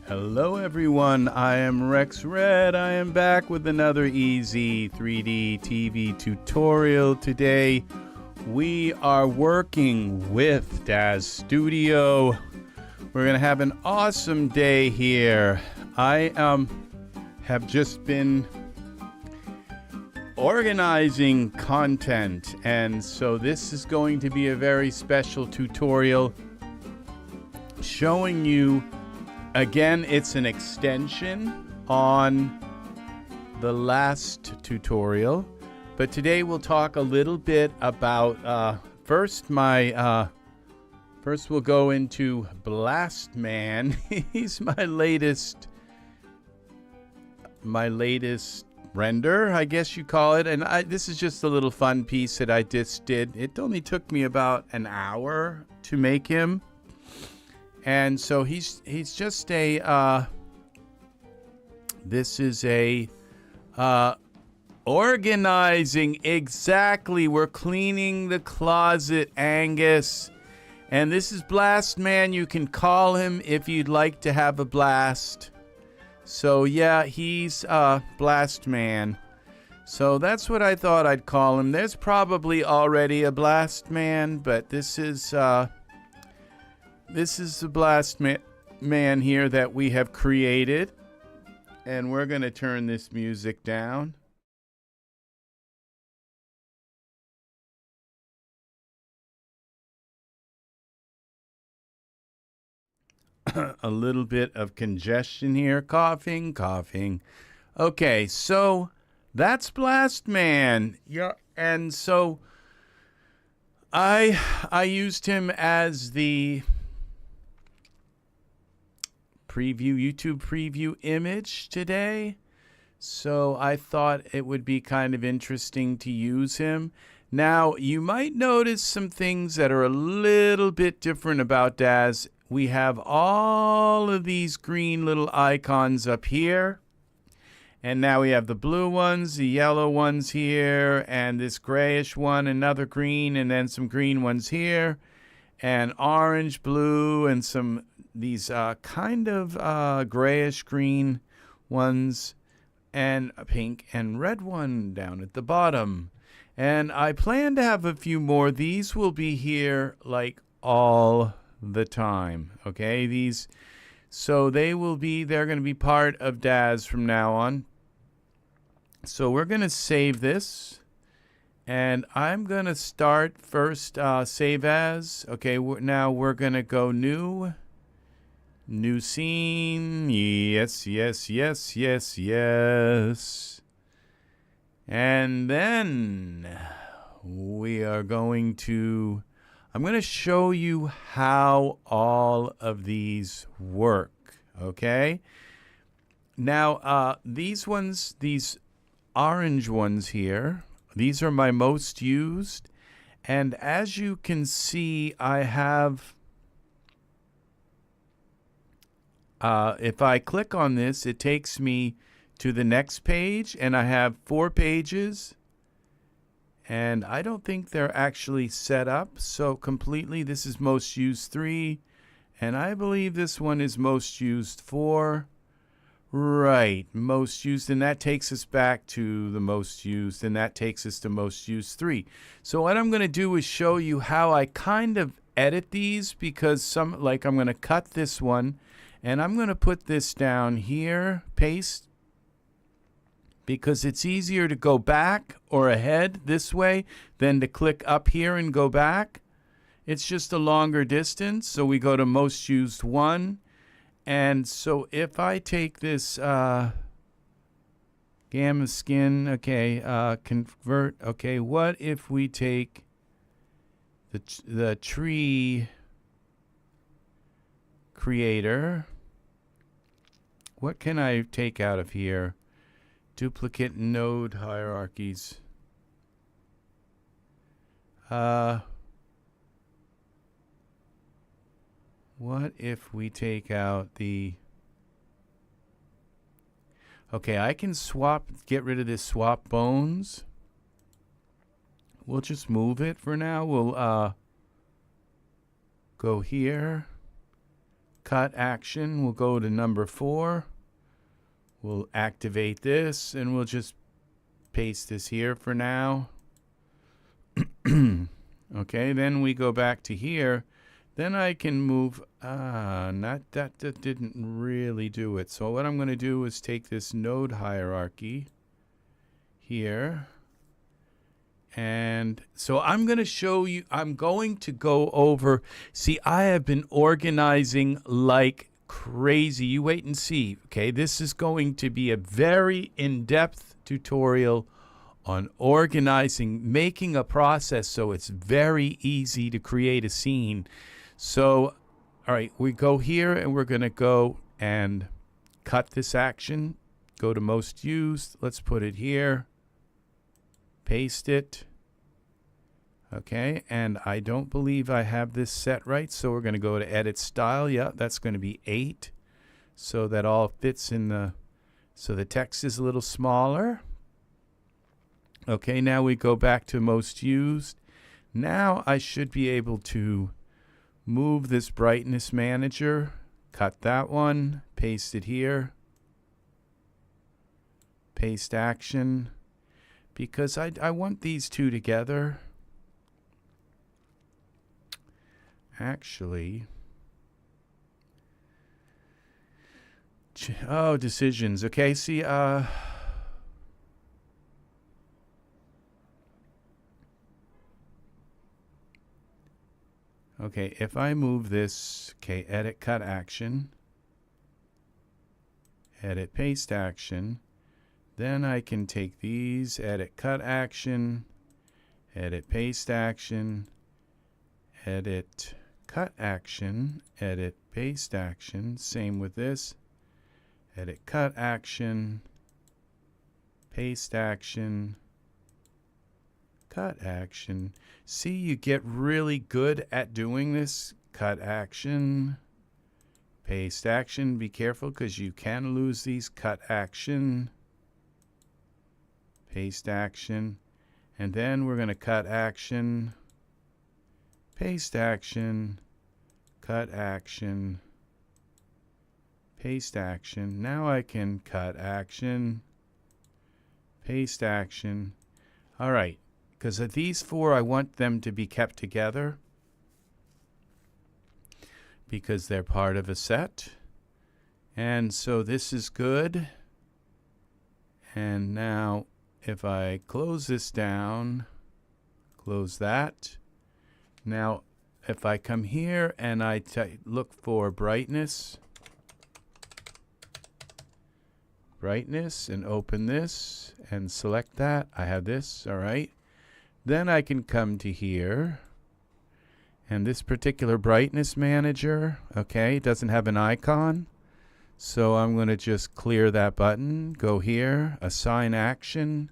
Hello everyone, I am Rex Red. I am back with another Ez3DTv tutorial. Today we are working with Daz Studio. We're going to have an awesome day here. I have just been organizing content, and so this is going to be a very special tutorial showing you. Again, it's an extension on the last tutorial, but today we'll talk a little bit about first we'll go into Blast Man. He's my latest render, I guess you call it, and this is just a little fun piece that I just did. It only took me about an hour to make him. And so he's just a, this is a, organizing, exactly, we're cleaning the closet, Angus. And this is Blast Man, you can call him if you'd like to have a blast. So yeah, he's, Blast Man. So that's what I thought I'd call him. There's probably already a Blast Man, but this is the Blast Man here that we have created. And we're going to turn this music down. A little bit of congestion here. Coughing. Okay, so that's Blast Man. Yeah, and so I used him as the YouTube preview image today, so I thought it would be kind of interesting to use him. Now you might notice some things that are a little bit different about Daz. We have all of these green little icons up here, and now we have the blue ones, the yellow ones here, and this grayish one, another green, and then some green ones here, and orange, blue, and some these kind of grayish green ones, and a pink and red one down at the bottom. And I plan to have a few more. These will be here like all the time. Okay, these, so they're going to be part of Daz from now on. So we're going to save this, and I'm going to start first save as. Okay, now we're going to go new scene. Yes. And then we are going to, I'm going to show you how all of these work. Okay. Now, these orange ones here, these are my most used. And as you can see, I have, if I click on this, it takes me to the next page, and I have 4 pages, and I don't think they're actually set up so completely. This is most used 3, and I believe this one is most used 4. Right, most used, and that takes us back to the most used, and that takes us to most used 3. So what I'm going to do is show you how I kind of edit these, because I'm going to cut this one, and I'm going to put this down here, paste, because it's easier to go back or ahead this way than to click up here and go back. It's just a longer distance, so we go to most used 1. And so if I take this gamma skin, okay, convert, okay, what if we take the tree creator? What can I take out of here? Duplicate node hierarchies. What if we take out the... Okay, I can get rid of this swap bones. We'll just move it for now. We'll go here, cut action. We'll go to number 4. We'll activate this, and we'll just paste this here for now. Okay, then we go back to here. Then I can move, that didn't really do it. So what I'm going to do is take this node hierarchy here. And so I'm going to show you, I'm going to go over, see, I have been organizing like crazy. You wait and see, okay? This is going to be a very in-depth tutorial on organizing, making a process so it's very easy to create a scene. So, all right, we go here and we're going to go and cut this action. Go to most used. Let's put it here. Paste it. Okay, and I don't believe I have this set right, so we're going to go to edit style. Yeah, that's going to be 8. So that all fits in the, so the text is a little smaller. Okay, now we go back to most used. Now I should be able to move this brightness manager, cut that one, paste it here, paste action, because I want these two together. Actually, oh, decisions. Okay, see, okay, if I move this, okay, edit cut action, edit paste action, then I can take these, edit cut action, edit paste action, edit cut action, edit paste action, same with this, edit cut action, paste action, cut action. See, you get really good at doing this. Cut action, paste action. Be careful because you can lose these. Cut action, paste action, and then we're going to cut action, paste action, cut action, paste action. Now I can cut action, paste action. All right. Because of these 4, I want them to be kept together because they're part of a set. And so this is good. And now if I close this down, close that. Now if I come here and I look for brightness, and open this and select that, I have this, all right. Then I can come to here, and this particular brightness manager, okay, doesn't have an icon. So I'm going to just clear that button, go here, assign action,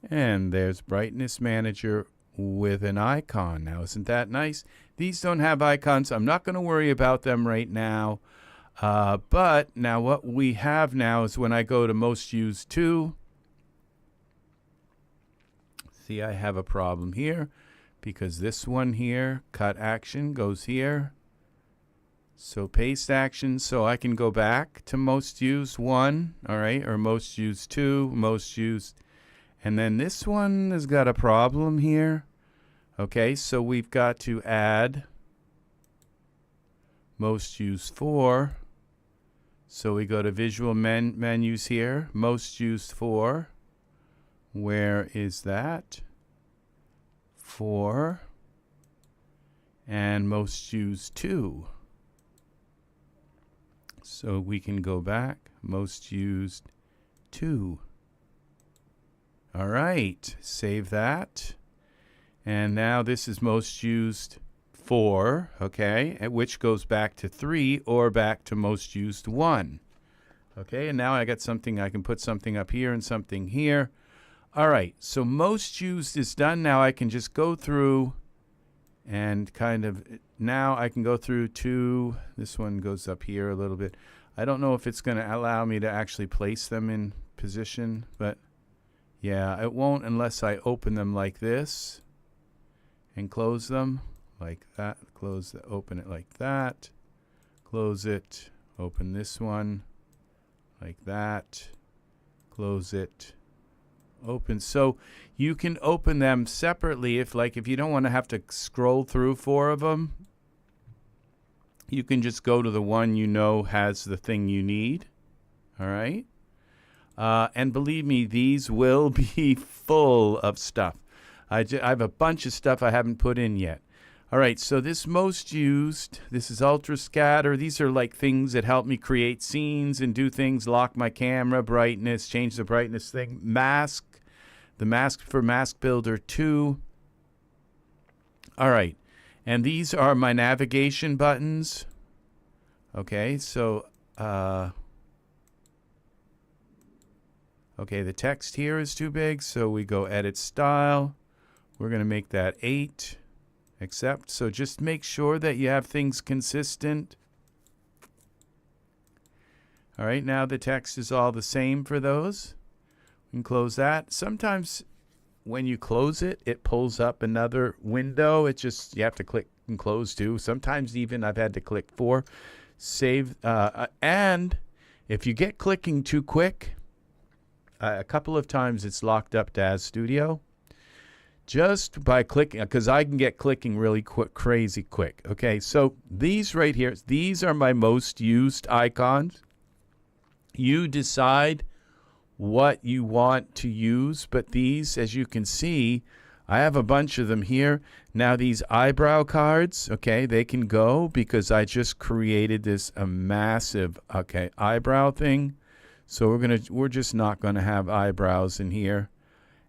and there's brightness manager with an icon. Now, isn't that nice? These don't have icons. I'm not going to worry about them right now. But now what we have now is when I go to most used 2, see, I have a problem here because this one here, cut action, goes here. So paste action, so I can go back to most used 1, all right, or most used 2, most used. And then this one has got a problem here. Okay, so we've got to add most used 4. So we go to visual menus here, most used 4. Where is that? 4. And most used 2. So we can go back, most used 2. All right, save that. And now this is most used 4, okay, which goes back to 3 or back to most used 1. Okay, and now I got something, I can put something up here and something here. All right, so most used is done. Now I can just go through and kind of, now I can go through to, this one goes up here a little bit. I don't know if it's going to allow me to actually place them in position, but yeah, it won't unless I open them like this and close them like that. Open it like that, close it, open this one, like that, close it, open. So you can open them separately if you don't want to have to scroll through 4 of them. You can just go to the one you know has the thing you need. All right. And believe me, these will be full of stuff. I have a bunch of stuff I haven't put in yet. All right, so this most used, this is Ultra Scatter. These are like things that help me create scenes and do things, lock my camera, brightness, change the brightness thing. Mask, the mask for Mask Builder 2. All right, and these are my navigation buttons. Okay, so, okay, the text here is too big, so we go Edit Style. We're going to make that 8. Accept. So just make sure that you have things consistent. All right, now the text is all the same for those. We can close that. Sometimes when you close it, it pulls up another window. It just, you have to click and close too. Sometimes even I've had to click 4. Save. And if you get clicking too quick, a couple of times it's locked up Daz Studio. Just by clicking, because I can get clicking really quick, crazy quick. Okay, so these right here, these are my most used icons. You decide what you want to use, but these, as you can see, I have a bunch of them here. Now these eyebrow cards, okay, they can go because I just created this massive, okay, eyebrow thing. So we're just not gonna have eyebrows in here.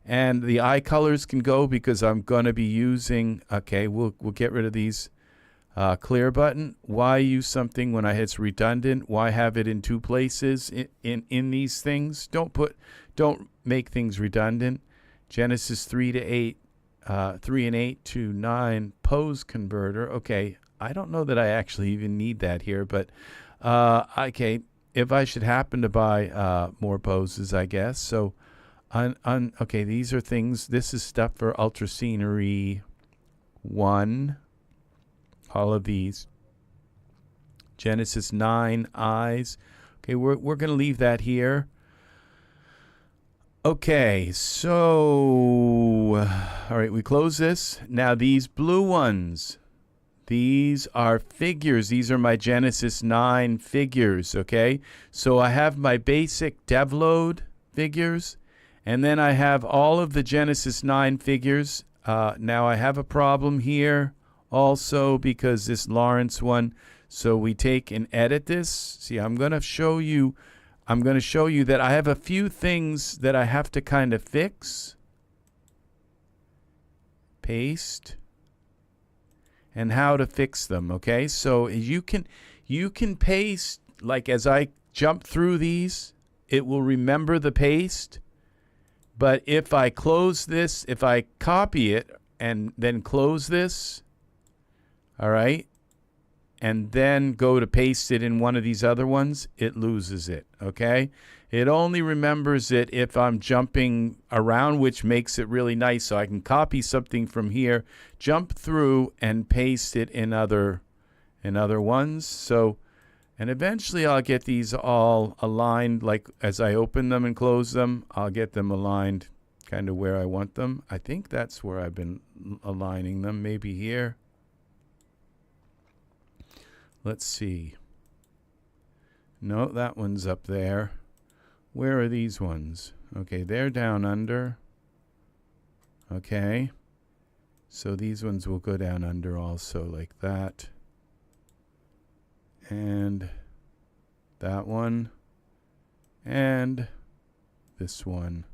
And the eye colors can go because I'm going to be using, okay, we'll get rid of these clear button. Why use something when it's redundant? Why have it in 2 places in these things? Don't make things redundant. Genesis 3 to 8, 3 and 8 to 9 pose converter. Okay, I don't know that I actually even need that here, but okay, if I should happen to buy more poses, I guess. So okay, these are things. This is stuff for Ultra Scenery 1. All of these. Genesis 9 eyes. Okay, we're going to leave that here. Okay, so all right, we close this. Now these blue ones. These are figures. These are my Genesis 9 figures, okay? So I have my basic devload figures. And then I have all of the Genesis 9 figures. Now I have a problem here also because this Lawrence one. So we take and edit this. See, I'm going to show you that I have a few things that I have to kind of fix. Paste. And how to fix them, okay? So you can paste, like as I jump through these, it will remember the paste. But if I close this, if I copy it and then close this, all right, and then go to paste it in one of these other ones, it loses it, okay? It only remembers it if I'm jumping around, which makes it really nice. So I can copy something from here, jump through, and paste it in other ones. So, and eventually I'll get these all aligned, like as I open them and close them, I'll get them aligned kind of where I want them. I think that's where I've been aligning them, maybe here. Let's see. No, that one's up there. Where are these ones? Okay, they're down under. Okay. So these ones will go down under also like that. And that one. And this one.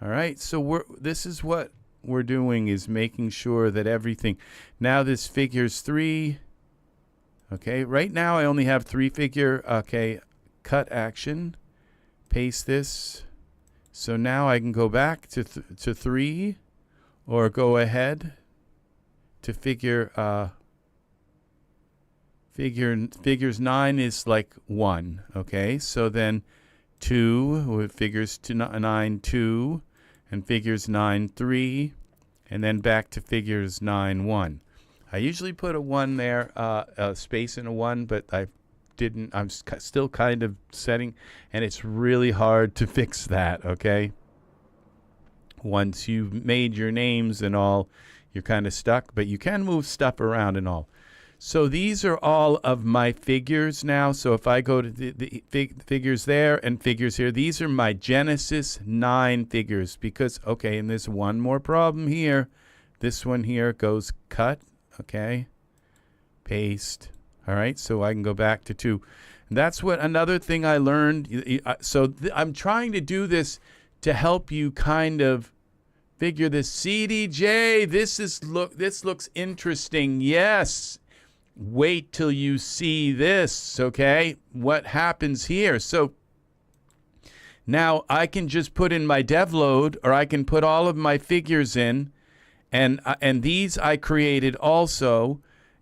All right, so this is what we're doing, is making sure that everything. Now this figures 3. Okay, right now I only have 3 figure. Okay, cut action. Paste this. So now I can go back to 3, or go ahead to figures 9 is like 1. Okay, so then 2 with figures 9 2, and figures 9 3, and then back to figures 9 1. I usually put a 1 there, a space and a 1, but I didn't. I'm still kind of setting, and it's really hard to fix that, okay? Once you've made your names and all, you're kind of stuck, but you can move stuff around and all. So these are all of my figures now. So if I go to the figures there and figures here, these are my Genesis 9 figures because, okay, and there's one more problem here. This one here goes cut, okay, paste. All right, so I can go back to 2. And that's what another thing I learned. So I'm trying to do this to help you kind of figure this. CDJ, this looks interesting. Yes. Wait till you see this, okay? What happens here? So now I can just put in my dev load, or I can put all of my figures in, and these I created also,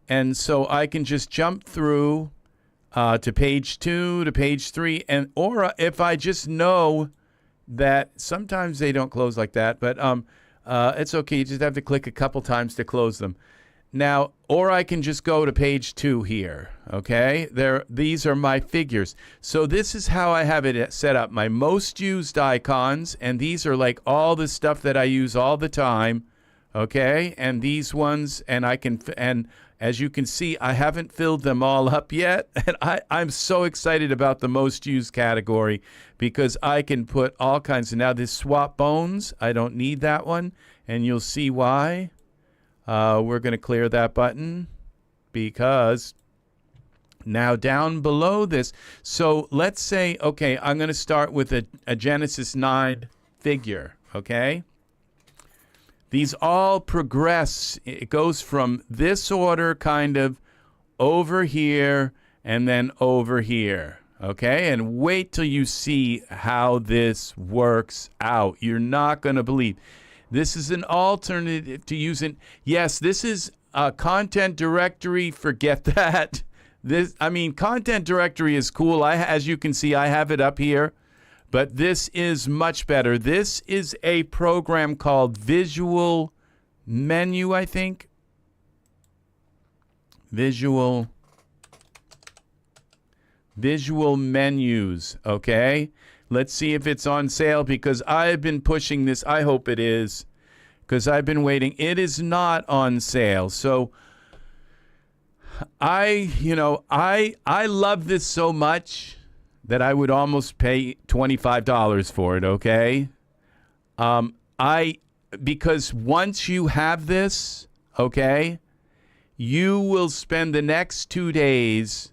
and so I can just jump through to page 2 to page 3, and or if I just know that sometimes they don't close like that, but it's okay. You just have to click a couple times to close them. Now, or I can just go to page 2 here, okay? These are my figures. So this is how I have it set up. My most used icons, and these are like all the stuff that I use all the time, okay? And these ones, and as you can see, I haven't filled them all up yet. And I'm so excited about the most used category because I can put all kinds of, now this swap bones, I don't need that one, and you'll see why. We're going to clear that button because now down below this, so let's say, okay, I'm going to start with a Genesis 9 figure, okay? These all progress. It goes from this order kind of over here and then over here, okay? And wait till you see how this works out. You're not going to believe. This is an alternative to using. Yes, this is a content directory. Forget that. Content directory is cool. As you can see, I have it up here. But this is much better. This is a program called Visual Menu, I think. Visual Menus, okay? Let's see if it's on sale because I've been pushing this. I hope it is because I've been waiting. It is not on sale. So I love this so much that I would almost pay $25 for it, okay? Because once you have this, okay, you will spend the next 2 days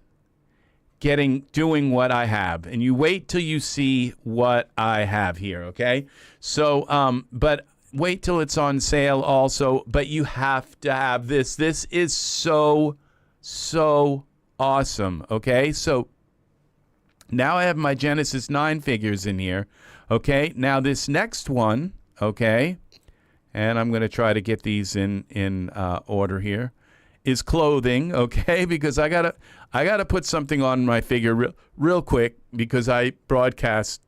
doing what I have, and you wait till you see what I have here, okay? So, but wait till it's on sale also, but you have to have this. This is so awesome, okay? So now I have my Genesis 9 figures in here, okay? Now this next one, okay, and I'm going to try to get these in order here, is clothing, okay? Because I gotta put something on my figure real quick because I broadcast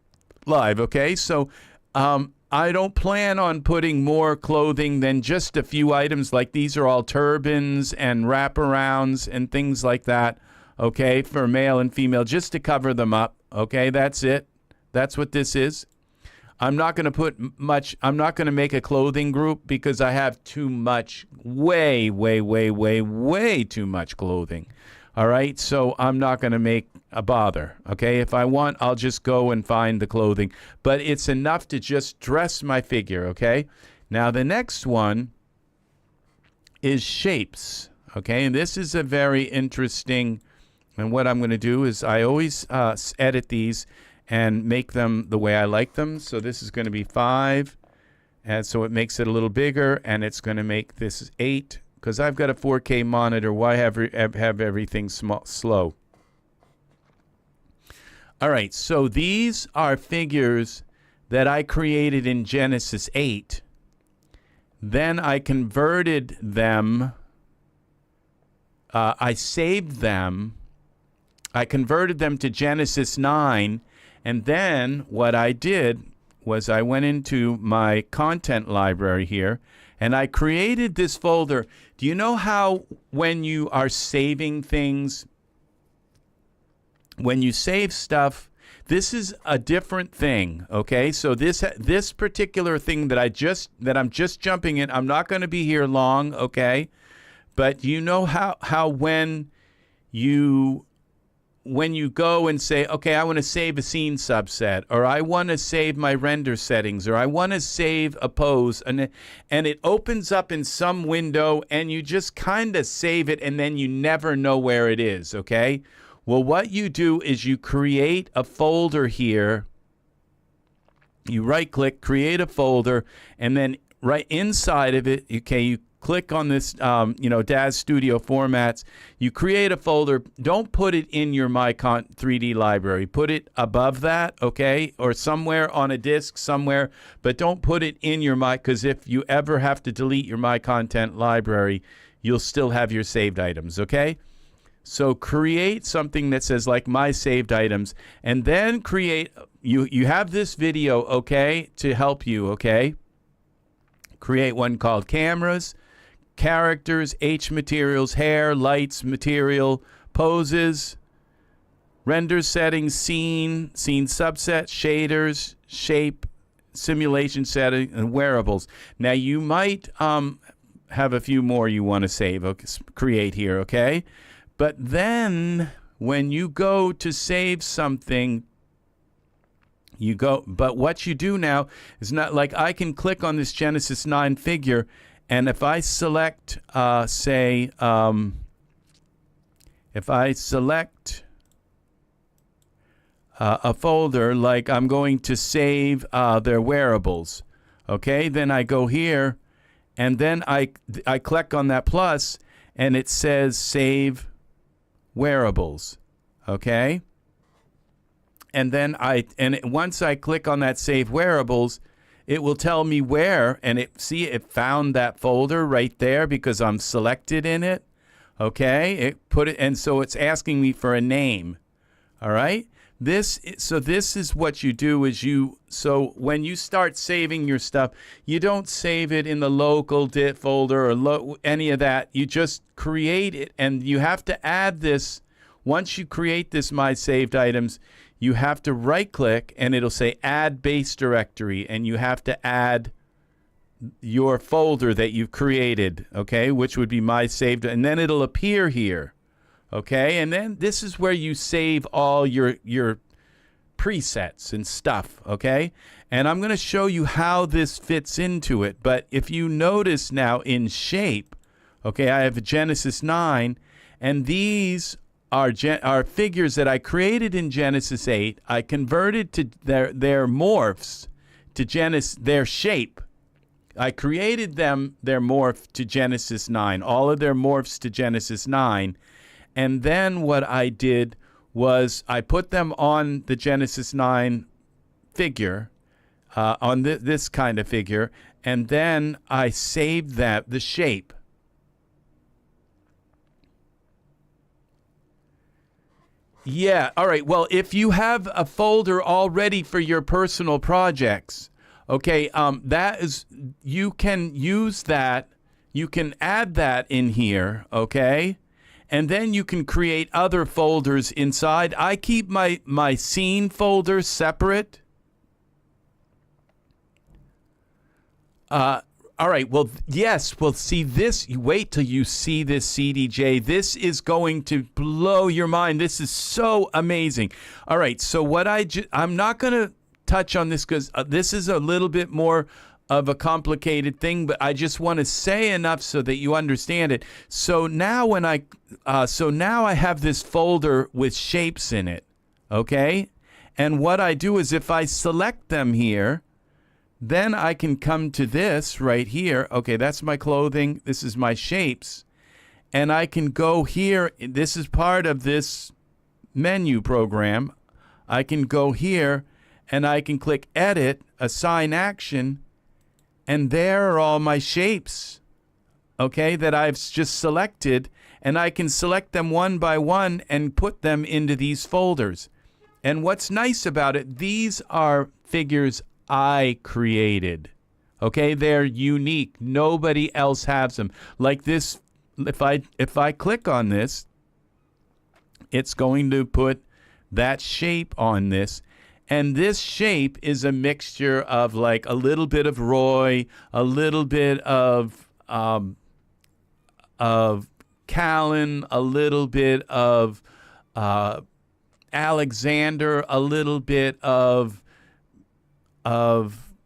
live, okay? So I don't plan on putting more clothing than just a few items. Like these are all turbans and wraparounds and things like that, okay, for male and female, just to cover them up, okay? That's it. That's what this is. I'm not going to put much. I'm not going to make a clothing group because I have too much, way too much clothing. All right, so I'm not going to make a bother. Okay, if I want, I'll just go and find the clothing. But it's enough to just dress my figure. Okay, now the next one is shapes. Okay, and this is a very interesting. And what I'm going to do is I always edit these and make them the way I like them. So this is going to be 5, and so it makes it a little bigger, and it's going to make this 8, because I've got a 4K monitor. Why have everything slow? All right, so these are figures that I created in Genesis 8. Then I converted them. I saved them. I converted them to Genesis 9. And then what I did was I went into my content library here, And I created this folder. Do you know how when you are saving things, when you save stuff, this is a different thing, okay? So this particular thing that I'm just jumping in, I'm not going to be here long, okay? But you know how when you go and say, okay, I want to save a scene subset, or I want to save my render settings, or I want to save a pose, and it opens up in some window, and you just kind of save it, and then you never know where it is, okay? Well, what you do is you create a folder here. You right-click, create a folder, and then right inside of it, okay, you click on this, Daz Studio formats. You create a folder. Don't put it in your MyCont 3D library. Put it above that, okay, or somewhere on a disk somewhere. But don't put it in your because if you ever have to delete your My Content library, you'll still have your saved items, okay? So create something that says like My Saved Items, and then create. You have this video, okay, to help you, okay? Create one called Cameras, Characters, H Materials, Hair, Lights, Material, Poses, Render Settings, Scene Subset, Shaders, Shape, Simulation Setting, and Wearables. Now you might have a few more you want to save, okay, create here, okay? But then when you go to save something, but what you do now is not like I can click on this Genesis 9 figure, and if I select, if I select a folder, like I'm going to save their wearables, okay, then I go here, and then I click on that plus, and it says Save Wearables, okay? And then once I click on that Save Wearables, it will tell me where, and it found that folder right there because I'm selected in it, okay? And so it's asking me for a name, all right? So this is what you do is so when you start saving your stuff, you don't save it in the local dit folder or any of that. You just create it, and you have to add this. Once you create this My Saved Items, you have to right-click, and it'll say Add Base Directory, and you have to add your folder that you've created, okay, which would be My Saved, and then it'll appear here, okay? And then this is where you save all your presets and stuff, okay? And I'm going to show you how this fits into it, but if you notice now in Shape, okay, I have a Genesis 9, and these are figures that I created in Genesis 8. I converted to their morphs to their shape. I created their morph to Genesis 9, all of their morphs to Genesis 9. And then what I did was I put them on the Genesis 9 figure, on this kind of figure, and then I saved the shape. Yeah, all right. Well, if you have a folder already for your personal projects, okay, you can use that. You can add that in here, okay? And then you can create other folders inside. I keep my scene folder separate. All right, well, yes, well, see this, you wait till you see this CDJ. This is going to blow your mind. This is so amazing. All right, so I'm not going to touch on this because this is a little bit more of a complicated thing, but I just want to say enough so that you understand it. So now now I have this folder with shapes in it, okay? And what I do is if I select them here, then I can come to this right here. Okay, that's my clothing. This is my shapes. And I can go here. This is part of this menu program. I can go here and I can click Edit, Assign Action, and there are all my shapes, okay, that I've just selected. And I can select them one by one and put them into these folders. And what's nice about it, these are figures I created, Okay, they're unique. Nobody else has them. Like this, if I click on this, it's going to put that shape on this. And this shape is a mixture of like a little bit of Roy, a little bit of Callan, a little bit of Alexander, a little bit of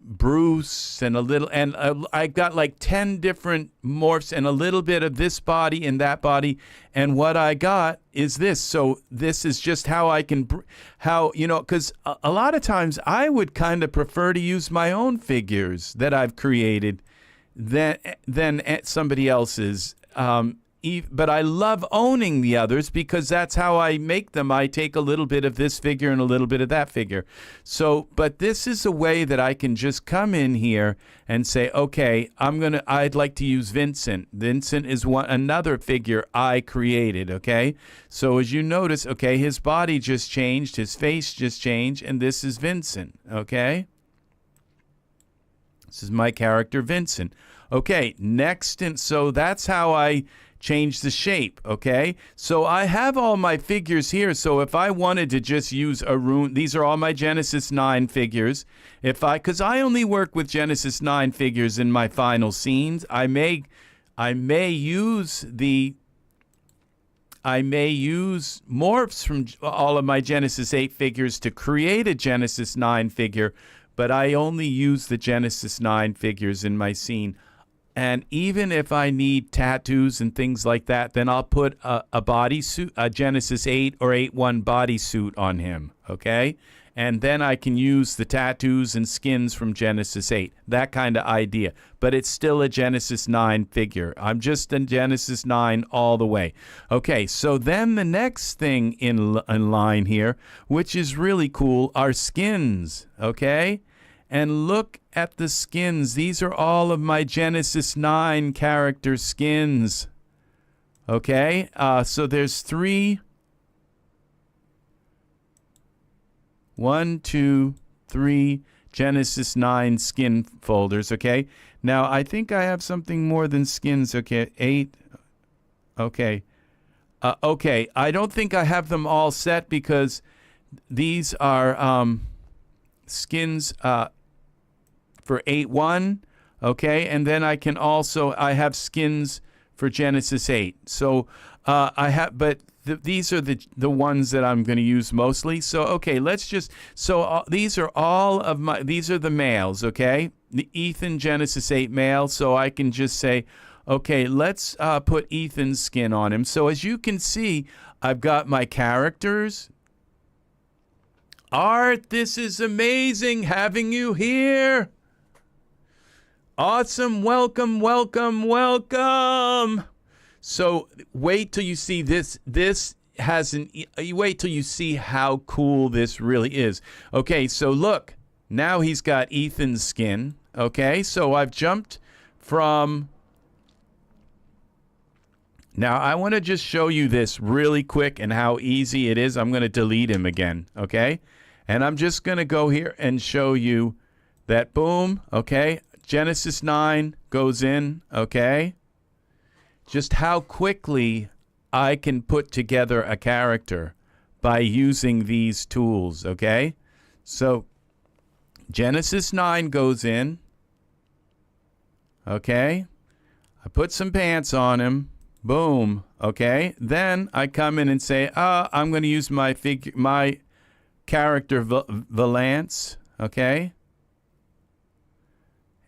Bruce, and a little, and I got like 10 different morphs and a little bit of this body and that body, and what I got is this. So this is just how I can, because a lot of times I would kind of prefer to use my own figures that I've created than somebody else's. But I love owning the others because that's how I make them. I take a little bit of this figure and a little bit of that figure. So, but this is a way that I can just come in here and say, okay, I'd like to use Vincent. Vincent is another figure I created, okay? So as you notice, okay, his body just changed, his face just changed, and this is Vincent, okay? This is my character, Vincent. Okay, next, and so that's how I change the shape, okay? So I have all my figures here, so if I wanted to just use a rune, these are all my Genesis 9 figures. Because I only work with Genesis 9 figures in my final scenes, I may use morphs from all of my Genesis 8 figures to create a Genesis 9 figure, but I only use the Genesis 9 figures in my scene. And even if I need tattoos and things like that, then I'll put a bodysuit, a Genesis 8 or 8-1 bodysuit on him, okay? And then I can use the tattoos and skins from Genesis 8, that kind of idea. But it's still a Genesis 9 figure. I'm just in Genesis 9 all the way. Okay, so then the next thing in line here, which is really cool, are skins, okay? And look at the skins. These are all of my Genesis 9 character skins. Okay? So there's 3. 1, 2, 3 Genesis 9 skin folders. Okay? Now, I think I have something more than skins. Okay, 8. Okay. Okay, I don't think I have them all set because these are skins for 8-1, okay? And then I have skins for Genesis 8. So these are the ones that I'm going to use mostly. So, okay, these are the males, okay? The Ethan Genesis 8 male, so I can just say, okay, let's put Ethan's skin on him. So as you can see, I've got my characters. Art, this is amazing having you here. Awesome. Welcome, welcome, welcome. So wait till you see this. Wait till you see how cool this really is. Okay, so look. Now he's got Ethan's skin. Okay, so I've jumped from... Now, I want to just show you this really quick and how easy it is. I'm going to delete him again, okay? And I'm just going to go here and show you that, boom, okay? Genesis 9 goes in, okay? Just how quickly I can put together a character by using these tools, okay? So, Genesis 9 goes in, okay? I put some pants on him. Boom. Okay. Then I come in and say, I'm going to use my character Valance. Okay.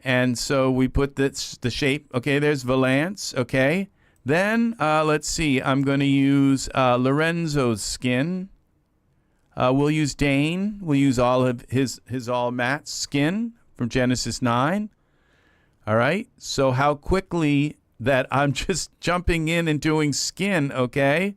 And so we put the shape. Okay. There's Valance. Okay. Then let's see. I'm going to use Lorenzo's skin. We'll use Dane. We'll use all of his all matte skin from Genesis 9. All right. So how quickly that I'm just jumping in and doing skin, okay?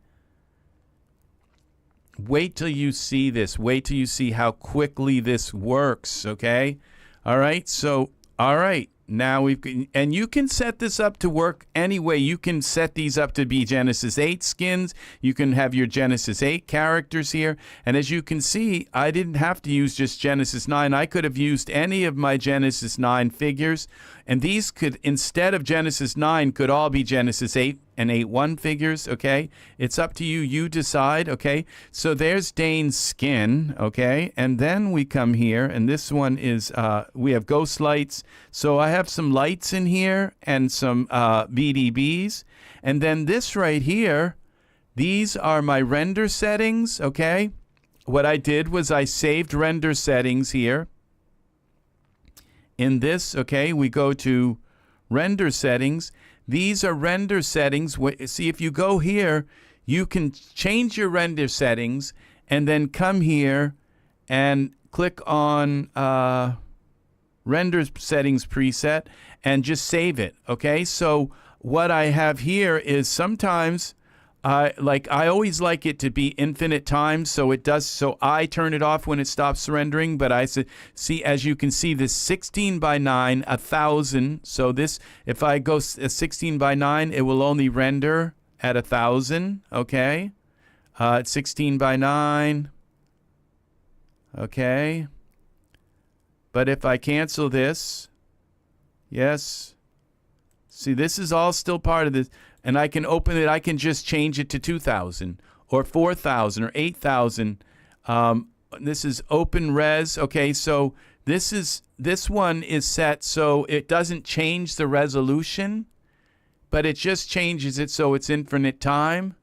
Wait till you see this. Wait till you see how quickly this works, okay? All right, so, all right. Now and you can set this up to work any way. You can set these up to be Genesis 8 skins. You can have your Genesis 8 characters here. And as you can see, I didn't have to use just Genesis 9. I could have used any of my Genesis 9 figures. And these could, instead of Genesis 9, could all be Genesis 8 and 8.1 figures, okay? It's up to you. You decide, okay? So there's Dane's skin, okay? And then we come here, and this one is, we have ghost lights. So I have some lights in here and some VDBs. And then this right here, these are my render settings, okay? What I did was I saved render settings here. In this, okay, we go to render settings. These are render settings. See, if you go here, you can change your render settings and then come here and click on render settings preset and just save it, okay? So what I have here is sometimes I always like it to be infinite times, so it does. So I turn it off when it stops rendering. But I see, as you can see, this 16 by 9, 1000. So this, if I go 16 by 9, it will only render at 1000. Okay, 16 by 9. Okay, but if I cancel this, yes. See, this is all still part of this. And I can open it. I can just change it to 2,000 or 4,000 or 8,000. This is open res. Okay, so this one is set so it doesn't change the resolution, but it just changes it so it's infinite time.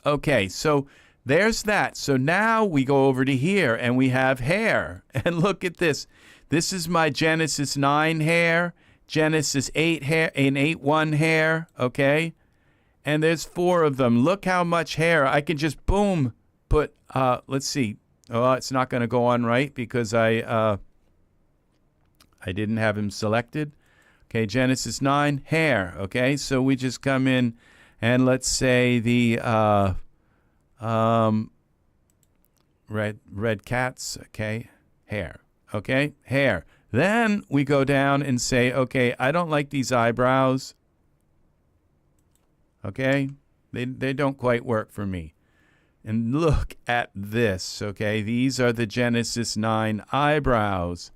Okay, so there's that. So now we go over to here and we have hair. And look at this. This is my Genesis 9 hair. Genesis 8 hair and 8.1 hair, okay? And there's 4 of them. Look how much hair. I can just, boom, put, let's see. Oh, it's not going to go on right because I didn't have him selected. Okay, Genesis 9, hair, okay? So we just come in and let's say the red cats, okay? Hair, okay? Hair. Then we go down and say, okay, I don't like these eyebrows. Okay? They don't quite work for me. And look at this, okay? These are the Genesis 9 eyebrows.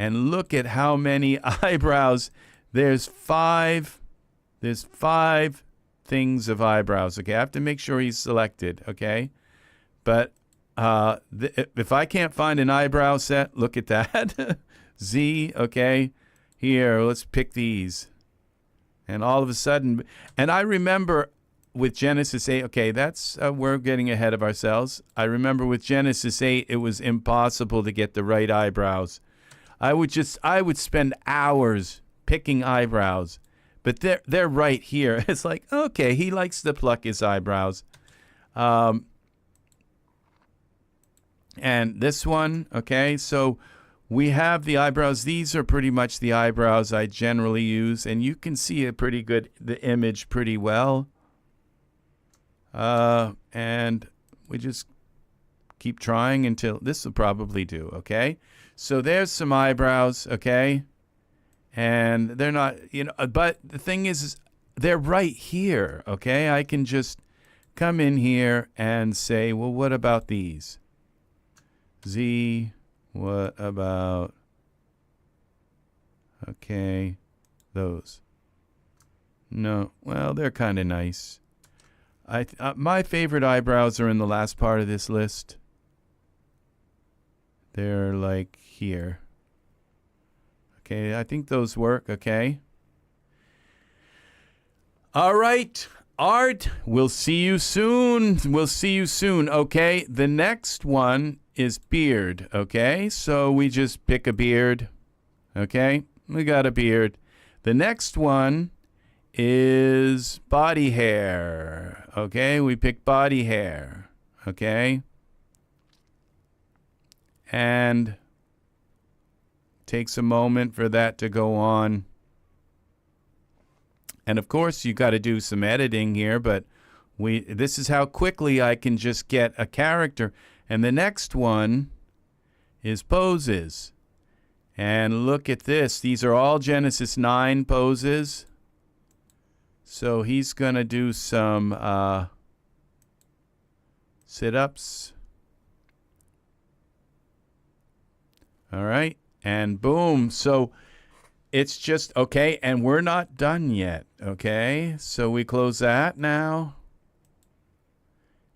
And look at how many eyebrows. There's 5 things of eyebrows, okay? I have to make sure he's selected, okay? But if I can't find an eyebrow set, look at that. Z, okay, here, let's pick these. And all of a sudden, and I remember with Genesis 8, okay, that's, we're getting ahead of ourselves. I remember with Genesis 8, it was impossible to get the right eyebrows. I would spend hours picking eyebrows, but they're right here. It's like, okay, he likes to pluck his eyebrows. And this one, okay, so we have the eyebrows. These are pretty much the eyebrows I generally use, and you can see the image pretty well. And we just keep trying until this will probably do, okay? So there's some eyebrows, okay? And they're not, but the thing is they're right here, okay? I can just come in here and say, well, what about these? Z, what about, okay, those? No, well, they're kind of nice. My favorite eyebrows are in the last part of this list. They're like here. Okay, I think those work, okay? All right, Art, we'll see you soon. We'll see you soon, okay? The next one is beard, okay? So we just pick a beard, okay? We got a beard. The next one is body hair, okay? We pick body hair, okay? And takes a moment for that to go on. And of course, you got to do some editing here, but this is how quickly I can just get a character. And the next one is poses. And look at this. These are all Genesis 9 poses. So he's going to do some sit-ups. All right. And boom. So it's just, okay, and we're not done yet, okay? So we close that now.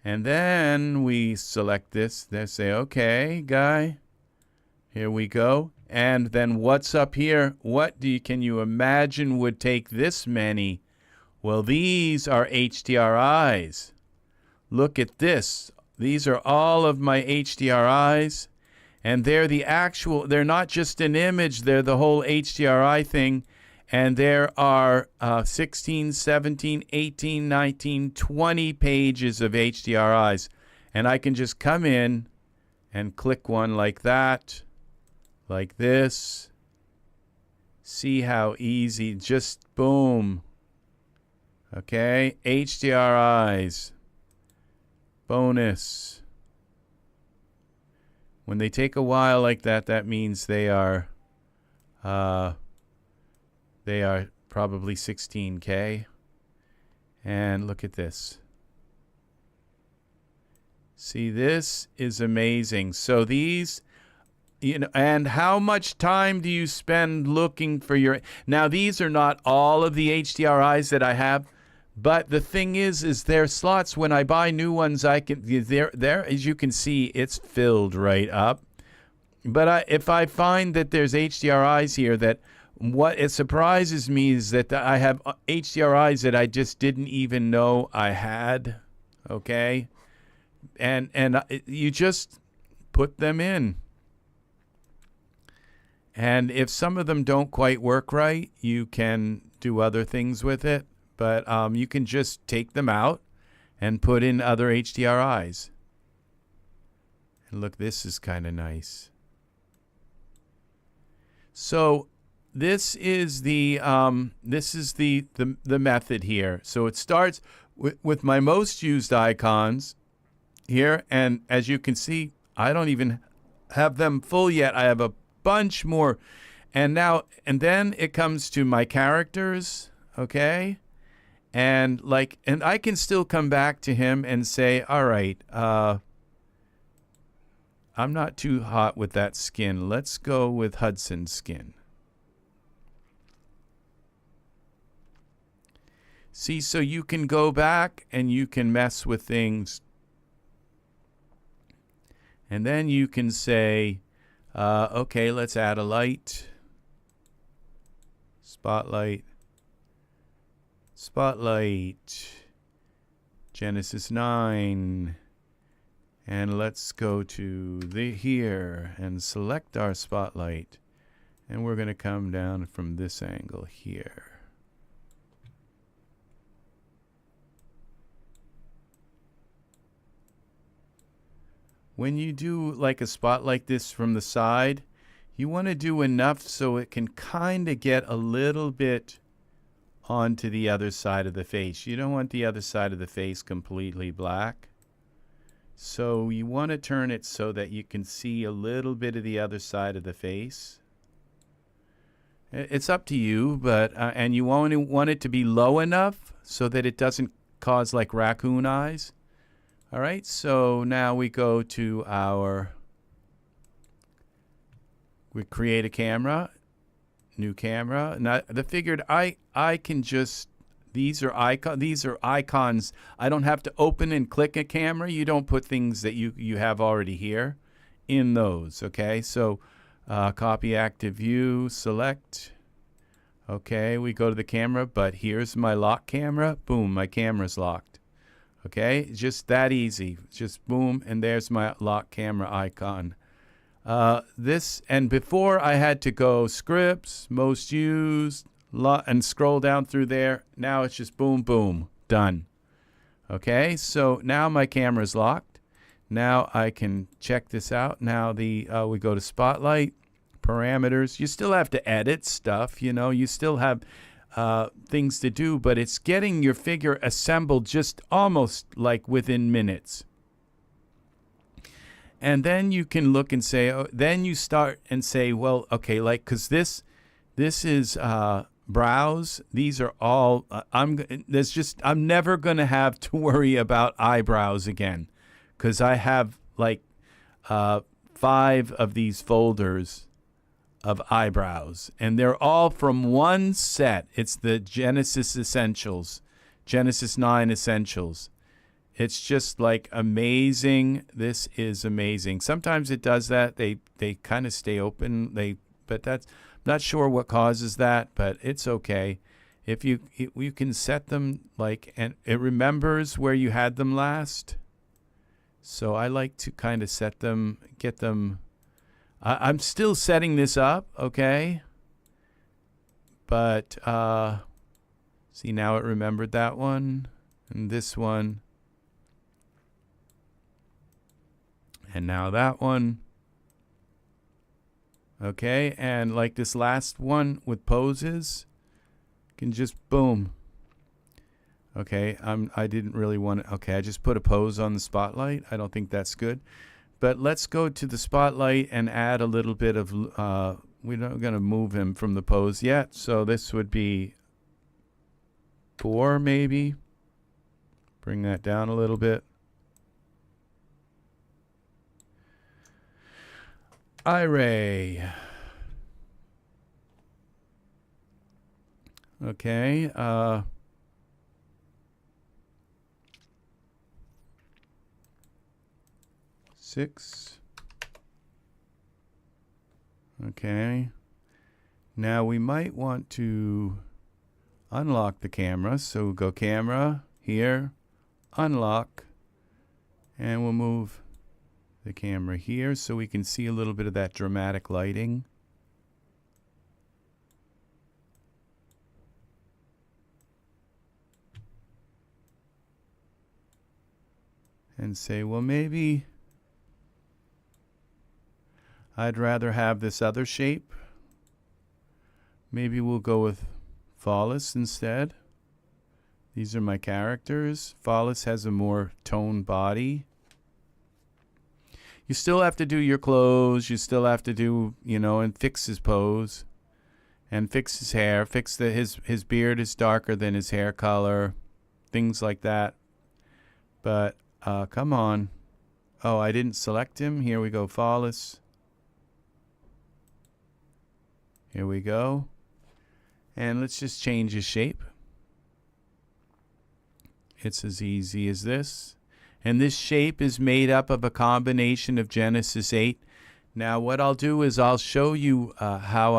And then we select this. They say, okay, guy, here we go. And then what's up here? Can you imagine would take this many? Well, these are HDRIs. Look at this. These are all of my HDRIs. And they're they're not just an image, they're the whole HDRI thing. And there are 16, 17, 18, 19, 20 pages of HDRIs. And I can just come in and click one like that, like this. See how easy, just boom. Okay, HDRIs, bonus. When they take a while like that, that means they are probably 16K. And look at this. See, this is amazing. So these, and how much time do you spend looking for your... Now, these are not all of the HDRIs that I have, but the thing is there are slots. When I buy new ones, I can there as you can see, it's filled right up. But if I find that there's HDRIs here, that what it surprises me is that I have HDRIs that I just didn't even know I had. Okay, and you just put them in. And if some of them don't quite work right, you can do other things with it. But you can just take them out and put in other HDRIs. And look, this is kind of nice. So this is the method here. So it starts with my most used icons here, and as you can see, I don't even have them full yet. I have a bunch more, and then it comes to my characters, okay. And I can still come back to him and say, all right, I'm not too hot with that skin. Let's go with Hudson's skin. See, so you can go back and you can mess with things. And then you can say, okay, let's add a light. Spotlight. Spotlight, Genesis 9, and let's go to here and select our spotlight, and we're going to come down from this angle here. When you do like a spot like this from the side, you want to do enough so it can kind of get a little bit onto the other side of the face. You don't want the other side of the face completely black. So you want to turn it so that you can see a little bit of the other side of the face. It's up to you, but and you want it to be low enough so that it doesn't cause like raccoon eyes. All right, so now we go to we create a camera. New camera. Now, I figured I can just, these are icons. I don't have to open and click a camera. You don't put things that you have already here in those, okay? So copy active view, select. Okay, we go to the camera, but here's my lock camera. Boom, my camera's locked. Okay, just that easy. Just boom, and there's my lock camera icon. And before I had to go scripts, most used, and scroll down through there. Now it's just boom, boom, done. Okay, so now my camera's locked. Now I can check this out. Now we go to Spotlight, parameters. You still have to edit stuff, you still have things to do, but it's getting your figure assembled just almost like within minutes. And then you can look and say, oh, then you start and say, well, okay, like, because this is brows. These are all, I'm never going to have to worry about eyebrows again, because I have like 5 of these folders of eyebrows, and they're all from one set. It's the Genesis Essentials, Genesis 9 Essentials. It's just like amazing. This is amazing. Sometimes it does that. They kind of stay open. But that's, I'm not sure what causes that, but it's okay. If you can set them like, and it remembers where you had them last. So I like to kind of set them, get them. I'm still setting this up, okay? But see, now it remembered that one and this one. And now that one. Okay, and like this last one with poses, can just boom. Okay, I didn't really want to, okay, I just put a pose on the spotlight. I don't think that's good. But let's go to the spotlight and add a little bit of, we're not going to move him from the pose yet. So this would be 4 maybe. Bring that down a little bit. Ray. Okay. 6. Okay. Now we might want to unlock the camera. So we'll go camera here, unlock, and we'll move the camera here so we can see a little bit of that dramatic lighting. And say, well, maybe I'd rather have this other shape. Maybe we'll go with Flawless instead. These are my characters. Flawless has a more toned body. You still have to do your clothes. You still have to do, you know, and fix his pose. And fix his hair. Fix his beard is darker than his hair color. Things like that. But, come on. Oh, I didn't select him. Here we go, Flawless. Here we go. And let's just change his shape. It's as easy as this. And this shape is made up of a combination of Genesis 8. Now what I'll do is I'll show you how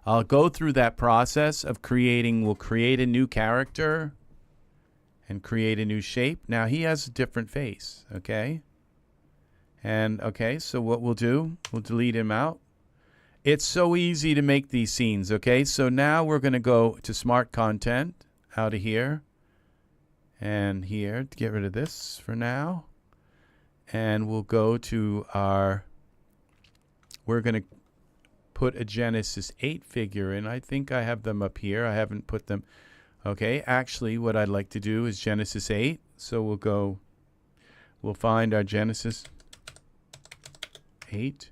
I'll go through that process of we'll create a new character and create a new shape. Now he has a different face, okay? And okay, so what we'll do, we'll delete him out. It's so easy to make these scenes, okay? So now we're going to go to Smart Content, out of here, and here, to get rid of this for now. And we'll go to we're going to put a Genesis 8 figure in. I think I have them up here. I haven't put them. Okay, actually what I'd like to do is Genesis 8. So we'll find our Genesis 8.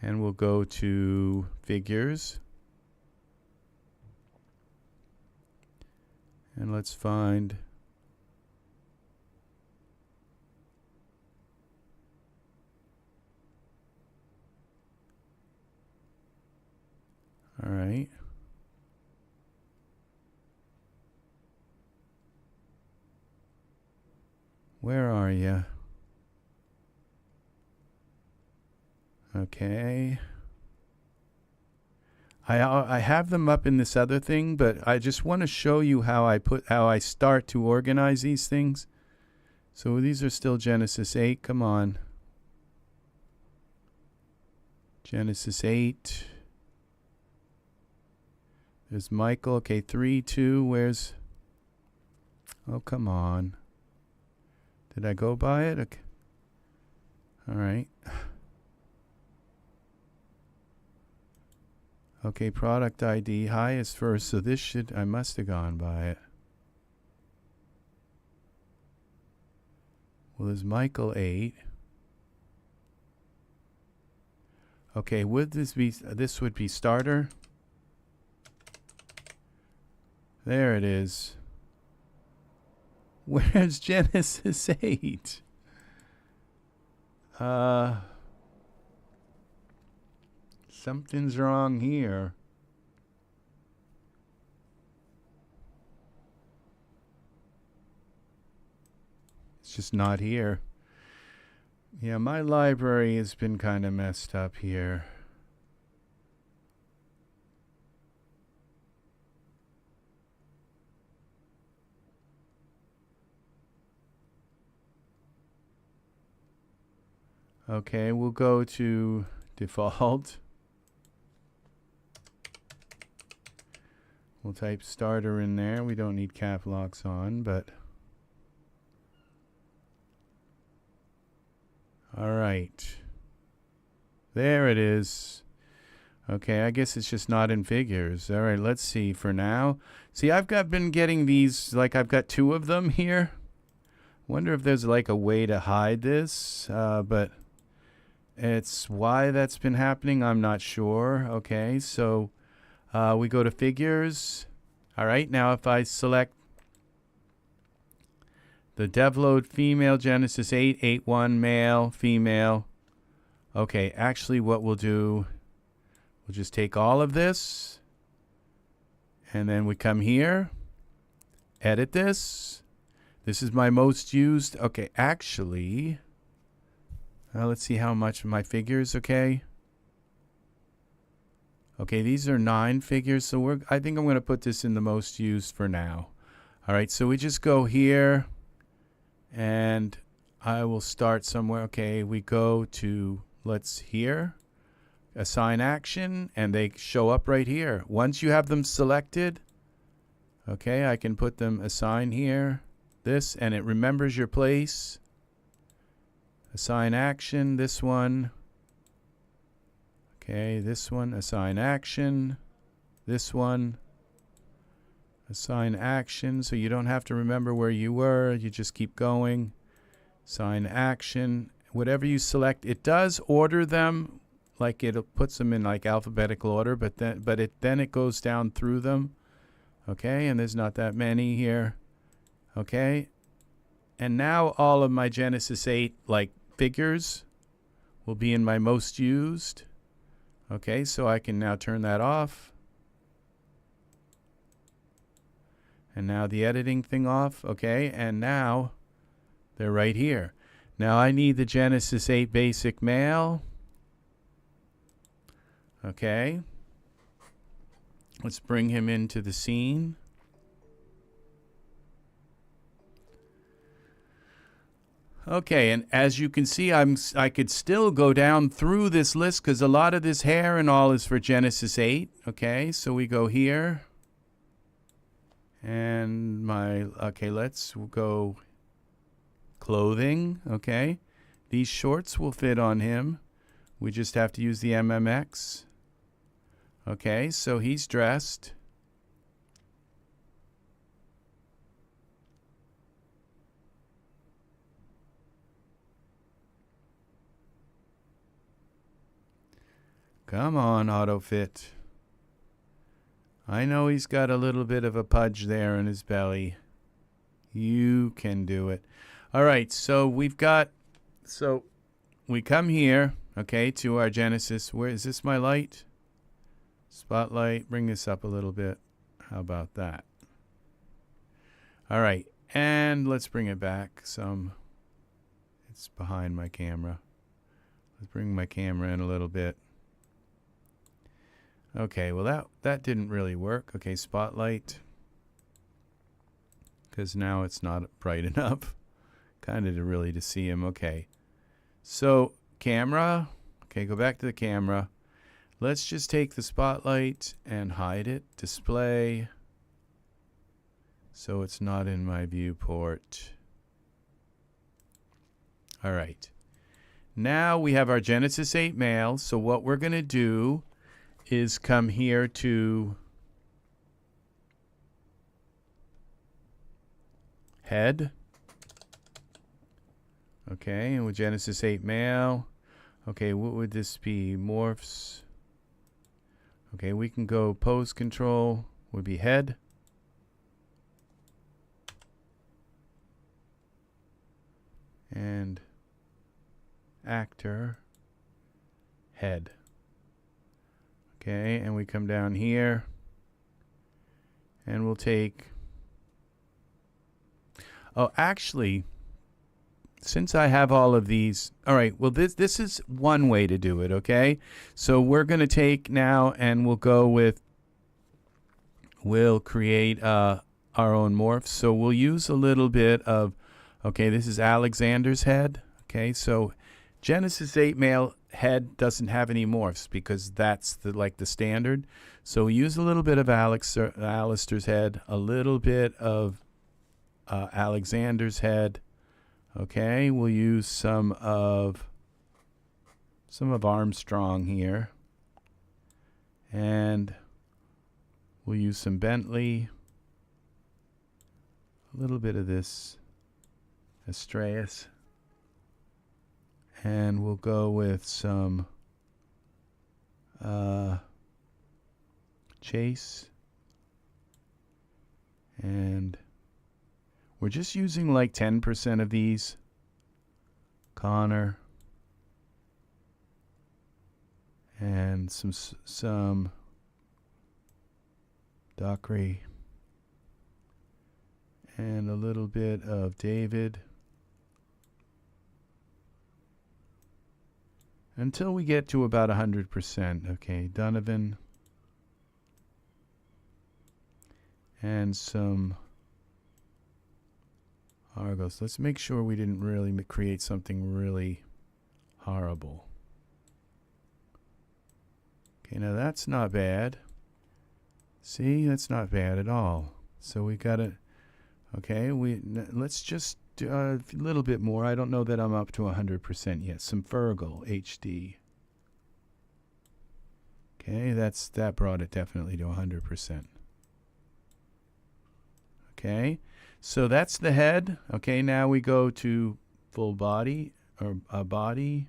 And we'll go to figures. And let's find all right. Where are you? Okay. I have them up in this other thing, but I just want to show you how I start to organize these things. So these are still Genesis 8. Come on. Genesis 8. There's Michael. Okay, 3, 2. Where's... Oh, come on. Did I go by it? Okay. All right. Okay, product ID, highest first, so this I must have gone by it. Well, there's Michael 8. Okay, would this be, this would be starter. There it is. Where's Genesis 8? Something's wrong here. It's just not here. Yeah, my library has been kind of messed up here. Okay, we'll go to default. We'll type starter in there. We don't need cap locks on, but all right. There it is. Okay, I guess it's just not in figures. All right, let's see for now. See, been getting these, like I've got 2 of them here. Wonder if there's like a way to hide this, but it's why that's been happening, I'm not sure. Okay, so we go to figures. All right, now if I select the devload female Genesis 8, 8.1 male, female. Okay, actually what we'll do, we'll just take all of this, and then we come here, edit this. This is my most used. Okay, actually, let's see how much of my figures, okay. Okay, these are 9 figures, so I think I'm going to put this in the most used for now. All right, so we just go here, and I will start somewhere. Okay, we go to, let's here, assign action, and they show up right here. Once you have them selected, okay, I can put them assign here, this, and it remembers your place. Assign action, this one. Okay, this one, assign action. This one, assign action. So you don't have to remember where you were. You just keep going. Assign action. Whatever you select, it does order them, like it puts them in like alphabetical order, but then it goes down through them. Okay, and there's not that many here. Okay, and now all of my Genesis 8 like figures will be in my most used. Okay, so I can now turn that off. And now the editing thing off. Okay, and now they're right here. Now I need the Genesis 8 basic male. Okay. Let's bring him into the scene. Okay, and as you can see, I could still go down through this list because a lot of this hair and all is for Genesis 8. Okay, so we go here. And okay, let's go clothing. Okay, these shorts will fit on him. We just have to use the MMX. Okay, so he's dressed. Come on, AutoFit. I know he's got a little bit of a pudge there in his belly. You can do it. All right, so we come here, okay, to our Genesis. Where is this, my light? Spotlight, bring this up a little bit. How about that? All right, and let's bring it back some. It's behind my camera. Let's bring my camera in a little bit. Okay, well that didn't really work. Okay, spotlight. Because now it's not bright enough. Kind of to see him. Okay. So, camera. Okay, go back to the camera. Let's just take the spotlight and hide it. Display. So it's not in my viewport. All right. Now we have our Genesis 8 male. So what we're going to do is come here to head. Okay, and with Genesis 8 male. Okay, what would this be? Morphs. Okay, we can go pose control would be head. And actor head. Okay, and we come down here and we'll take, oh, actually, since I have all of these, all right, well, this is one way to do it, okay? So we're going to take now and we'll go with, we'll create our own morphs. So we'll use a little bit of, okay, this is Alexander's head. Okay, so Genesis 8 male head doesn't have any morphs because that's the standard. So we use a little bit of Alistair's head, a little bit of Alexander's head. Okay, we'll use some of Armstrong here, and we'll use some Bentley, a little bit of this Astreus, and we'll go with some Chase, and we're just using like 10% of these. Connor, and some Dockery, and a little bit of David, until we get to about 100%. Okay, Donovan, and some Argos. Let's make sure we didn't really create something really horrible. Okay, now that's not bad. See, that's not bad at all. So we got it. Okay, let's just do a little bit more. I don't know that I'm up to 100% yet. Some Fergal HD. Okay, that brought it definitely to 100%. Okay. So that's the head. Okay, now we go to full body, or body.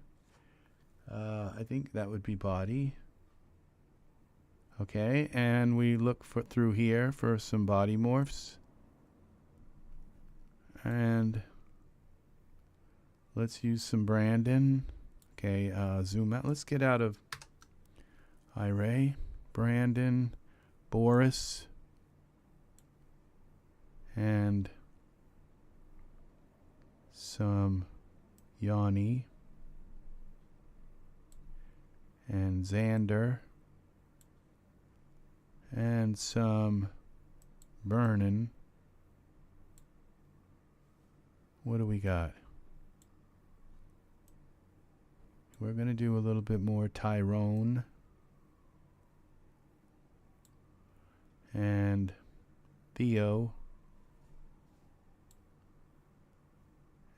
I think that would be body. Okay, and we look through here for some body morphs. And let's use some Brandon. Okay, zoom out. Let's get out of Iray. Brandon, Boris, and some Yanni, and Xander, and some Vernon. What do we got? We're going to do a little bit more Tyrone, and Theo,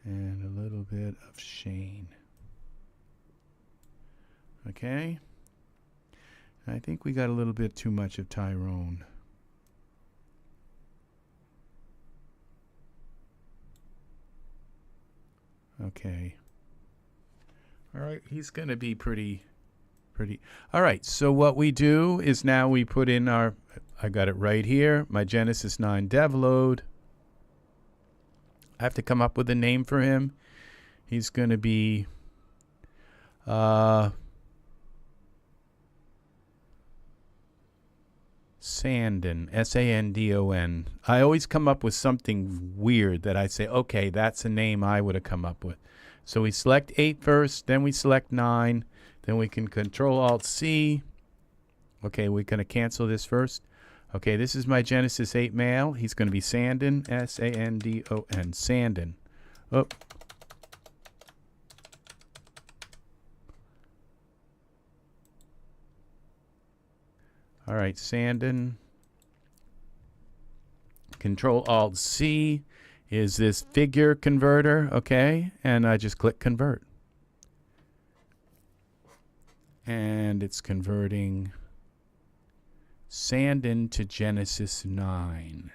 and a little bit of Shane. Okay. I think we got a little bit too much of Tyrone. Okay. All right, he's going to be pretty. All right, so what we do is now we put in our, I got it right here, my Genesis 9 dev load. I have to come up with a name for him. He's going to be Sandon, S-A-N-D-O-N. I always come up with something weird that I say, okay, that's a name I would have come up with. So we select 8 first, then we select 9, then we can Control-Alt-C. Okay, we're going to cancel this first. Okay, this is my Genesis 8 male. He's going to be Sandon, S-A-N-D-O-N, Sandon. Oh. All right, Sandon. Control-Alt-C is this figure converter, okay? And I just click Convert. And it's converting Sandon to Genesis 9.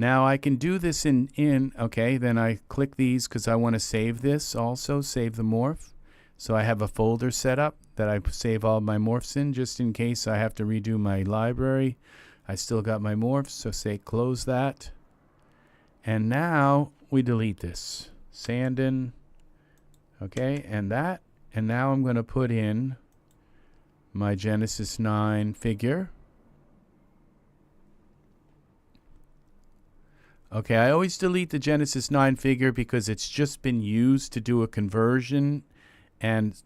Now I can do this okay, then I click these because I want to save this also, save the morph. So I have a folder set up that I save all my morphs in just in case I have to redo my library. I still got my morphs, so say close that. And now we delete this. Sandin, okay, and that. And now I'm going to put in my Genesis 9 figure. Okay, I always delete the Genesis 9 figure because it's just been used to do a conversion, and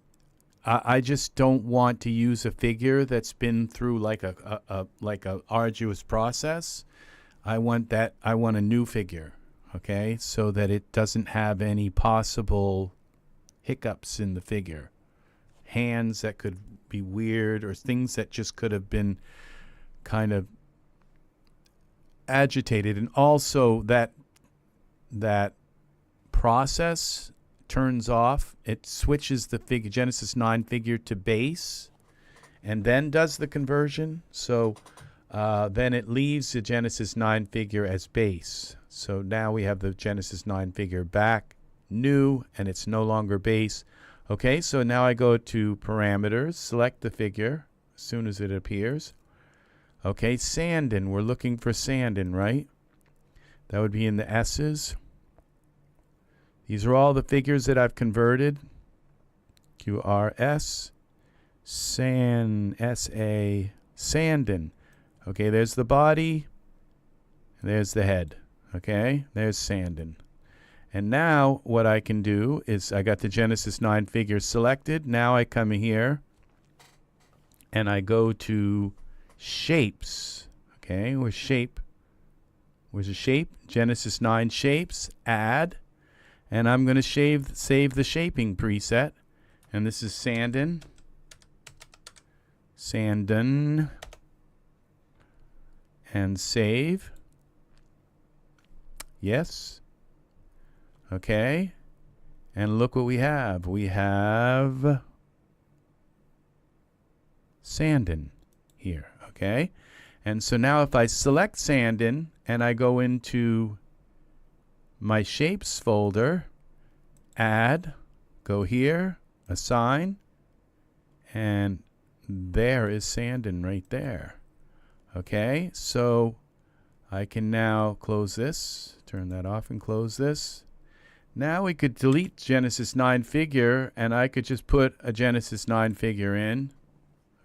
I just don't want to use a figure that's been through like a arduous process. I want a new figure, okay, so that it doesn't have any possible hiccups in the figure. Hands that could be weird or things that just could have been kind of agitated, and also that process turns off. It switches the figure Genesis 9 figure to base and then does the conversion. So then it leaves the Genesis 9 figure as base. So now we have the Genesis 9 figure back new, and it's no longer base. Okay, so now I go to parameters, select the figure as soon as it appears. Okay, Sandin, we're looking for Sandin, right? That would be in the S's. These are all the figures that I've converted. QRS, S-A, Sandin. Okay, there's the body, there's the head. Okay, there's Sandin. And now what I can do is I got the Genesis 9 figure selected. Now I come here and I go to shapes. Okay, where's shape? Where's the shape? Genesis 9 shapes, add, and I'm going to save the shaping preset, and this is Sandin, and save. Yes. Okay, and look what we have. We have Sandin here. Okay, and so now if I select Sandin and I go into my shapes folder, add, go here, assign, and there is Sandin right there. Okay, so I can now close this, turn that off and close this. Now we could delete Genesis 9 figure, and I could just put a Genesis 9 figure in.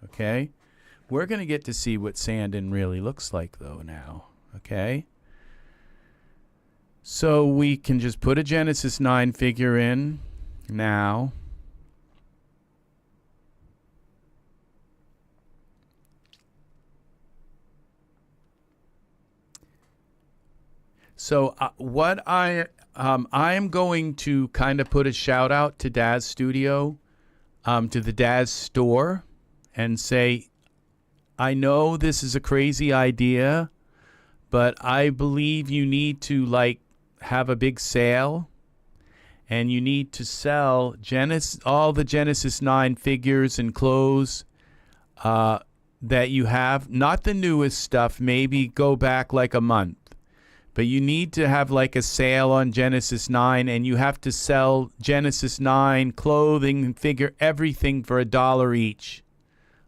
Okay, we're going to get to see what Sandin really looks like though now. Okay, so we can just put a Genesis 9 figure in now. So what I am going to kind of put a shout out to Daz Studio, to the Daz store, and say, I know this is a crazy idea, but I believe you need to like have a big sale, and you need to sell all the Genesis 9 figures and clothes that you have, not the newest stuff, maybe go back like a month. But you need to have like a sale on Genesis 9, and you have to sell Genesis 9 clothing and figure everything for $1 each.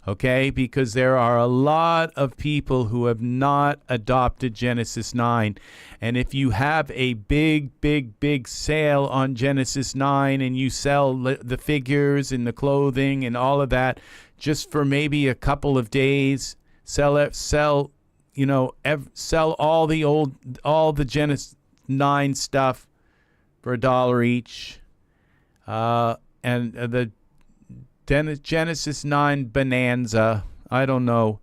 Okay? Because there are a lot of people who have not adopted Genesis 9. And if you have a big sale on Genesis 9 and you sell the figures and the clothing and all of that just for maybe a couple of days, sell all the Genesis 9 stuff for $1 each, and the Genesis 9 bonanza. I don't know,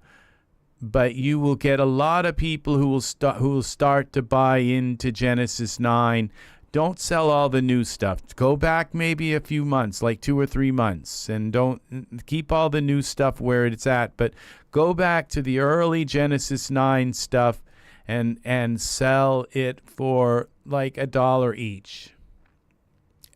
but you will get a lot of people who will start to buy into Genesis 9. Don't sell all the new stuff. Go back maybe a few months, like 2 or 3 months, and don't keep all the new stuff where it's at. But go back to the early Genesis 9 stuff and sell it for like $1 each.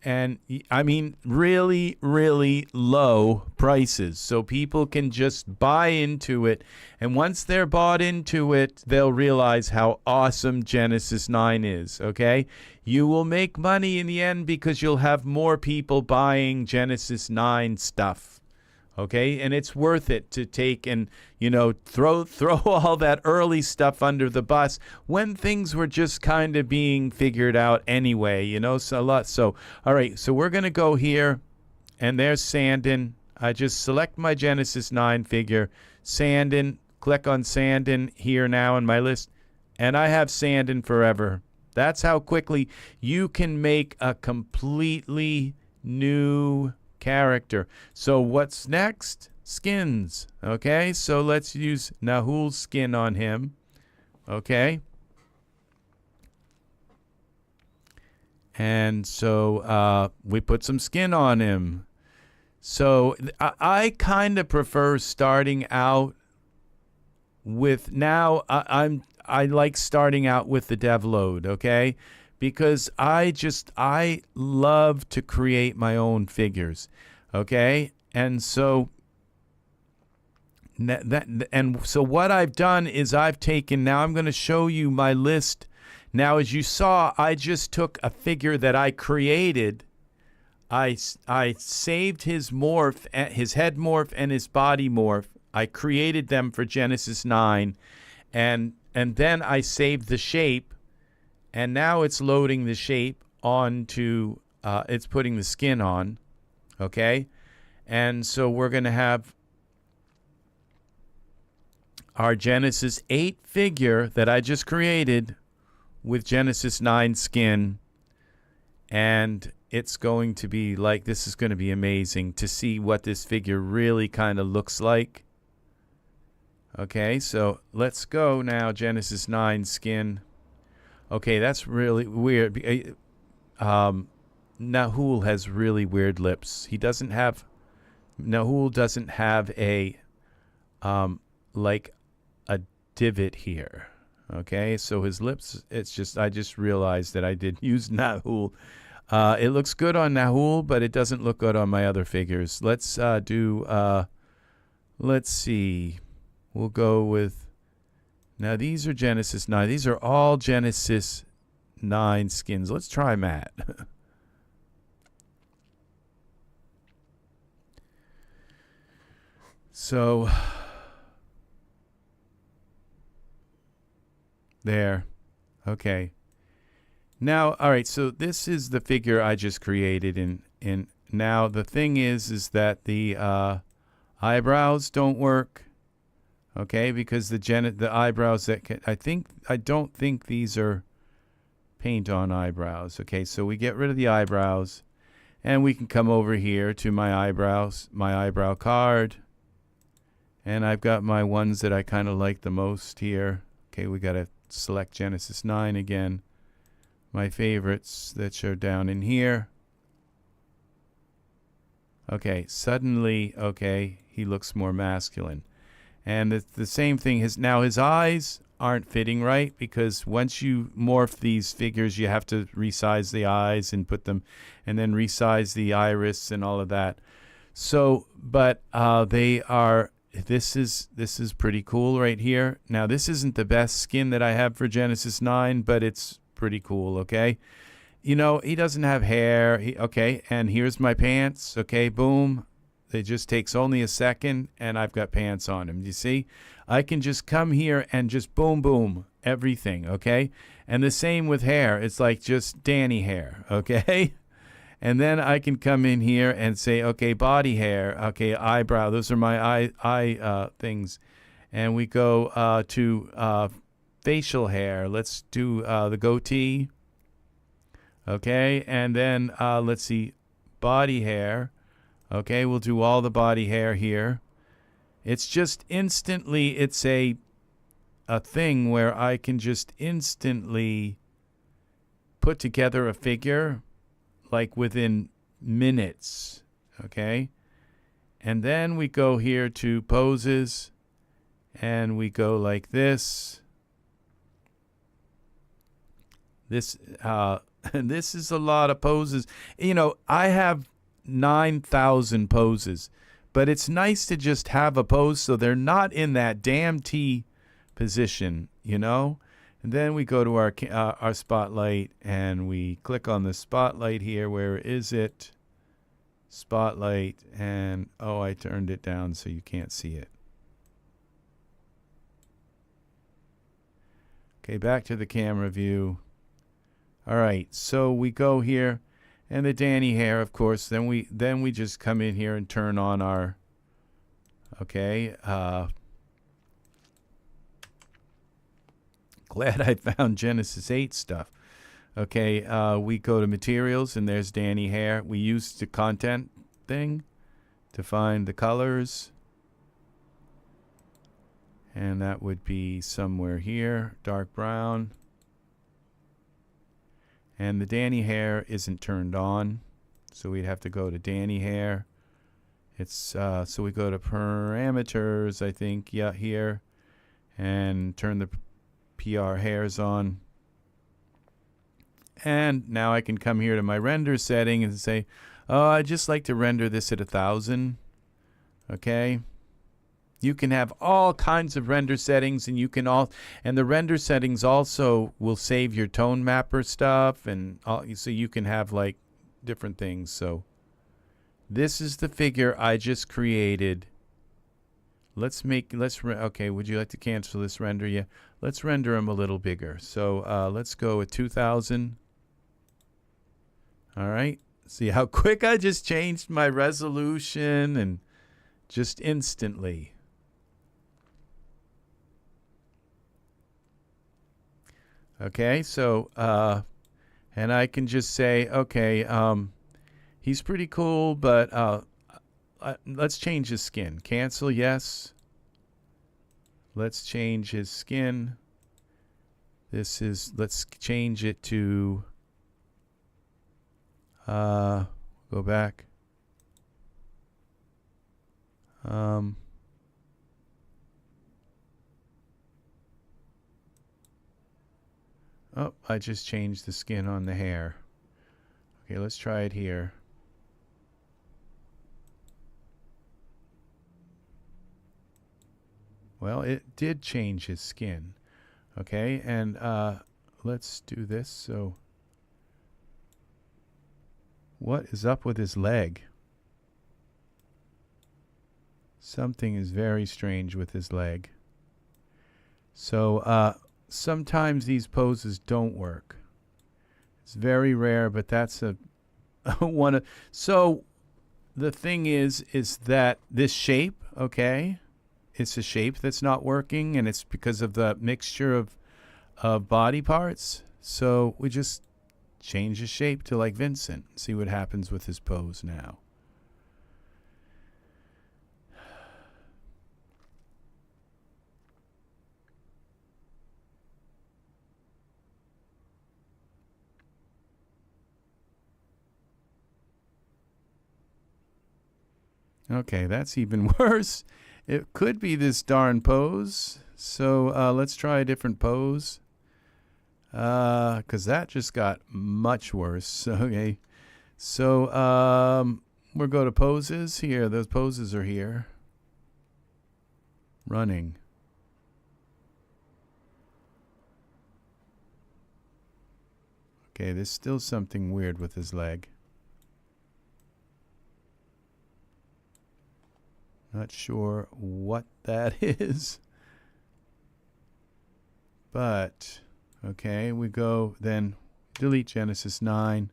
And I mean, really, really low prices. So people can just buy into it. And once they're bought into it, they'll realize how awesome Genesis 9 is. Okay. You will make money in the end because you'll have more people buying Genesis 9 stuff. Okay, and it's worth it to take and, throw all that early stuff under the bus when things were just kind of being figured out anyway, So, all right, so we're going to go here, and there's Sandin. I just select my Genesis 9 figure, Sandin, click on Sandin here now in my list, and I have Sandin forever. That's how quickly you can make a completely new character. So what's next? Skins. Okay, so let's use Nahul's skin on him. Okay. And so we put some skin on him. So I kind of prefer starting out with, now I like starting out with the dev load, okay? Because I love to create my own figures, okay? And so so what I've done is I've taken, now I'm going to show you my list. Now, as you saw, I just took a figure that I created. I saved his morph, his head morph and his body morph. I created them for Genesis 9, and then I saved the shape. And now it's loading the shape onto, it's putting the skin on, okay? And so we're going to have our Genesis 8 figure that I just created with Genesis 9 skin. And it's going to be like, this is going to be amazing to see what this figure really kind of looks like. Okay, so let's go now, Genesis 9 skin. Okay, that's really weird. Nahul has really weird lips. Nahul doesn't have a, like a divot here. Okay, so his lips, I just realized that I did use Nahul. It looks good on Nahul, but it doesn't look good on my other figures. Let's see. We'll go with, now these are Genesis 9. These are all Genesis 9 skins. Let's try Matt. So, there. Okay. Now, all right, so this is the figure I just created. And now the thing is that the eyebrows don't work. Okay, because the eyebrows I don't think these are paint on eyebrows. Okay, so we get rid of the eyebrows, and we can come over here to my eyebrows, my eyebrow card, and I've got my ones that I kind of like the most here. Okay, we got to select Genesis 9 again. My favorites that are down in here. Okay, suddenly, okay, he looks more masculine. And the same thing is now his eyes aren't fitting right, because once you morph these figures, you have to resize the eyes and put them, and then resize the iris and all of that. So, but they are, this is pretty cool right here. Now, this isn't the best skin that I have for Genesis 9, but it's pretty cool, okay? He doesn't have hair. Okay, and here's my pants. Okay, boom. It just takes only a second, and I've got pants on him. You see? I can just come here and just boom, boom, everything, okay? And the same with hair. It's like just Danny hair, okay? And then I can come in here and say, okay, body hair, okay, eyebrow. Those are my eye things. And we go to facial hair. Let's do the goatee, okay? And then let's see, body hair. Okay, we'll do all the body hair here. It's just instantly, it's a thing where I can just instantly put together a figure like within minutes, okay? And then we go here to poses, and we go like this. This, And this is a lot of poses. You know, I have 9,000 poses, but it's nice to just have a pose so they're not in that damn T position, you know? And then we go to our spotlight and we click on the spotlight here. Where is it? Spotlight. And, oh, I turned it down so you can't see it. Okay, back to the camera view. All right, so we go here, and the Danny hair, of course. Then we just come in here and turn on our, okay. Glad I found Genesis 8 stuff. Okay, we go to materials, and there's Danny hair. We use the content thing to find the colors. And that would be somewhere here, dark brown. And the Danny hair isn't turned on, so we'd have to go to Danny hair. It's so we go to parameters, I think, yeah, here, and turn the PR hairs on. And now I can come here to my render setting and say, oh, I'd just like to render this at 1,000. Okay. You can have all kinds of render settings, and and the render settings also will save your tone mapper stuff, and so you can have like different things. So this is the figure I just created. Okay, would you like to cancel this render? Yeah, let's render him a little bigger. So let's go with 2,000. All right, see how quick I just changed my resolution and just instantly. Okay, so, and I can just say, okay, he's pretty cool, but let's change his skin. Cancel, yes. Let's change his skin. Let's change it to, go back. Oh, I just changed the skin on the hair. Okay, let's try it here. Well, it did change his skin. Okay, and let's do this. So, what is up with his leg? Something is very strange with his leg. So, sometimes these poses don't work. It's very rare, but that's a one of. So the thing is that this shape, okay, it's a shape that's not working, and it's because of the mixture of body parts. So we just change the shape to like Vincent. See what happens with his pose now. Okay, that's even worse. It could be this darn pose. So let's try a different pose. Because that just got much worse. Okay. So we'll go to poses here. Those poses are here. Running. Okay, there's still something weird with his leg. Not sure what that is. But, okay, we go then delete Genesis 9.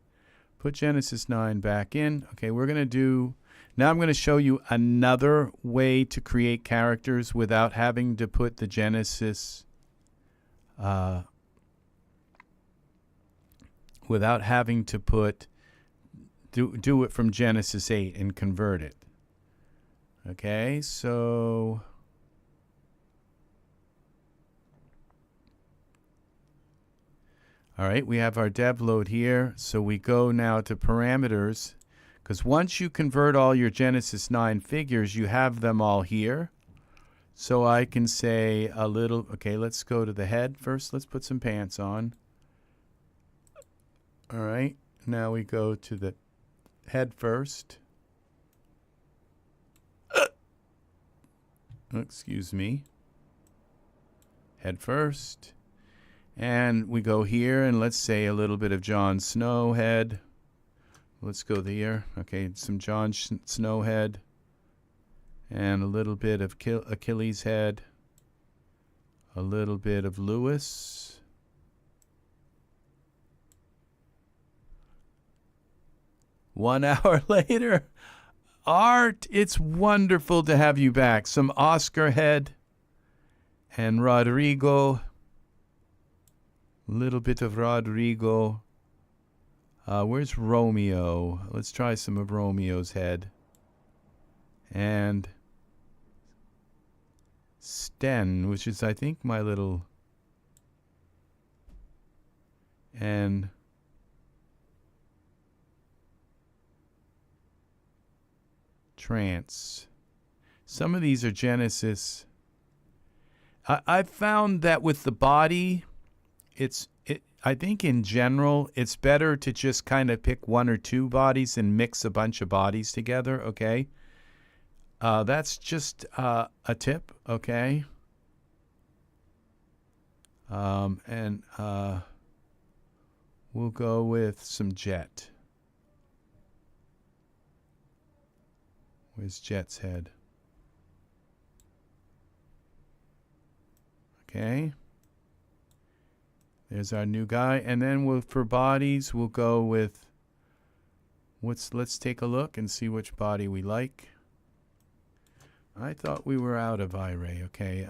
Put Genesis 9 back in. Okay, we're going to do, now I'm going to show you another way to create characters without having to put the Genesis, without having to put, do it from Genesis 8 and convert it. Okay, so all right, we have our dev load here. So we go now to parameters, because once you convert all your Genesis 9 figures, you have them all here. So I can say a little, okay, let's go to the head first. Let's put some pants on. All right. Now we go to the head first. Excuse me. Head first. And we go here, and let's say a little bit of Jon Snow head. Let's go there. Okay, some Jon Snow head. And a little bit of Achilles head. A little bit of Lewis. One hour later. Art, it's wonderful to have you back. Some Oscar head. And Rodrigo. A little bit of Rodrigo. Where's Romeo? Let's try some of Romeo's head. And Sten, which is, I think, my little... And Trance. Some of these are Genesis. I've found that with the body, I think in general, it's better to just kind of pick one or two bodies and mix a bunch of bodies together, okay? That's just a tip, okay? And we'll go with some Jet. Where's Jet's head? Okay. There's our new guy. And then for bodies, we'll go with let's take a look and see which body we like. I thought we were out of iRay. Okay.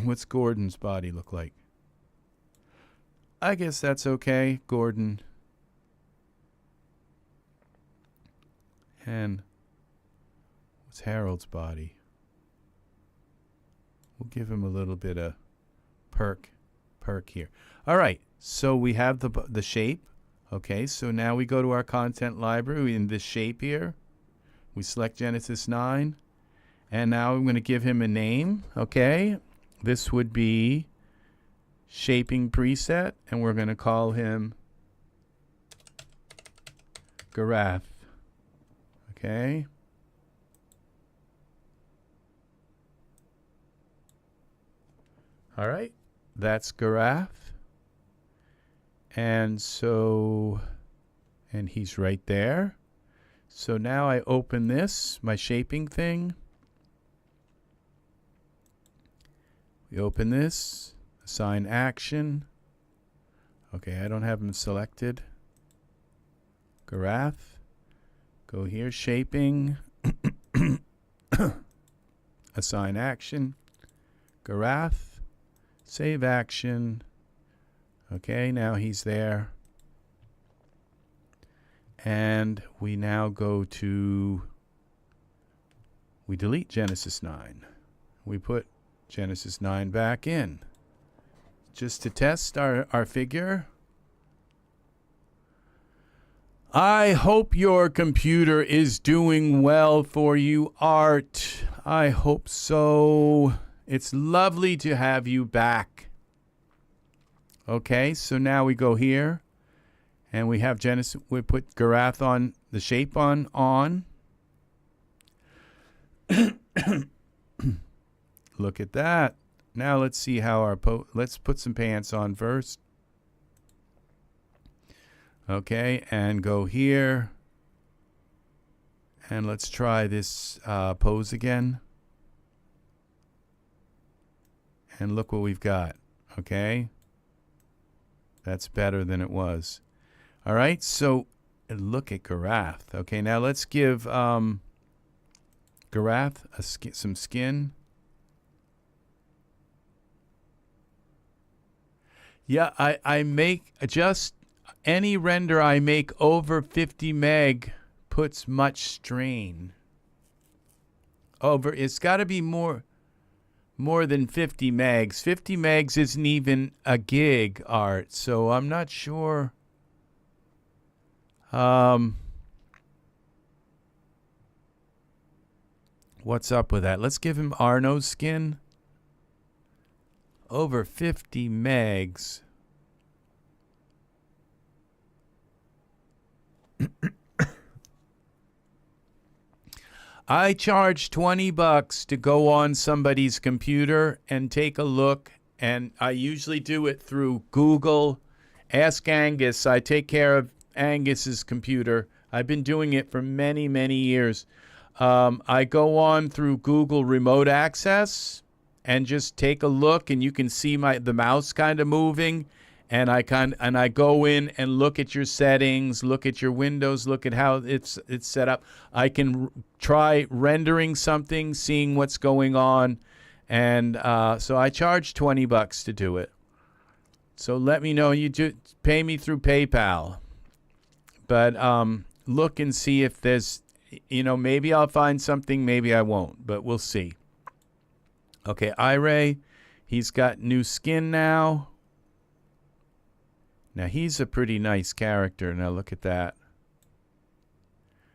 What's Gordon's body look like? I guess that's okay. Gordon. And what's Harold's body? We'll give him a little bit of perk here. All right, so we have the shape. Okay, so now we go to our content library in this shape here. We select Genesis 9, and now I'm going to give him a name. Okay, this would be shaping preset, and we're going to call him Garath. Okay. All right. That's Garath. And he's right there. So now I open this, my shaping thing. We open this, assign action. Okay, I don't have him selected. Garath. Go here, shaping. Assign action. Garath. Save action. Okay, now he's there. And we now go to, we delete Genesis 9. We put Genesis 9 back in. Just to test our figure. I hope your computer is doing well for you, Art. I hope so. It's lovely to have you back. Okay, so now we go here. And we have Genesis. We put Garath on, the shape on. Look at that. Now let's see how let's put some pants on first. Okay, and go here. And let's try this pose again. And look what we've got. Okay. That's better than it was. All right, so look at Garath. Okay, now let's give Garath some skin. Yeah, I make just any render I make over 50 meg puts much strain. It's got to be more than 50 megs. 50 megs isn't even a gig, Art, so I'm not sure. What's up with that? Let's give him Arno's skin. Over 50 megs. I charge $20 to go on somebody's computer and take a look, and I usually do it through Google. Ask Angus. I take care of Angus's computer. I've been doing it for many, many years. I go on through Google Remote Access and just take a look, and you can see the mouse kind of moving. And I go in and look at your settings, look at your windows, look at how it's set up. I can try rendering something, seeing what's going on, and so I charge $20 to do it. So let me know. You do pay me through PayPal, but look and see if there's, maybe I'll find something, maybe I won't, but we'll see. Okay, Iray, he's got new skin now. Now, he's a pretty nice character. Now, look at that.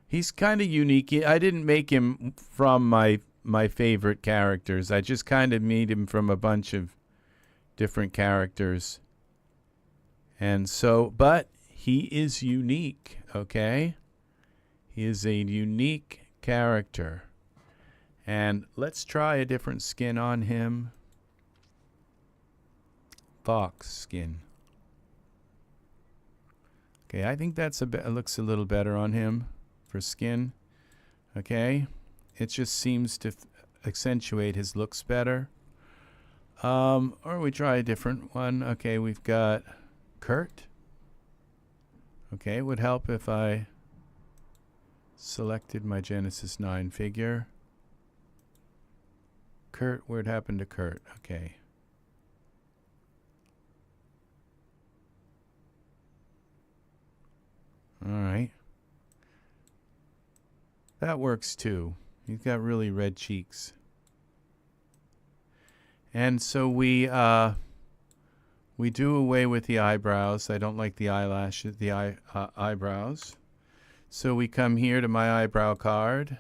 He's kind of unique. I didn't make him from my favorite characters. I just kind of made him from a bunch of different characters. And so, but he is unique, okay? He is a unique character. And let's try a different skin on him. Fox skin. Okay, I think it looks a little better on him for skin. Okay, it just seems to accentuate his looks better. Or we try a different one. Okay, we've got Kurt. Okay, it would help if I selected my Genesis 9 figure. Kurt, where'd happen to Kurt? Okay. All right. That works too. He's got really red cheeks. And so we do away with the eyebrows. I don't like the eyelashes, the eyebrows. So we come here to my eyebrow card.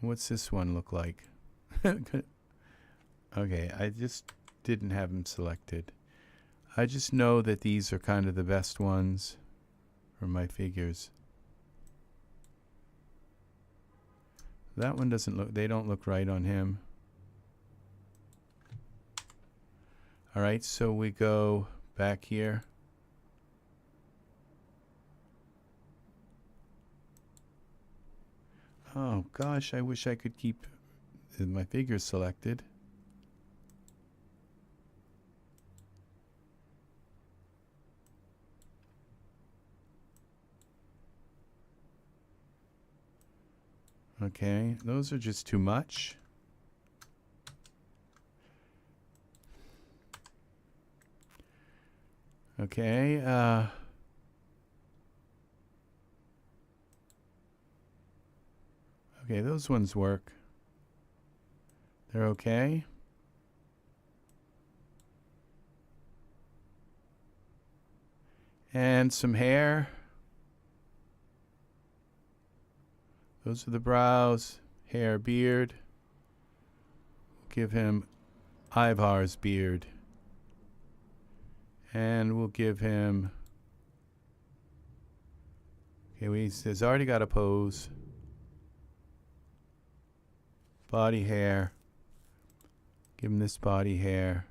What's this one look like? Okay, I just didn't have them selected. I just know that these are kind of the best ones for my figures. That one doesn't look, they don't look right on him. All right, so we go back here. Oh gosh, I wish I could keep my figures selected. Okay, those are just too much. Okay, okay, those ones work. They're okay. And some hair. Those are the brows, hair, beard. Give him Ivar's beard. And we'll give him, okay, he's already got a pose. Body hair. Give him this body hair.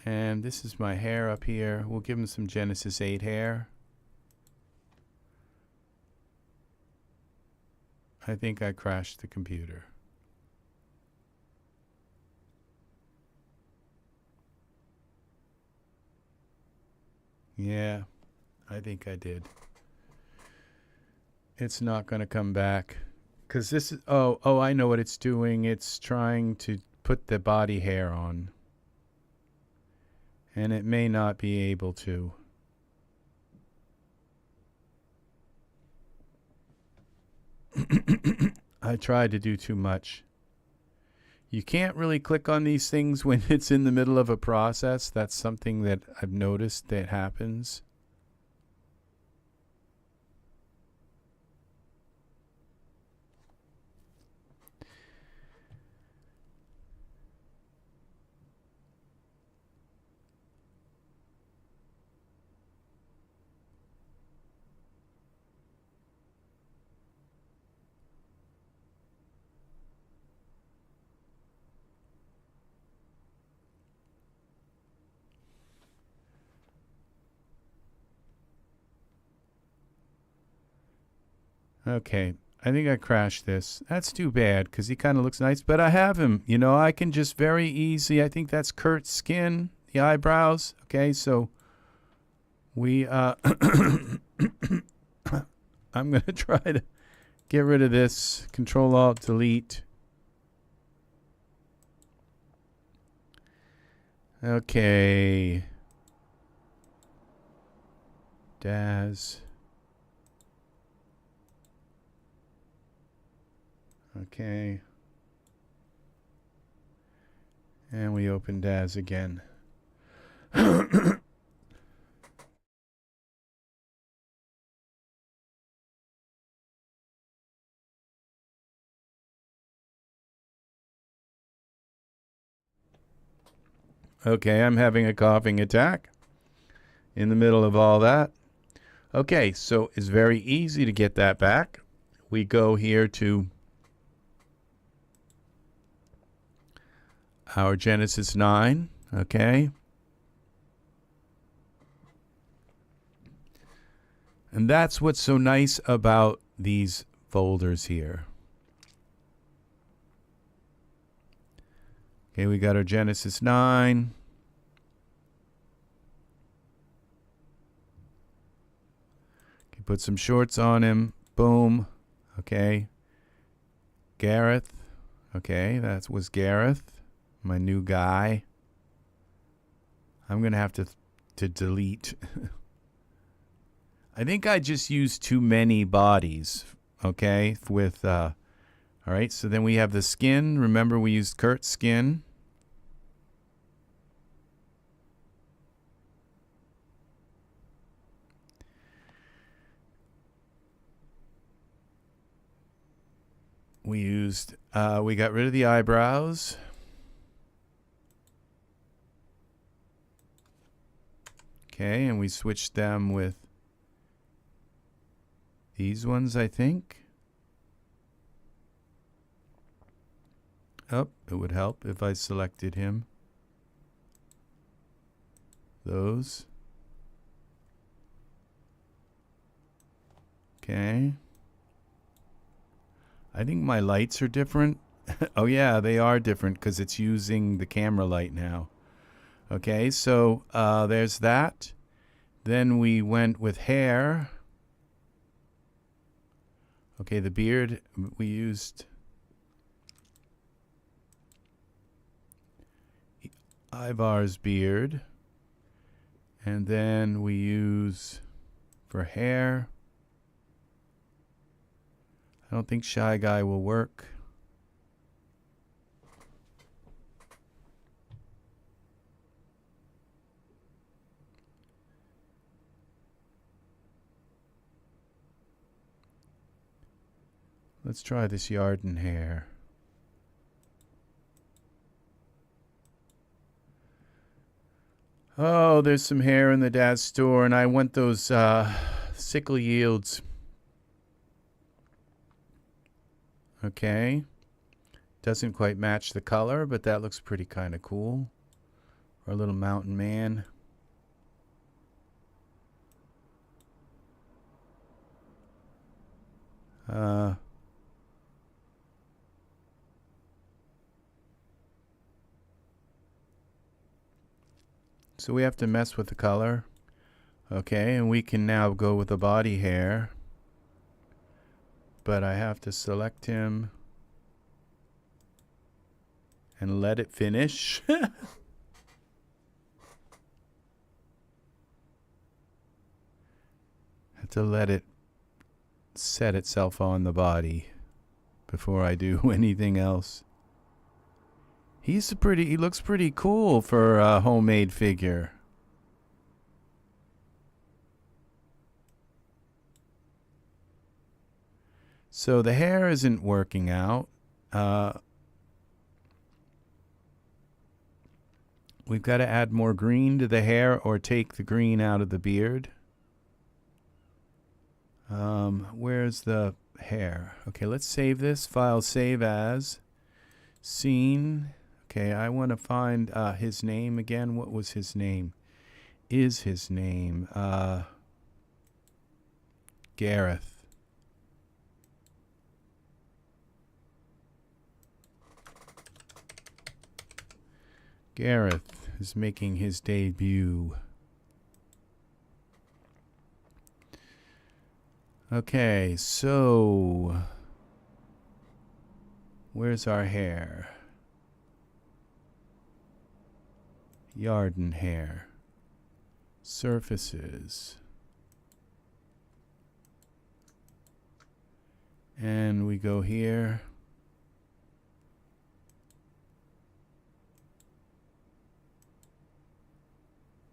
And this is my hair up here. We'll give him some Genesis 8 hair. I think I crashed the computer. Yeah, I think I did. It's not going to come back. Because this is, oh, I know what it's doing. It's trying to put the body hair on. And it may not be able to. I tried to do too much. You can't really click on these things when it's in the middle of a process. That's something that I've noticed that happens. Okay, I think I crashed this. That's too bad because he kind of looks nice, but I have him. You know, I can just very easy. I think that's Kurt's skin, the eyebrows. Okay, so we I'm going to try to get rid of this. Control Alt Delete. Okay. Daz. Okay. And we open Daz again. Okay, I'm having a coughing attack in the middle of all that. Okay, so it's very easy to get that back. We go here to our Genesis 9, okay? And that's what's so nice about these folders here. Okay, we got our Genesis 9. Okay, put some shorts on him. Boom. Okay. Gareth. Okay, that was Gareth, my new guy. I'm going to have to delete. I think I just used too many bodies, okay, with, all right, so then we have the skin. Remember, we used Kurt's skin. We used, we got rid of the eyebrows. Okay, and we switched them with these ones, I think. Oh, it would help if I selected him. Those. Okay. I think my lights are different. Oh yeah, they are different because it's using the camera light now. Okay, so there's that. Then we went with hair. Okay, the beard, we used Ivar's beard. And then we use for hair. I don't think Shy Guy will work. Let's try this Yarden hair. Oh, there's some hair in the Daz store, and I want those sickle yields. Okay. Doesn't quite match the color, but that looks pretty kind of cool. Our little mountain man. So we have to mess with the color. Okay, and we can now go with the body hair. But I have to select him and let it finish. Have to let it set itself on the body before I do anything else. He looks pretty cool for a homemade figure. So the hair isn't working out. We've got to add more green to the hair or take the green out of the beard. Where's the hair? Okay, let's save this. File, save as. Scene. Okay, I want to find his name again. What was his name? Is his name Gareth? Gareth is making his debut. Okay, so where's our hair? Yarden hair. Surfaces. And we go here.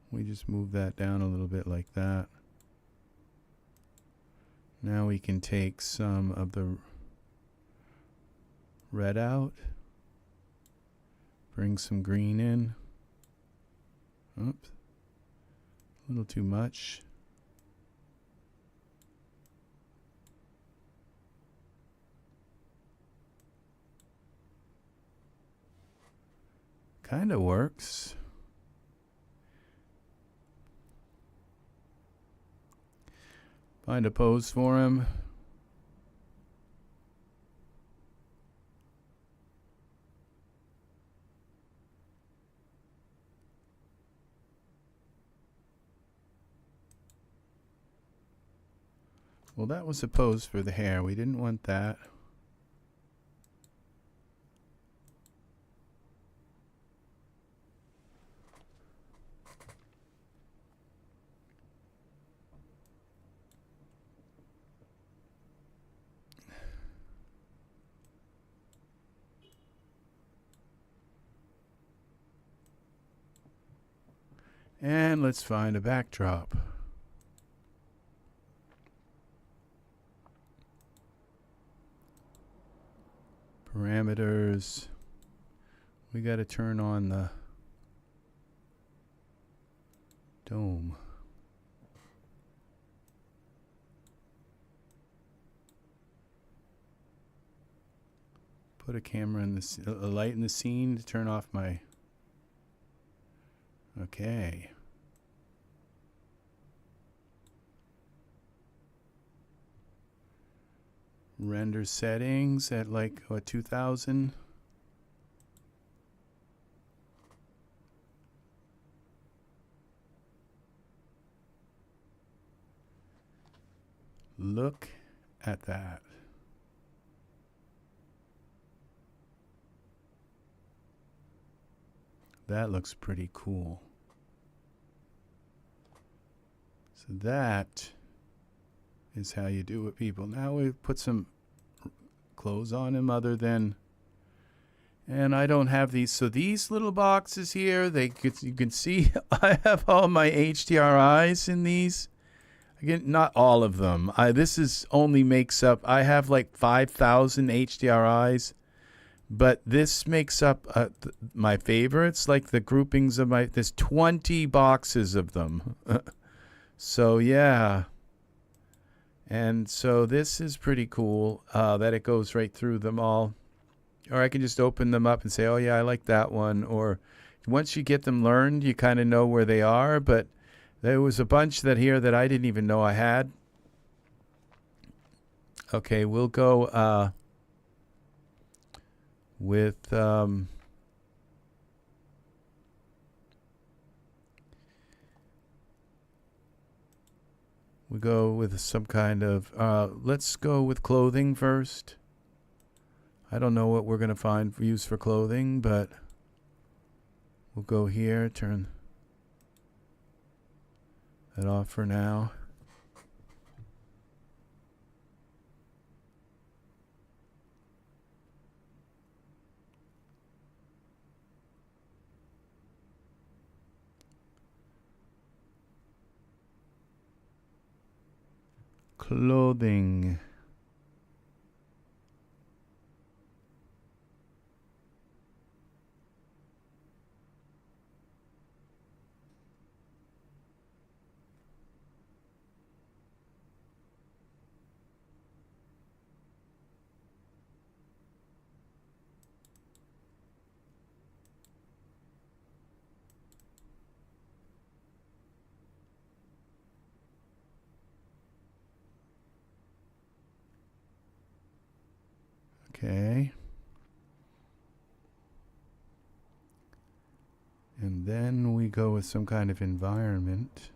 We just move that down a little bit like that. Now we can take some of the red out. Bring some green in. Oops. A little too much. Kind of works. Find a pose for him. Well, that was a pose for the hair. We didn't want that. And let's find a backdrop. Parameters. We got to turn on the dome. Put a camera in the a light in the scene to turn off my. Okay. Render settings at like what, 2000. Look at that. That looks pretty cool. So that is how you do it, people. Now we put some clothes on him other than, and I don't have these. So these little boxes here, you can see I have all my HDRIs in these. Again, not all of them. This is only makes up, I have like 5,000 HDRIs, but this makes up my favorites, like the groupings of there's 20 boxes of them. So yeah. And so this is pretty cool that it goes right through them all. Or I can just open them up and say, oh yeah, I like that one. Or once you get them learned, you kind of know where they are. But there was a bunch here that I didn't even know I had. Okay, we'll go with we go with some kind of let's go with clothing first. I don't know what we're going to use for clothing, but we'll go here, turn that off for now. Clothing. go with some kind of environment.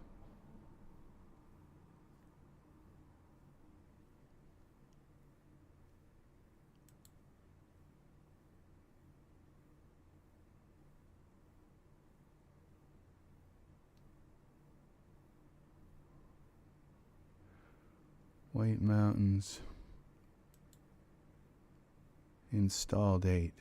White Mountains. Install date.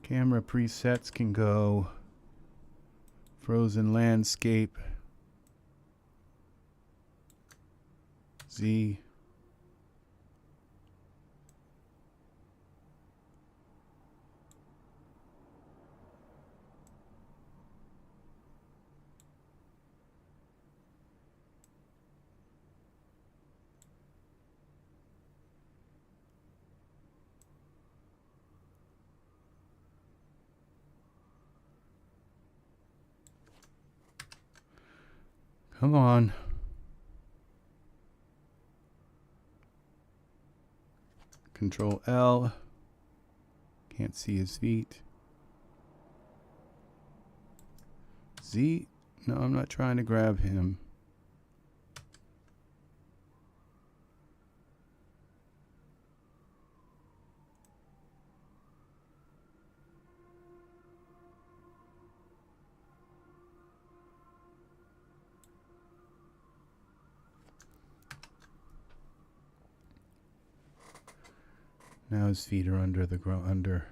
Camera presets can go frozen landscape, Z, come on. Control L. Can't see his feet. Z. No, I'm not trying to grab him. Now his feet are under the under.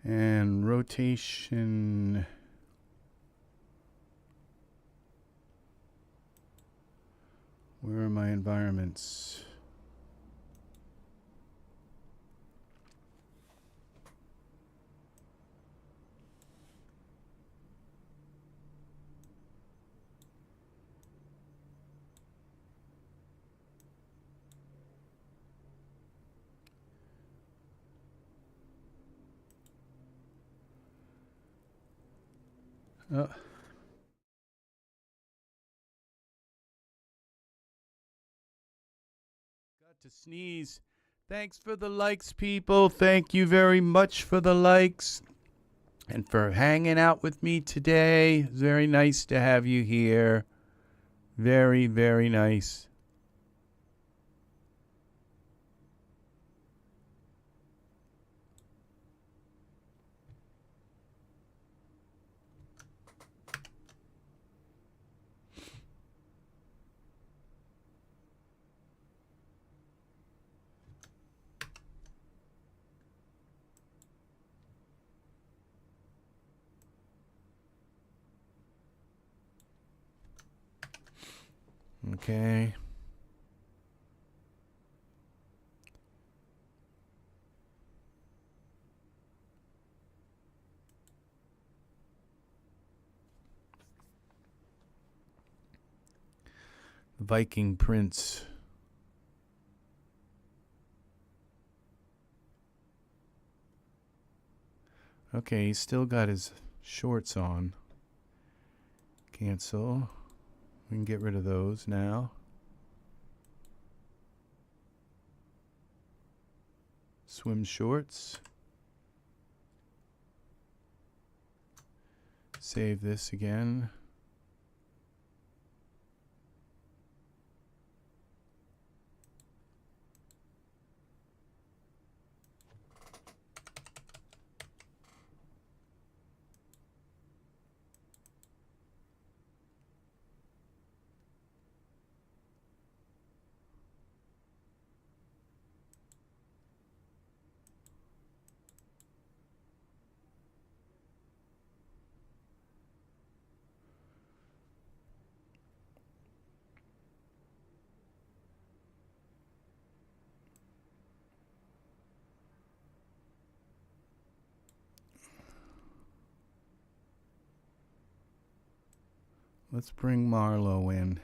And rotation. Where are my environments? Oh. Got to sneeze. Thanks for the likes, people. Thank you very much for the likes and for hanging out with me today. It's very nice to have you here. Very, very nice. Okay. Viking Prince. Okay, he's still got his shorts on. Cancel. We can get rid of those now. Swim shorts. Save this again. Let's bring Marlo in.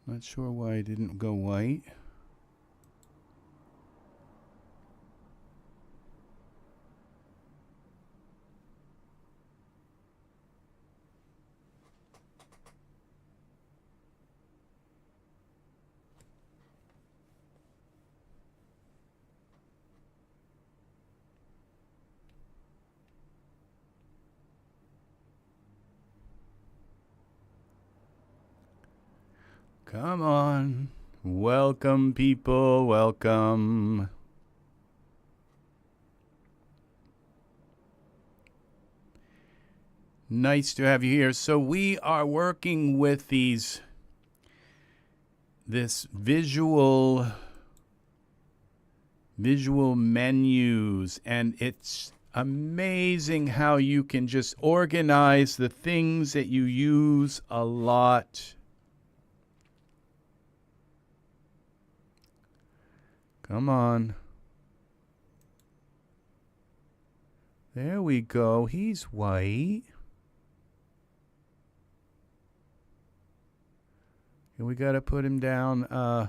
Not sure why I didn't go white. Come on. Welcome, people. Welcome. Nice to have you here. So we are working with this visual menus, and it's amazing how you can just organize the things that you use a lot. Come on. There we go. He's white. And we got to put him down.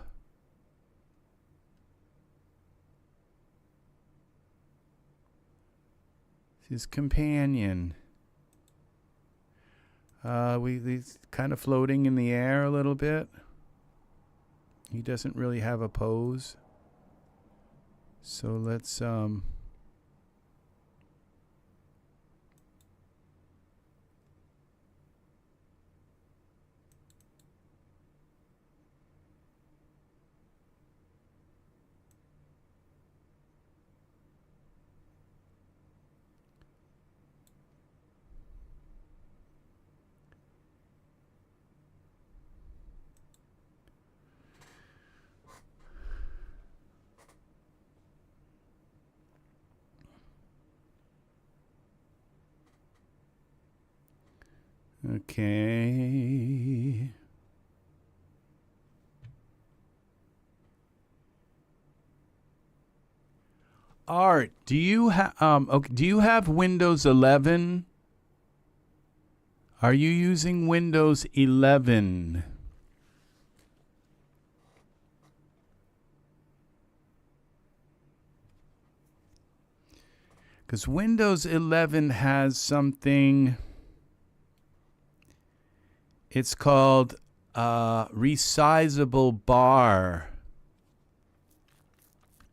His companion. He's kind of floating in the air a little bit. He doesn't really have a pose. So let's okay. Art, do you have Windows 11? Are you using Windows 11? Because Windows 11 has something. It's called resizable bar.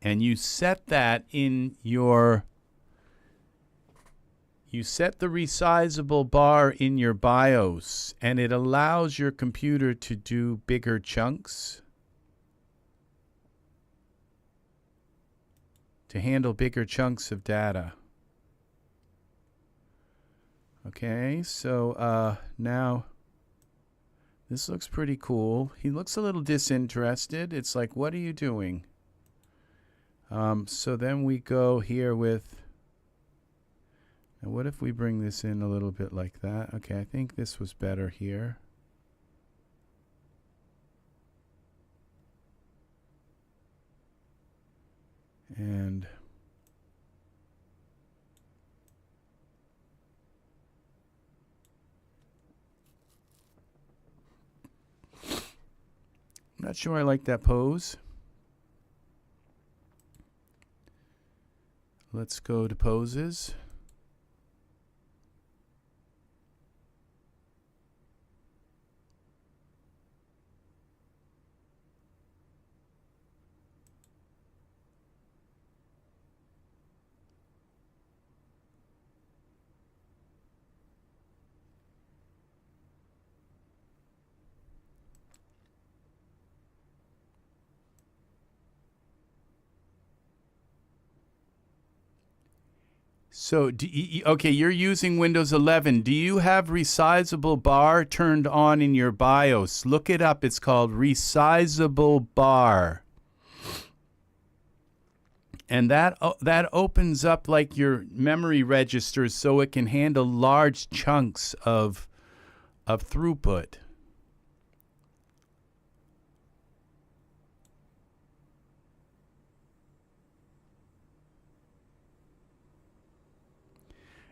And you set that in your, you set the resizable bar in your BIOS, and it allows your computer to do bigger chunks, to handle bigger chunks of data. Okay, so now this looks pretty cool. He looks a little disinterested. It's like, what are you doing? So then we go here with, now what if we bring this in a little bit like that? Okay, I think this was better here. And I'm not sure I like that pose. Let's go to poses. So, okay, you're using Windows 11. Do you have resizable bar turned on in your BIOS? Look it up. It's called resizable bar. And that opens up like your memory registers so it can handle large chunks of throughput.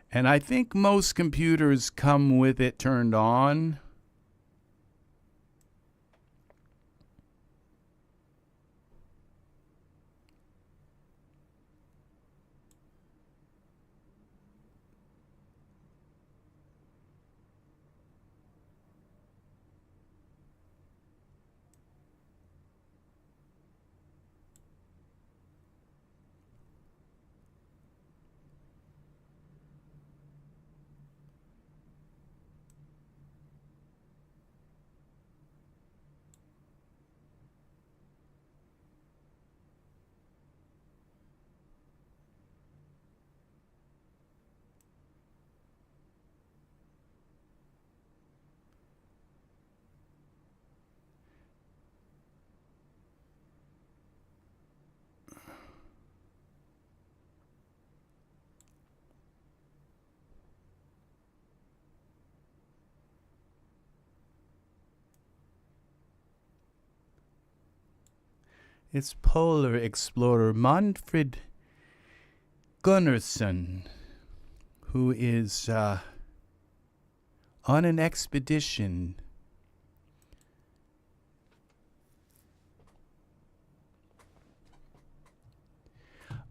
And I think most computers come with it turned on. It's Polar Explorer Manfred Gunnarsson, who is on an expedition.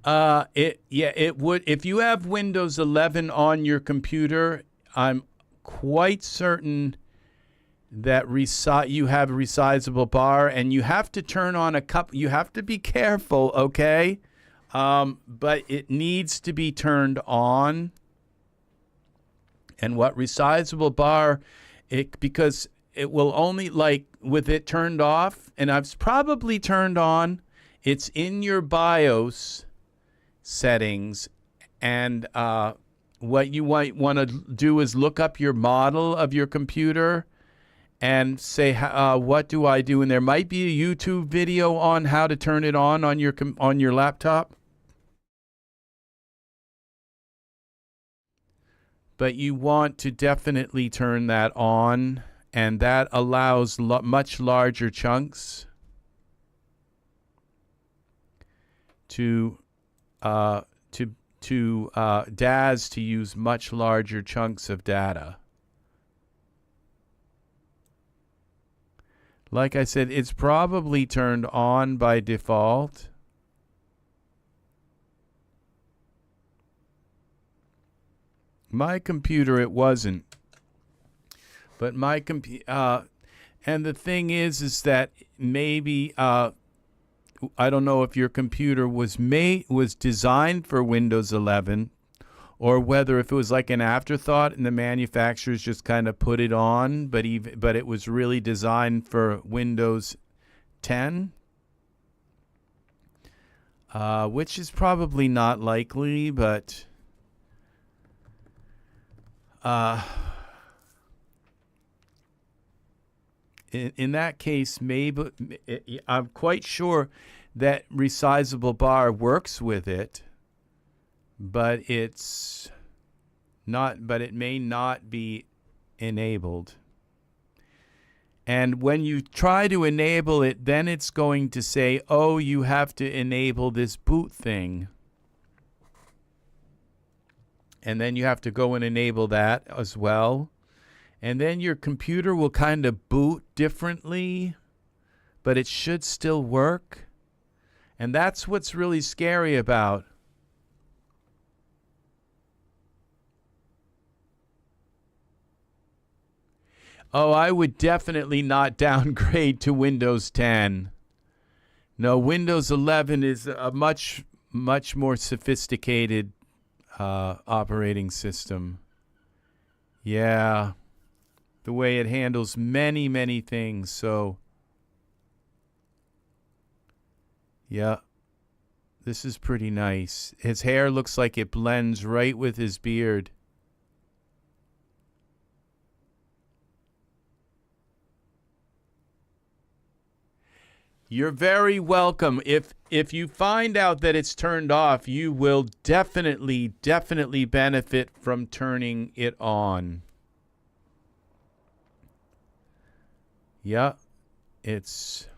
It would, if you have Windows 11 on your computer, I'm quite certain that you have a resizable bar, and you have to turn on you have to be careful, okay? But it needs to be turned on. And what resizable bar, because it will only, like, with it turned off, and I've probably turned on, it's in your BIOS settings, and what you want to do is look up your model of your computer and say, what do I do? And there might be a YouTube video on how to turn it on your laptop. But you want to definitely turn that on, and that allows much larger chunks to Daz to use much larger chunks of data. Like I said, it's probably turned on by default. My computer, it wasn't. But my computer, and the thing is that maybe, I don't know if your computer was designed for Windows 11, or whether if it was like an afterthought and the manufacturers just kind of put it on, but it was really designed for Windows 10, which is probably not likely, but in that case, maybe I'm quite sure that resizable bar works with it, but it's not. But it may not be enabled. And when you try to enable it, then it's going to say, "Oh, you have to enable this boot thing." And then you have to go and enable that as well. And then your computer will kind of boot differently, but it should still work. And that's what's really scary about. Oh, I would definitely not downgrade to Windows 10. No, Windows 11 is a much more sophisticated operating system. Yeah. The way it handles many things. So, yeah. This is pretty nice. His hair looks like it blends right with his beard. You're very welcome. If you find out that it's turned off, you will definitely benefit from turning it on. Yeah, it's...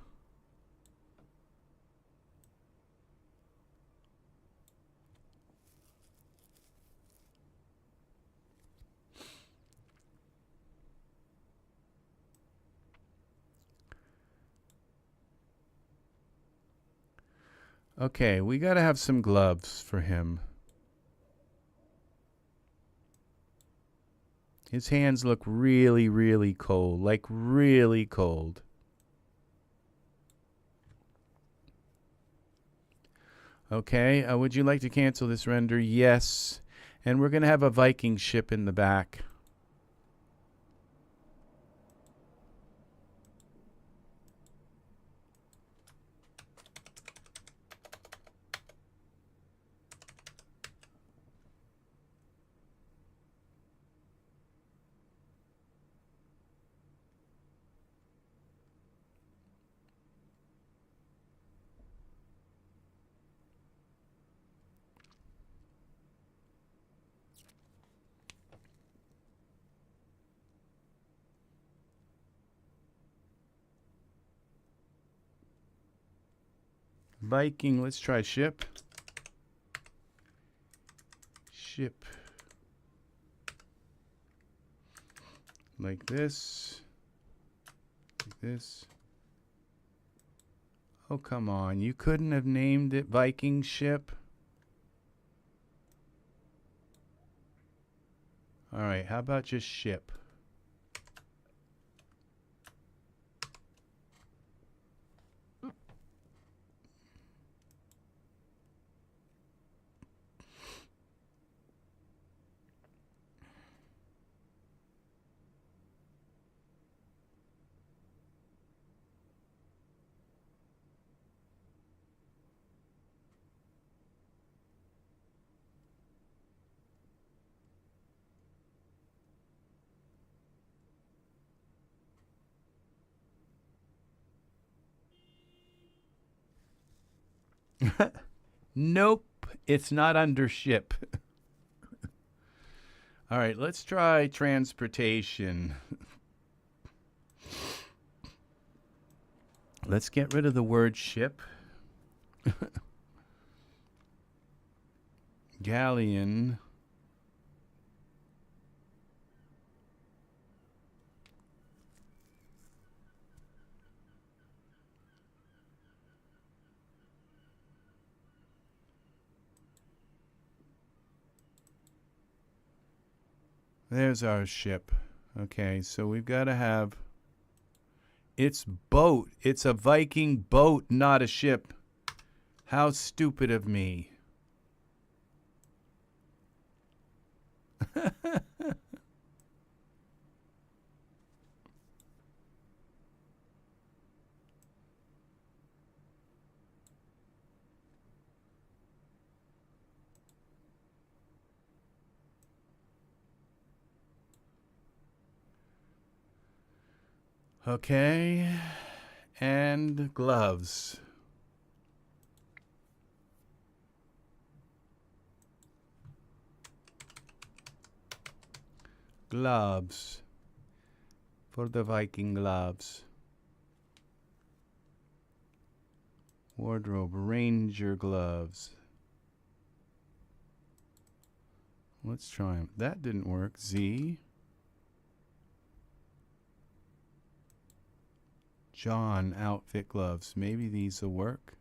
Okay, we got to have some gloves for him. His hands look really cold, like really cold. Okay, would you like to cancel this render? Yes. And we're going to have a Viking ship in the back. Viking, let's try ship. Ship. Like this. Like this. Oh, come on. You couldn't have named it Viking ship? All right, how about just ship? Nope, it's not under ship. All right, let's try transportation. Let's get rid of the word ship. Galleon. There's our ship. Okay, so we've got to have... It's boat. It's a Viking boat, not a ship. How stupid of me. Okay, and gloves. Gloves. For the Viking gloves. Wardrobe, ranger gloves. Let's try them. That didn't work. Z. John outfit gloves. Maybe these will work.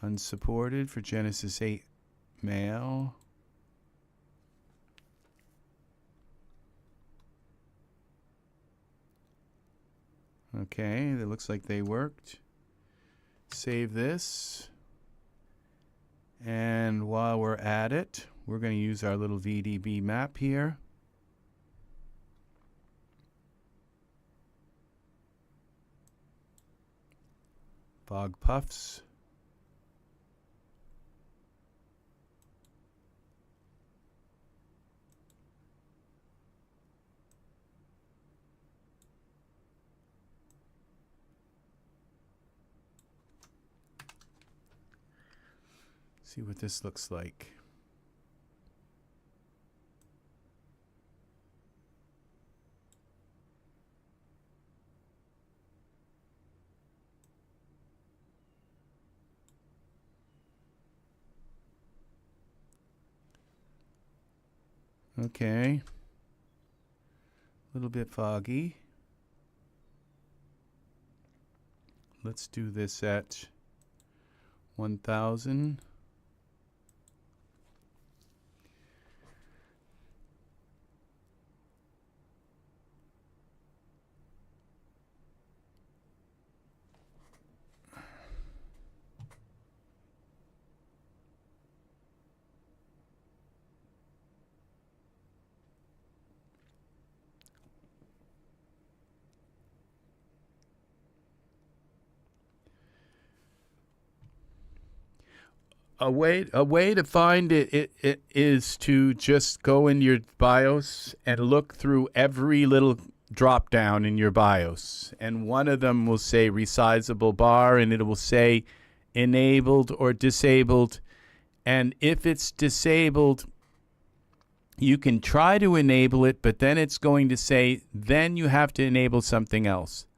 Unsupported for Genesis 8 male. Okay, it looks like they worked. Save this. And while we're at it, we're going to use our little VDB map here. Fog puffs. See what this looks like. Okay. A little bit foggy. Let's do this at 1000. A way to find it is to just go in your BIOS and look through every little drop down in your BIOS, and one of them will say resizable bar, and it will say enabled or disabled. And if it's disabled, you can try to enable it, but then it's going to say then you have to enable something else.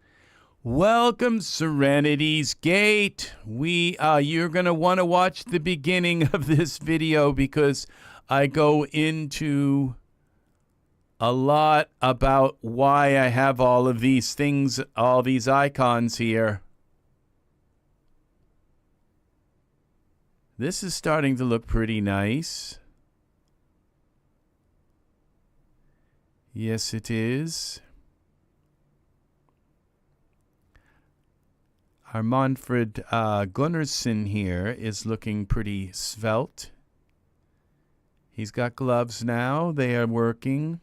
Welcome, Serenity's Gate. You're going to want to watch the beginning of this video because I go into a lot about why I have all of these things, all these icons here. This is starting to look pretty nice. Yes, it is. Our Manfred Gunnarsson here is looking pretty svelte. He's got gloves now. They are working.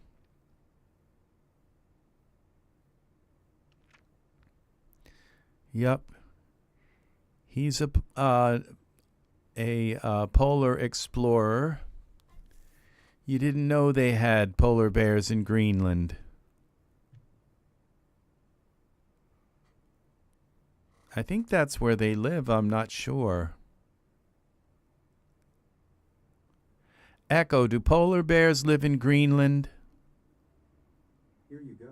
Yep. He's a polar explorer. You didn't know they had polar bears in Greenland. I think that's where they live. I'm not sure. Echo, do polar bears live in Greenland? Here you go.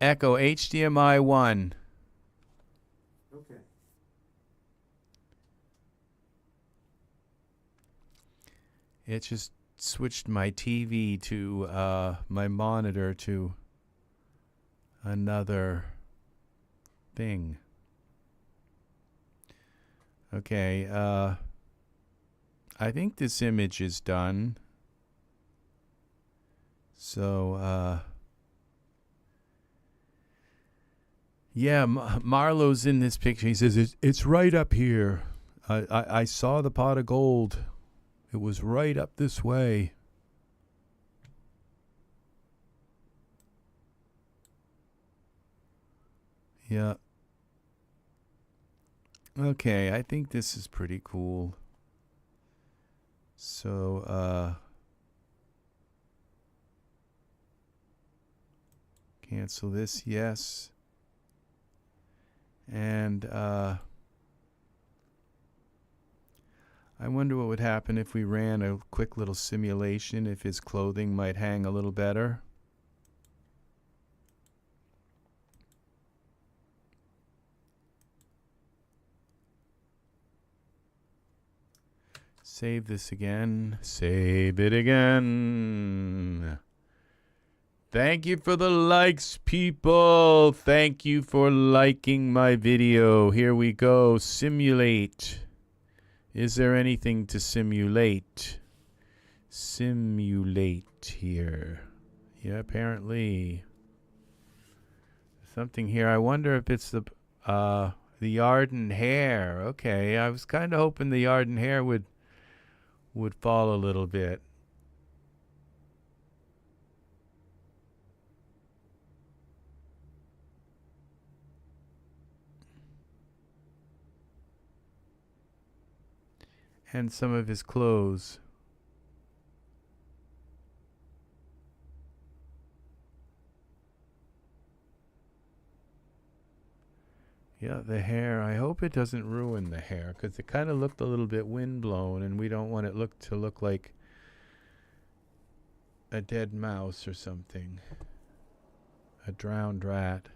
Echo, HDMI 1. Okay. It just switched my TV to my monitor to another thing. Okay, I think this image is done. So, yeah, Marlowe's in this picture. He says, it's right up here. I saw the pot of gold. It was right up this way. Yeah. Okay, I think this is pretty cool. So, cancel this, yes. And, I wonder what would happen if we ran a quick little simulation, if his clothing might hang a little better. Save this again. Save it again. Thank you for the likes, people. Thank you for liking my video. Here we go. Simulate. Is there anything to simulate? Simulate here. Yeah, apparently. Something here. I wonder if it's the Arden hair. Okay, I was kind of hoping the Arden hair would fall a little bit. And some of his clothes. Yeah, the hair. I hope it doesn't ruin the hair because it kind of looked a little bit windblown, and we don't want it to look like a dead mouse or something. A drowned rat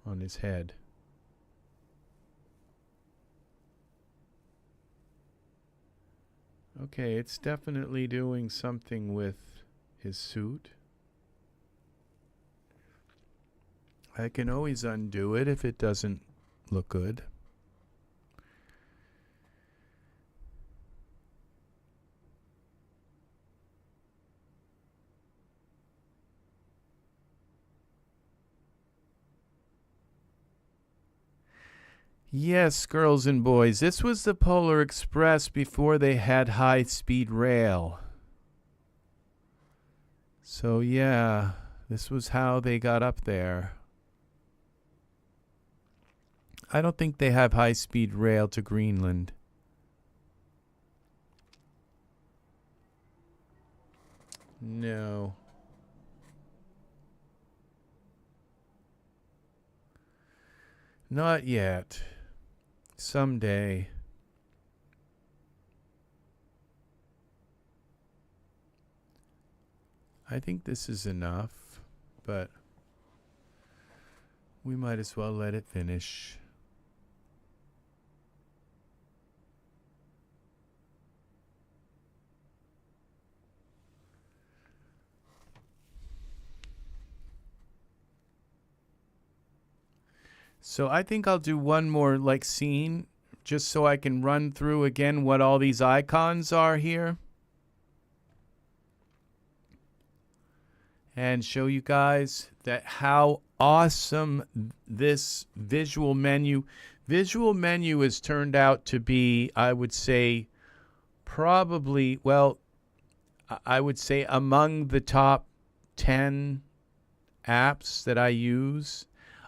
on his head. Okay, it's definitely doing something with his suit. I can always undo it if it doesn't look good. Yes, girls and boys, this was the Polar Express before they had high-speed rail. So yeah, this was how they got up there. I don't think they have high-speed rail to Greenland. No. Not yet. Someday. I think this is enough, but we might as well let it finish. So I think I'll do one more scene just so I can run through again what all these icons are here. And show you guys that how awesome this visual menu has turned out to be. I would say probably, well, I would say among the top 10 apps that I use.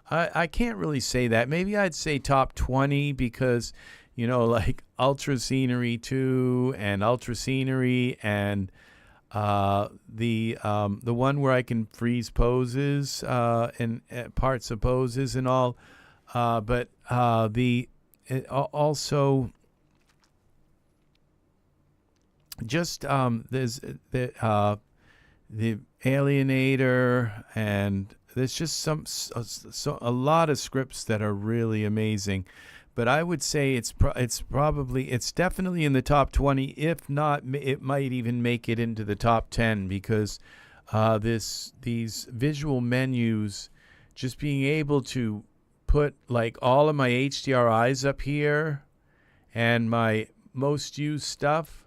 I can't really say that. Maybe I'd say top 20 because, like Ultra Scenery 2 and Ultra Scenery and the one where I can freeze poses and parts of poses and all. But also just there's the Alienator, and there's just a lot of scripts that are really amazing. But I would say it's definitely in the top 20. If not, it might even make it into the top 10 because these visual menus, just being able to put all of my HDRIs up here and my most used stuff.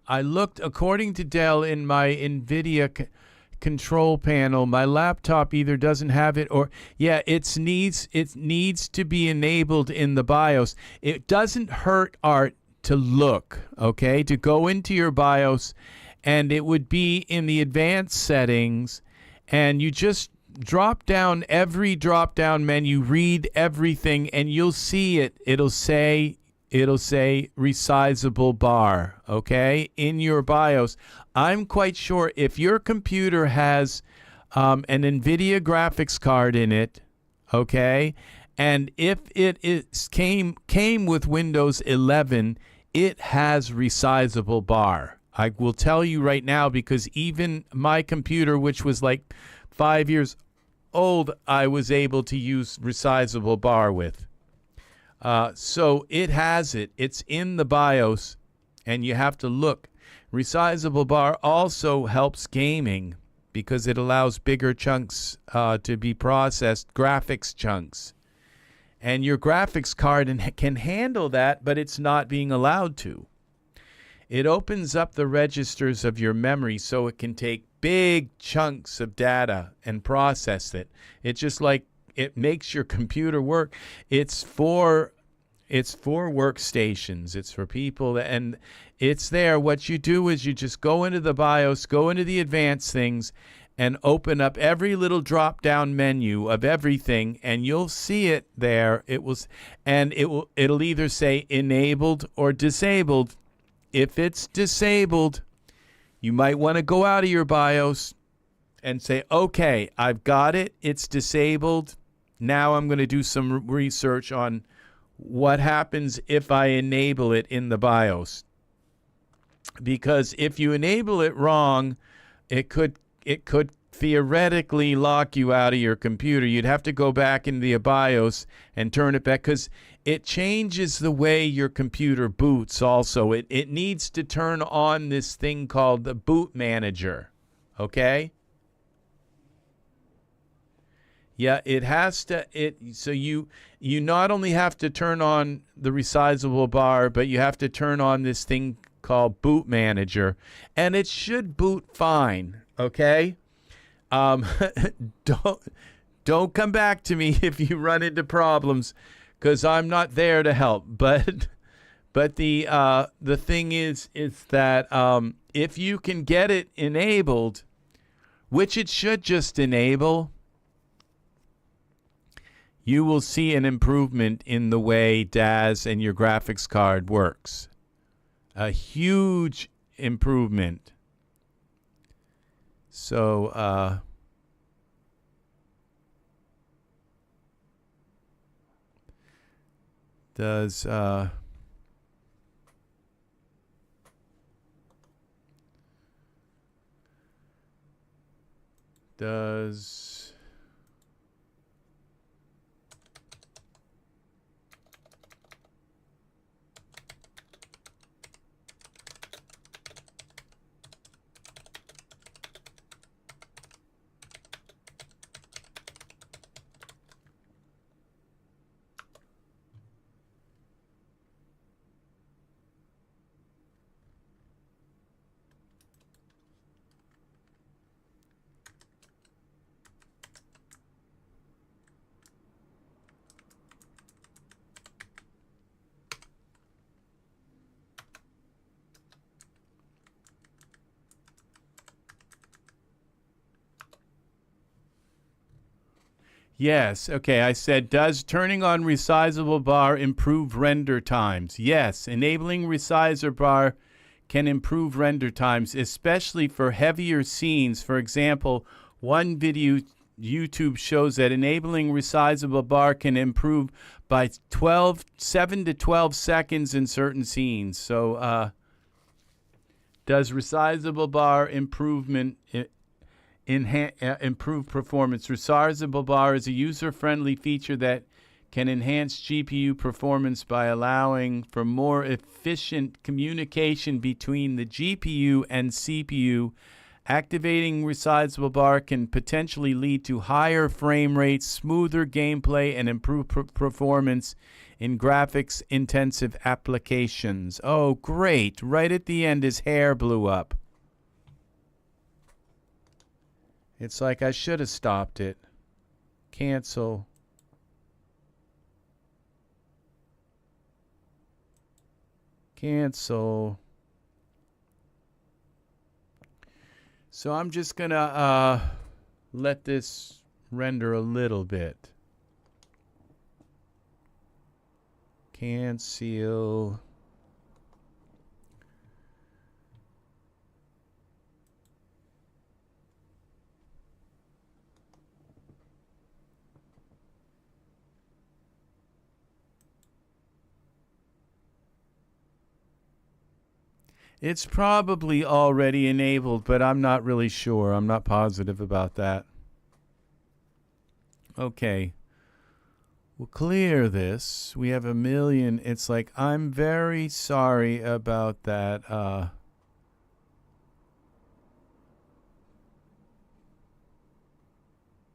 I looked, according to Dell, in my NVIDIA control panel. My laptop either doesn't have it or, yeah, it needs to be enabled in the BIOS. It doesn't hurt, Art, to look, okay, to go into your BIOS, and it would be in the advanced settings, and you just drop down every drop-down menu, read everything, and you'll see it. It'll say resizable bar, okay, in your BIOS. I'm quite sure if your computer has an NVIDIA graphics card in it, okay, and if it came with Windows 11, it has resizable bar. I will tell you right now because even my computer, which was 5 years old, I was able to use resizable bar with. So it has it. It's in the BIOS, and you have to look. Resizable bar also helps gaming because it allows bigger chunks to be processed, graphics chunks. And your graphics card can handle that, but it's not being allowed to. It opens up the registers of your memory so it can take big chunks of data and process it. It's just it makes your computer work. It's for workstations. It's for people, and it's there. What you do is you just go into the BIOS, go into the advanced things, and open up every little drop-down menu of everything, and you'll see it there. It'll either say enabled or disabled. If it's disabled, You might want to go out of your BIOS and say, okay, I've got it. It's disabled. Now I'm going to do some research on what happens if I enable it in the BIOS. Because if you enable it wrong, it could theoretically lock you out of your computer. You'd have to go back into the BIOS and turn it back, because it changes the way your computer boots also. It needs to turn on this thing called the boot manager. Okay? Yeah, it has to. So you not only have to turn on the resizable bar, but you have to turn on this thing called boot manager, and it should boot fine. Okay, don't come back to me if you run into problems, because I'm not there to help. But the thing is that if you can get it enabled, which it should just enable, you will see an improvement in the way Daz and your graphics card works. A huge improvement. So, does Yes. Okay. I said, does turning on resizable bar improve render times? Yes. Enabling resizer bar can improve render times, especially for heavier scenes. For example, one video YouTube shows that enabling resizable bar can improve by 7 to 12 seconds in certain scenes. So, does resizable bar improvement improve performance? Resizable bar is a user-friendly feature that can enhance GPU performance by allowing for more efficient communication between the GPU and CPU. Activating resizable bar can potentially lead to higher frame rates, smoother gameplay, and improved performance in graphics-intensive applications. Oh, great. Right at the end, his hair blew up. It's like I should have stopped it. Cancel. Cancel. So I'm just going to let this render a little bit. Cancel. It's probably already enabled, but I'm not really sure. I'm not positive about that. Okay. We'll clear this. We have 1 million. It's like, I'm very sorry about that.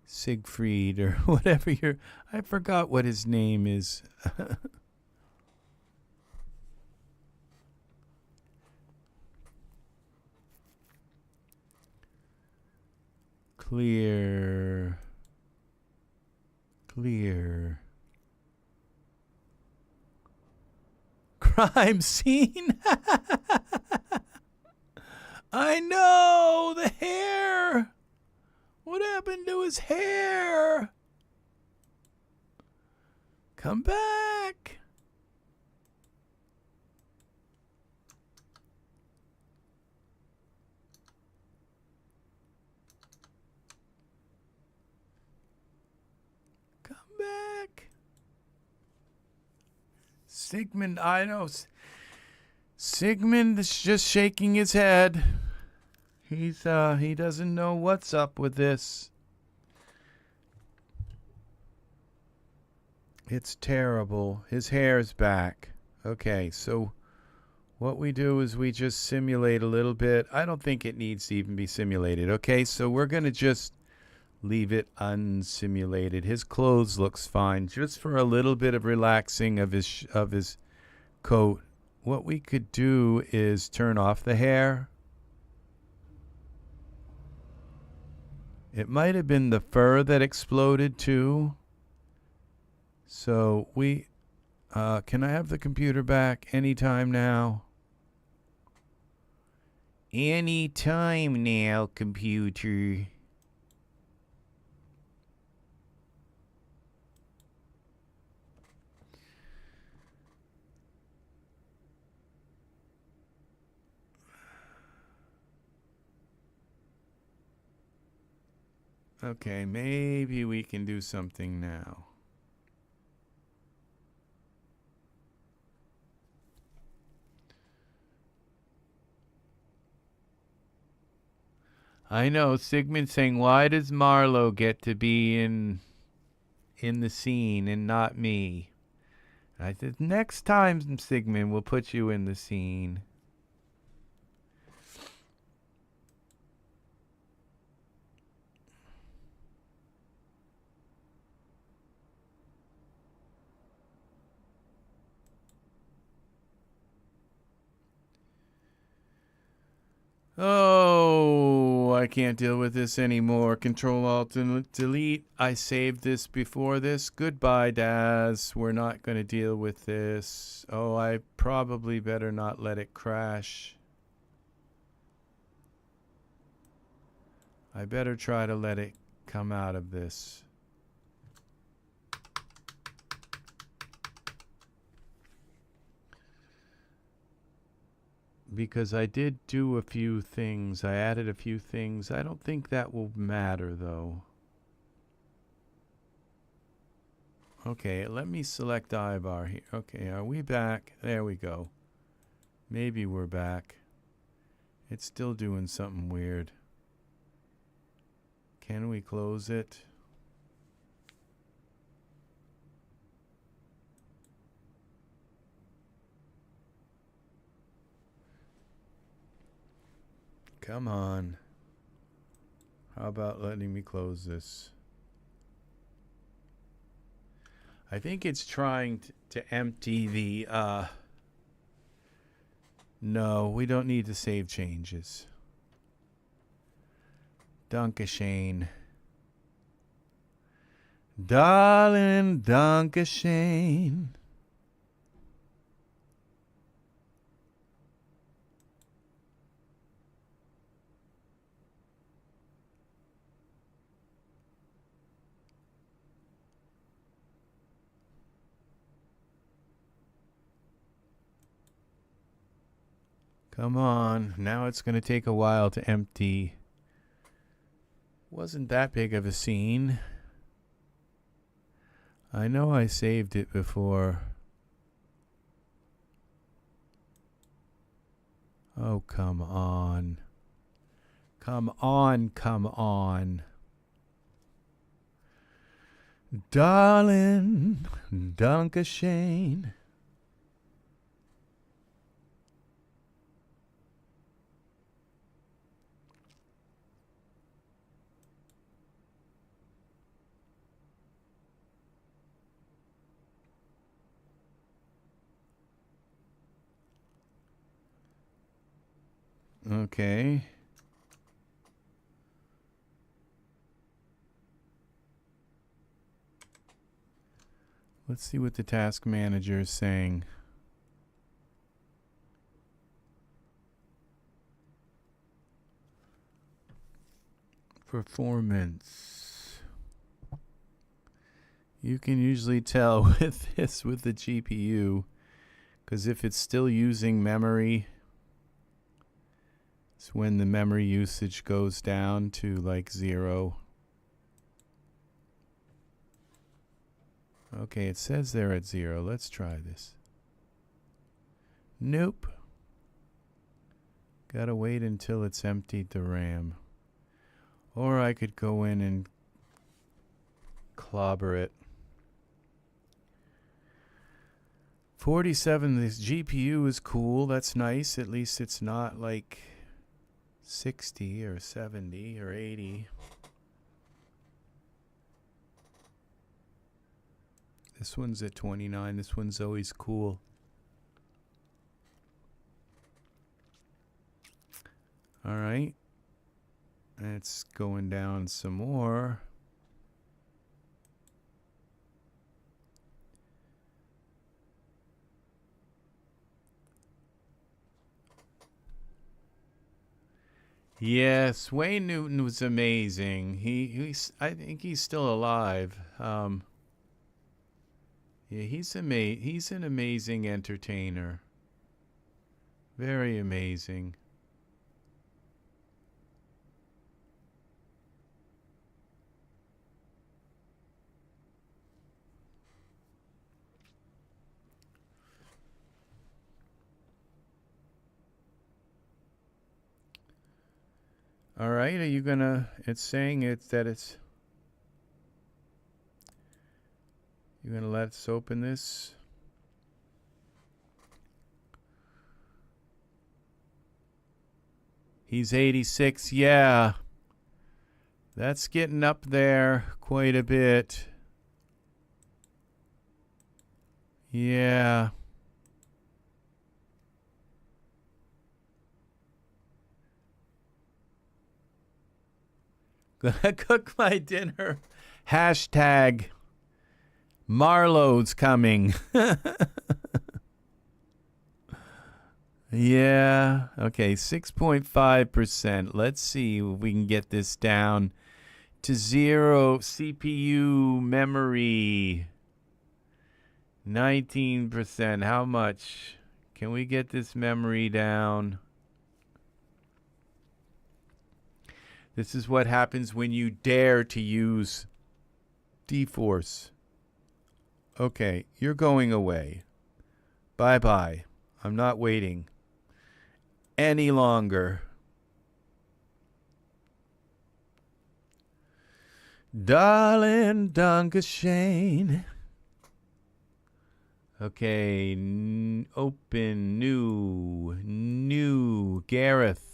Siegfried or whatever I forgot what his name is. Clear. Crime scene. I know, the hair. What happened to his hair? Come back. back. Sigmund, I know. Sigmund is just shaking his head. He doesn't know what's up with this. It's terrible. His hair's back. Okay, so what we do is we just simulate a little bit. I don't think it needs to even be simulated. Okay, so we're going to just leave it unsimulated. His clothes looks fine. Just for a little bit of relaxing of his coat. What we could do is turn off the hair. It might have been the fur that exploded too. So we, can I have the computer back anytime now? Anytime now, computer. Okay, maybe we can do something now. I know, Sigmund saying, why does Marlowe get to be in the scene and not me? I said, next time, Sigmund, we'll put you in the scene. Oh, I can't deal with this anymore. Control Alt and Delete. I saved this before this. Goodbye, Daz. We're not going to deal with this. Oh, I probably better not let it crash. I better try to let it come out of this. Because I did do a few things. I added a few things. I don't think that will matter, though. Okay, let me select iBar here. Okay, are we back? There we go. Maybe we're back. It's still doing something weird. Can we close it? Come on. How about letting me close this? I think it's trying to empty the, no, we don't need to save changes. Dankeschön. Darling, Dankeschön. Come on. Now it's going to take a while to empty. Wasn't that big of a scene. I know I saved it before. Oh, come on. Come on, come on. Darling, Dankeschön. Okay. Let's see what the task manager is saying. Performance. You can usually tell with this with the GPU, because if it's still using memory, it's when the memory usage goes down to like 0. Okay, it says they're at 0. Let's try this. Nope. Gotta wait until it's emptied the RAM. Or I could go in and clobber it. 47, this GPU is cool. That's nice. At least it's not like 60 or 70 or 80. This one's at 29. This one's always cool. All right. It's going down some more. Yes, Wayne Newton was amazing. I think he's still alive. Yeah, he's an amazing entertainer. Very amazing. All right, are you gonna? It's saying that it's. You're gonna let us open this. He's 86. Yeah, that's getting up there quite a bit. Yeah. Gonna cook my dinner. Hashtag Marlowe's coming. Yeah. Okay, 6.5%. Let's see if we can get this down to 0. CPU memory. 19%. How much? Can we get this memory down? This is what happens when you dare to use D-Force. Okay, you're going away. Bye-bye. I'm not waiting any longer. Darling Dunkashane. Okay, open, new, Gareth.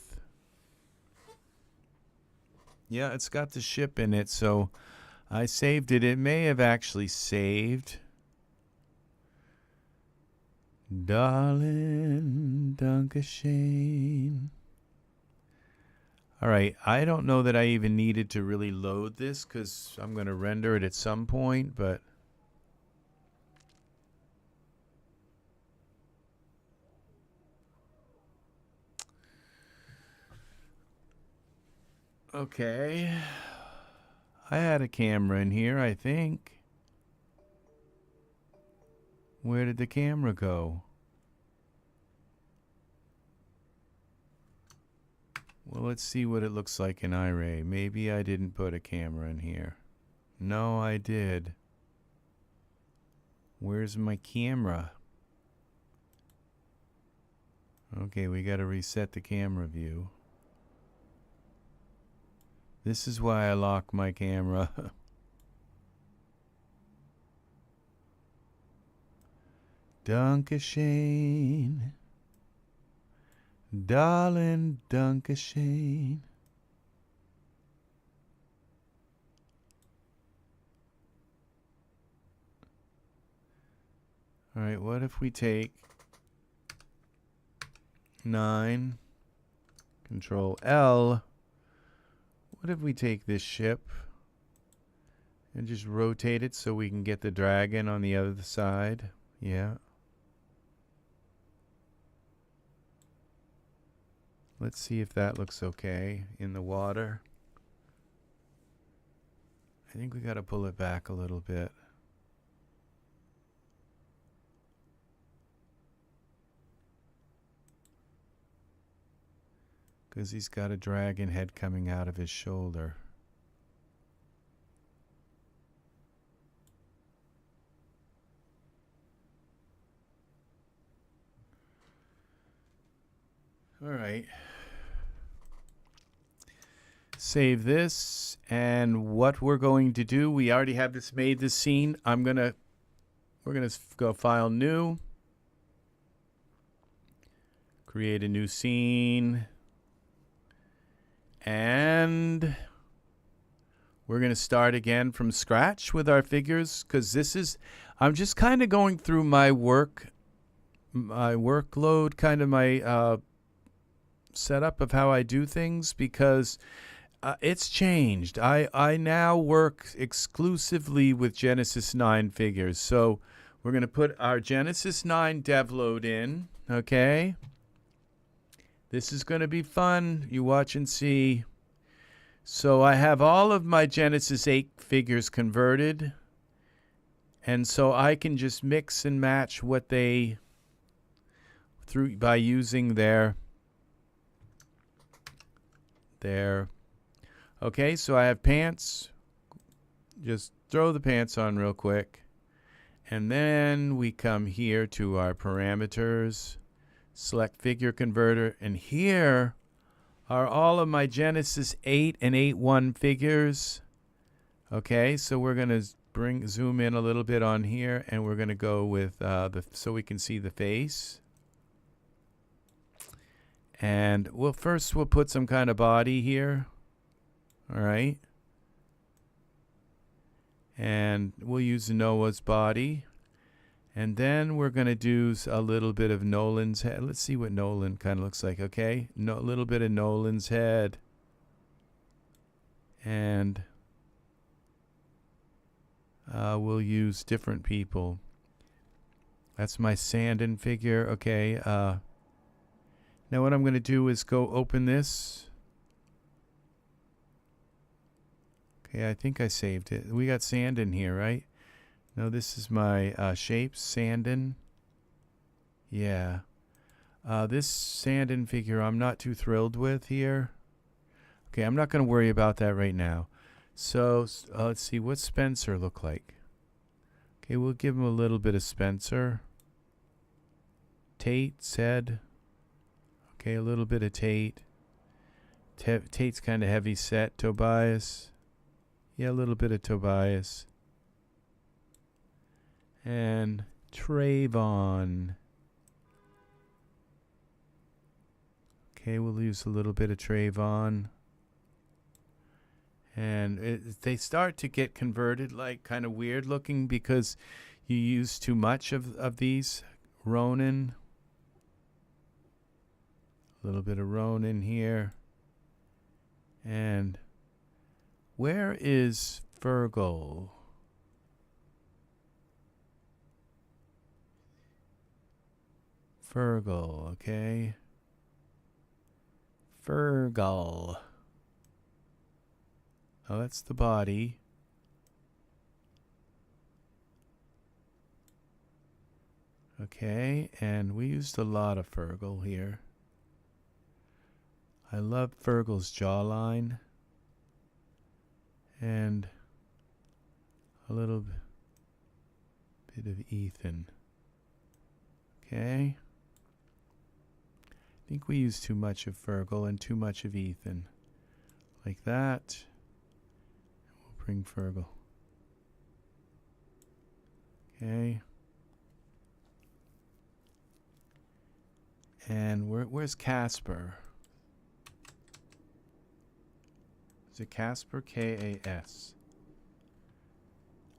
Yeah, it's got the ship in it, so I saved it. It may have actually saved. Darling Dunkashane. All right, I don't know that I even needed to really load this because I'm going to render it at some point, but okay. I had a camera in here, I think. Where did the camera go? Well, let's see what it looks like in iRay. Maybe I didn't put a camera in here. No, I did. Where's my camera? Okay, we got to reset the camera view. This is why I lock my camera. Dunkashane. Darling Dunkashane. All right, what if we take 9, Control L. What if we take this ship and just rotate it so we can get the dragon on the other side? Yeah. Let's see if that looks okay in the water. I think we got to pull it back a little bit. Because he's got a dragon head coming out of his shoulder. All right. Save this, and what we're going to do, we already have this made, this scene. we're gonna go File, New, create a new scene, and we're gonna start again from scratch with our figures, because I'm just kind of going through my workload, kind of my setup of how I do things, because it's changed. I now work exclusively with Genesis 9 figures. So we're going to put our Genesis 9 dev load in, okay? This is going to be fun. You watch and see. So I have all of my Genesis 8 figures converted, and so I can just mix and match what they by using their okay, so I have pants. Just throw the pants on real quick. And then we come here to our parameters, select figure converter, and here are all of my Genesis 8 and 8.1 figures. Okay, so we're going to zoom in a little bit on here, and we're going to go with so we can see the face. And we'll put some kind of body here. All right. And we'll use Noah's body. And then we're going to do a little bit of Nolan's head. Let's see what Nolan kind of looks like, okay? A little bit of Nolan's head. And we'll use different people. That's my Sandin figure, okay. Now what I'm going to do is go open this. Okay, I think I saved it. We got Sandin here, right? No, this is my shapes, Sandin. Yeah. This Sandin figure I'm not too thrilled with here. Okay, I'm not going to worry about that right now. So let's see, what's Spencer look like? Okay, we'll give him a little bit of Spencer. Tate said. Okay, a little bit of Tate. Tate's kind of heavy set. Tobias. Yeah, a little bit of Tobias. And Trayvon. Okay, we'll use a little bit of Trayvon. And they start to get converted like kind of weird looking because you use too much of these. Ronan. A little bit of Ronan here. And where is Fergal? Fergal, okay. Fergal. Oh, that's the body. Okay, and we used a lot of Fergal here. I love Fergal's jawline. And a little bit of Ethan. Okay. I think we use too much of Fergal and too much of Ethan. Like that. We'll bring Fergal. Okay. And where's Casper? Is it Casper? K-A-S.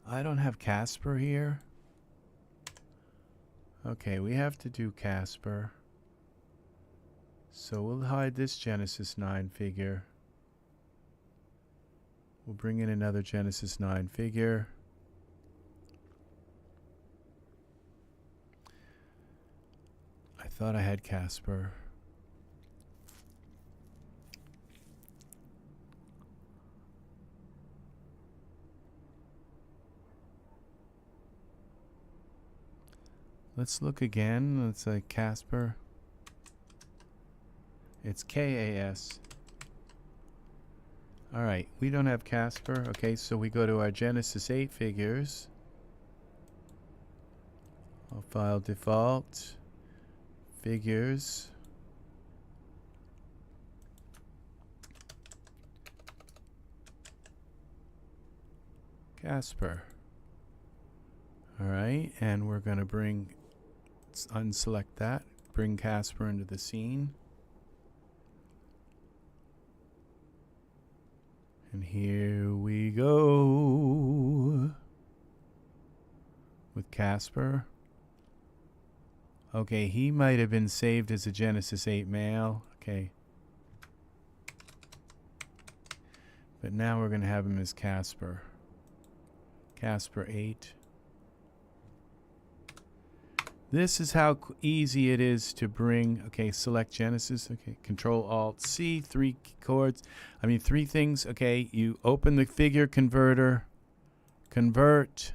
I don't have Casper here. Okay, we have to do Casper. So we'll hide this Genesis 9 figure. We'll bring in another Genesis 9 figure. I thought I had Casper. Let's look again. Let's say Casper. It's K-A-S. Alright, we don't have Casper. Okay, so we go to our Genesis 8 figures. File default. Figures. Casper. All right, and we're going to unselect that, bring Casper into the scene. And here we go with Casper. Okay, he might have been saved as a Genesis 8 male. Okay. But now we're going to have him as Casper. Casper 8. This is how easy it is to bring. Okay, select Genesis. Okay, Control-Alt-C, three things. Okay, you open the figure converter, convert.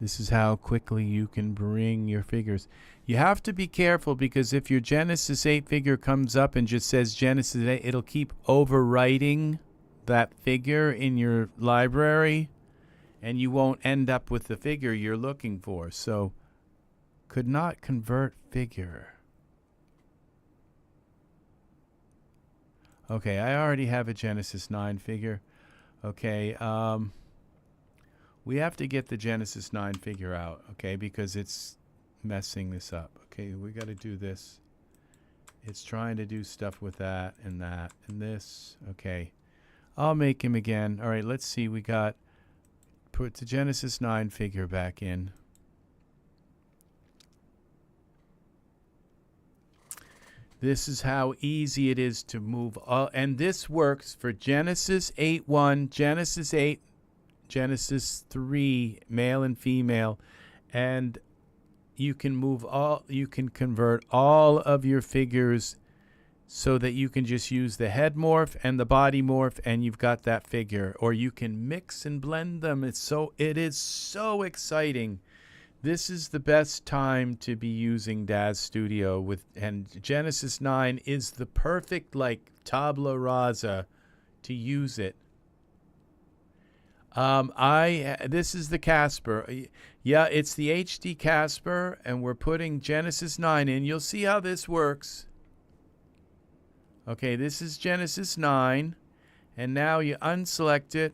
This is how quickly you can bring your figures. You have to be careful because if your Genesis 8 figure comes up and just says Genesis 8, it'll keep overwriting that figure in your library, and you won't end up with the figure you're looking for. So, could not convert figure. Okay, I already have a Genesis 9 figure. Okay, we have to get the Genesis 9 figure out, okay, because it's messing this up. Okay, we got to do this. It's trying to do stuff with that and this. Okay, I'll make him again. All right, let's see. We got, put the Genesis 9 figure back in. This is how easy it is to move. And this works for Genesis 8.1, Genesis 8, Genesis 3, male and female. And you can convert all of your figures so that you can just use the head morph and the body morph and you've got that figure. Or you can mix and blend them. It is so exciting. This is the best time to be using Daz Studio and Genesis 9 is the perfect like tabla rasa to use it. This is the Casper. Yeah, it's the HD Casper, and we're putting Genesis 9 in. You'll see how this works. Okay, this is Genesis 9, and now you unselect it.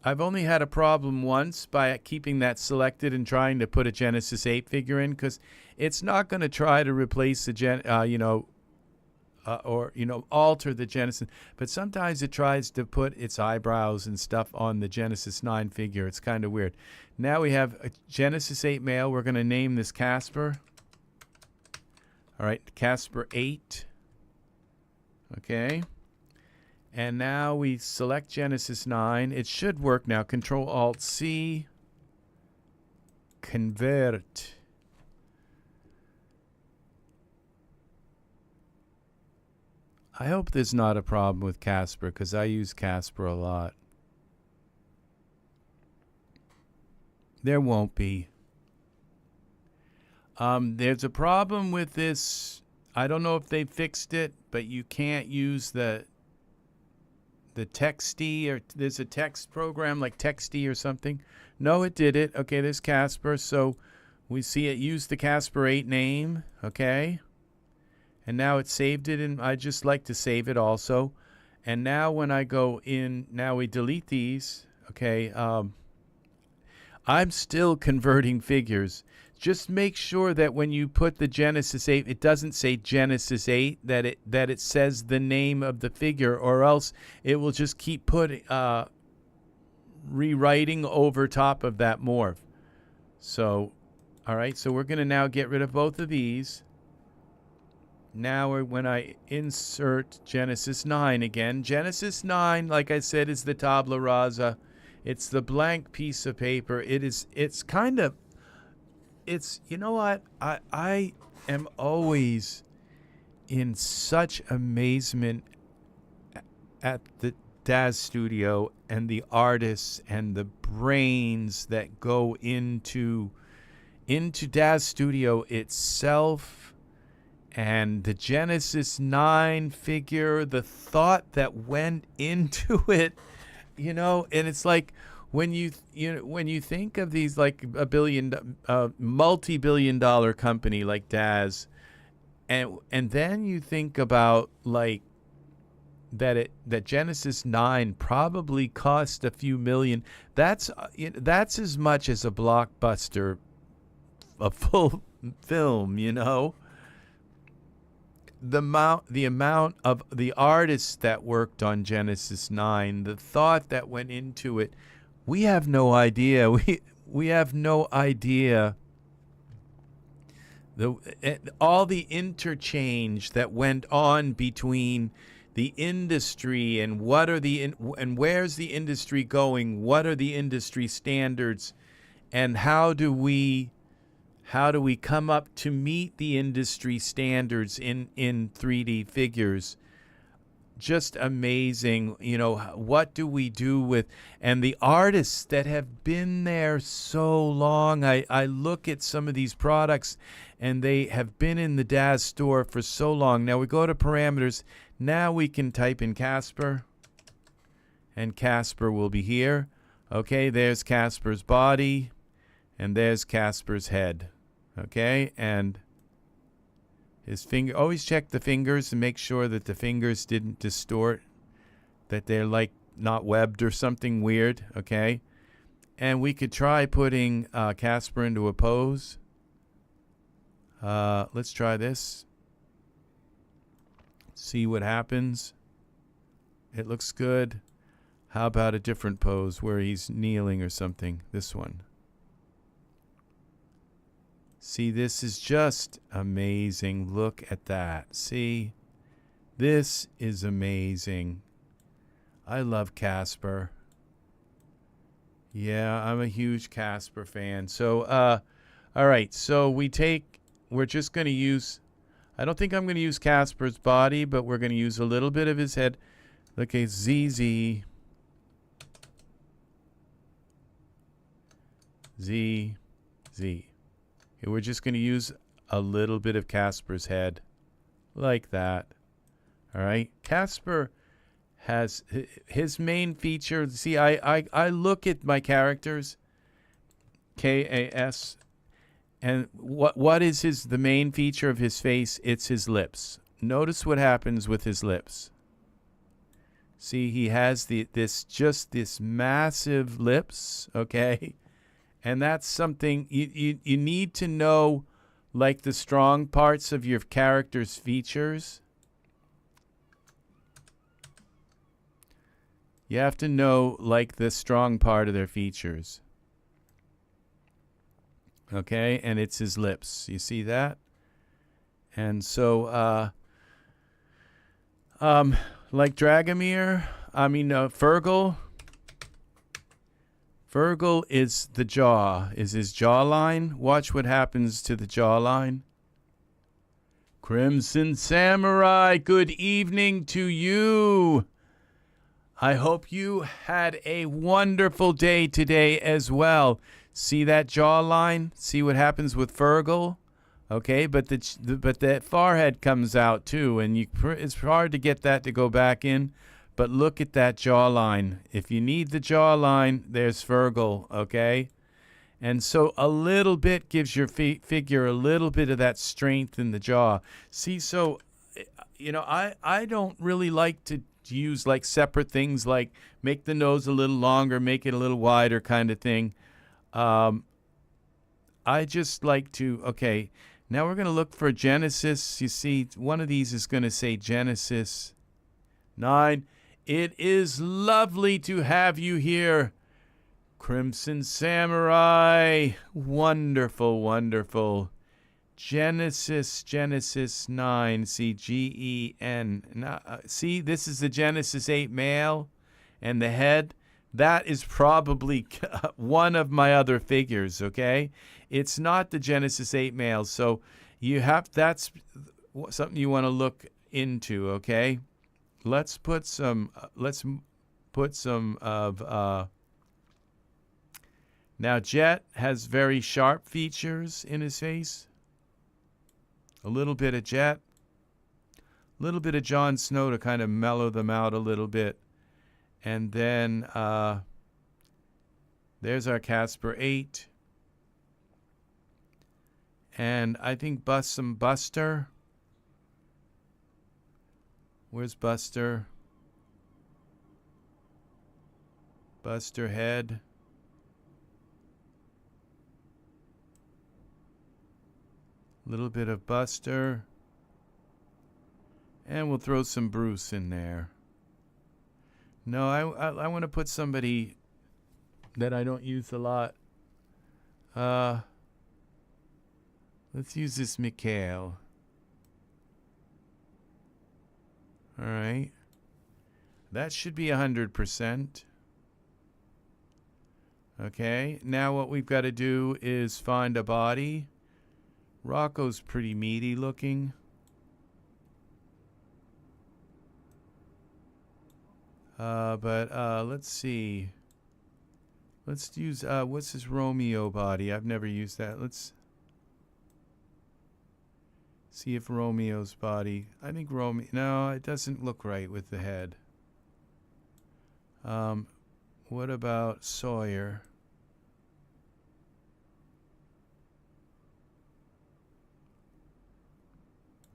I've only had a problem once by keeping that selected and trying to put a Genesis 8 figure in, because it's not going to try to replace the alter the Genesis. But sometimes it tries to put its eyebrows and stuff on the Genesis 9 figure. It's kind of weird. Now we have a Genesis 8 male. We're going to name this Casper. All right, Casper 8. Okay. And now we select Genesis 9. It should work now. Control-Alt-C. Convert. I hope there's not a problem with Casper because I use Casper a lot. There won't be. There's a problem with this. I don't know if they fixed it, but you can't use the Texty, or there's a text program like Texty or something. No, it did it. Okay, there's Casper. So we see it used the Casper 8 name. Okay. And now it saved it, and I just like to save it also. And now when I go in, now we delete these. Okay. I'm still converting figures. Just make sure that when you put the Genesis 8, it doesn't say Genesis 8, that it says the name of the figure, or else it will just keep rewriting over top of that morph. So, all right, so we're going to now get rid of both of these. Now when I insert Genesis 9 again, Genesis 9, like I said, is the tabla rasa. It's the blank piece of paper. You know what? I am always in such amazement at the Daz Studio and the artists and the brains that go into Daz Studio itself, and the Genesis 9 figure, the thought that went into it, and it's like, when you think of these like multi-billion-dollar company like Daz, and then you think about like that Genesis 9 probably cost a few million. That's as much as a blockbuster, a full film, you know. The amount of the artists that worked on Genesis 9, the thought that went into it, we have no idea. We have no idea. All the interchange that went on between the industry and and where's the industry going? What are the industry standards, and how do we come up to meet the industry standards in 3D figures? Just amazing. You know, what do we do with, and the artists that have been there so long. I look at some of these products and they have been in the Daz store for so long. Now we go to parameters. Now we can type in Casper, and Casper will be here. Okay, there's Casper's body, and there's Casper's head. Okay, and his finger. Always check the fingers and make sure that the fingers didn't distort, that they're like not webbed or something weird. Okay, and we could try putting Casper into a pose. Let's try this. See what happens. It looks good. How about a different pose where he's kneeling or something? This one. See, this is just amazing. Look at that. See? This is amazing. I love Casper. Yeah, I'm a huge Casper fan. So, all right. So we're just going to use, I don't think I'm going to use Casper's body, but we're going to use a little bit of his head. Look at ZZ. Z. We're just going to use a little bit of Casper's head, like that. All right. Casper has his main feature. See, I look at my characters, KAS, and what is the main feature of his face? It's his lips. Notice what happens with his lips. See, he has this massive lips. Okay. And that's something you need to know, like the strong parts of your character's features. You have to know, like, the strong part of their features. Okay, and it's his lips. You see that? And so, like Dragomir, Fergal. Fergal is the jaw, is his jawline. Watch what happens to the jawline. Crimson Samurai, good evening to you. I hope you had a wonderful day today as well. See that jawline? See what happens with Fergal? Okay, but the forehead comes out too, and it's hard to get that to go back in. But look at that jawline. If you need the jawline, there's Fergal, okay? And so a little bit gives your figure a little bit of that strength in the jaw. See, so, I don't really like to use like separate things like make the nose a little longer, make it a little wider kind of thing. I just like to, okay, now we're going to look for Genesis. You see, one of these is going to say Genesis 9. It is lovely to have you here, Crimson Samurai. Wonderful, wonderful. Genesis 9. See, GEN. See, this is the Genesis 8 male and the head. That is probably one of my other figures, okay? It's not the Genesis 8 male, so that's something you want to look into, okay? Let's put some of, now Jet has very sharp features in his face. A little bit of Jet. A little bit of Jon Snow to kind of mellow them out a little bit. And then there's our Casper 8. And I think some Buster. Where's Buster? Buster head. Little bit of Buster. And we'll throw some Bruce in there. No, I want to put somebody that I don't use a lot. Let's use this Mikhail. All right. That should be 100%. Okay. Now what we've got to do is find a body. Rocco's pretty meaty looking. But let's see. Let's use, what's this Romeo body? I've never used that. Let's see if Romeo's body. I think Romeo, no, it doesn't look right with the head. What about Sawyer?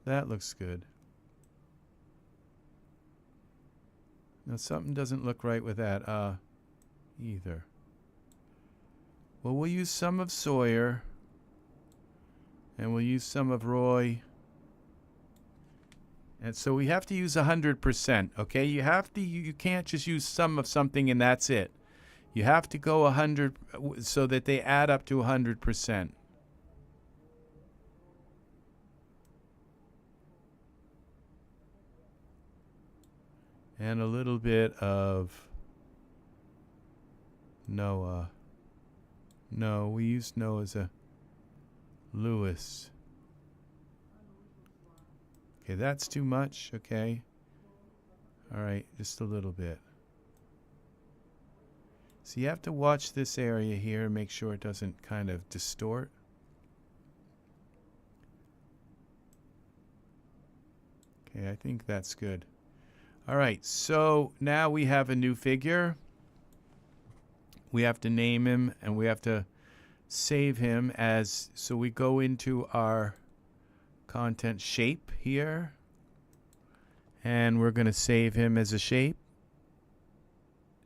That looks good. Now something doesn't look right with that either. Well, we'll use some of Sawyer and we'll use some of Roy. And so we have to use 100%, okay? You can't just use some of something and that's it. You have to go 100 so that they add up to 100%. And a little bit of Noah. No, we used Noah as a Lewis. Okay, that's too much. Okay. All right, just a little bit. So you have to watch this area here and make sure it doesn't kind of distort. Okay, I think that's good. All right, so now we have a new figure. We have to name him and we have to save him as, so we go into our content shape here and we're going to save him as a shape.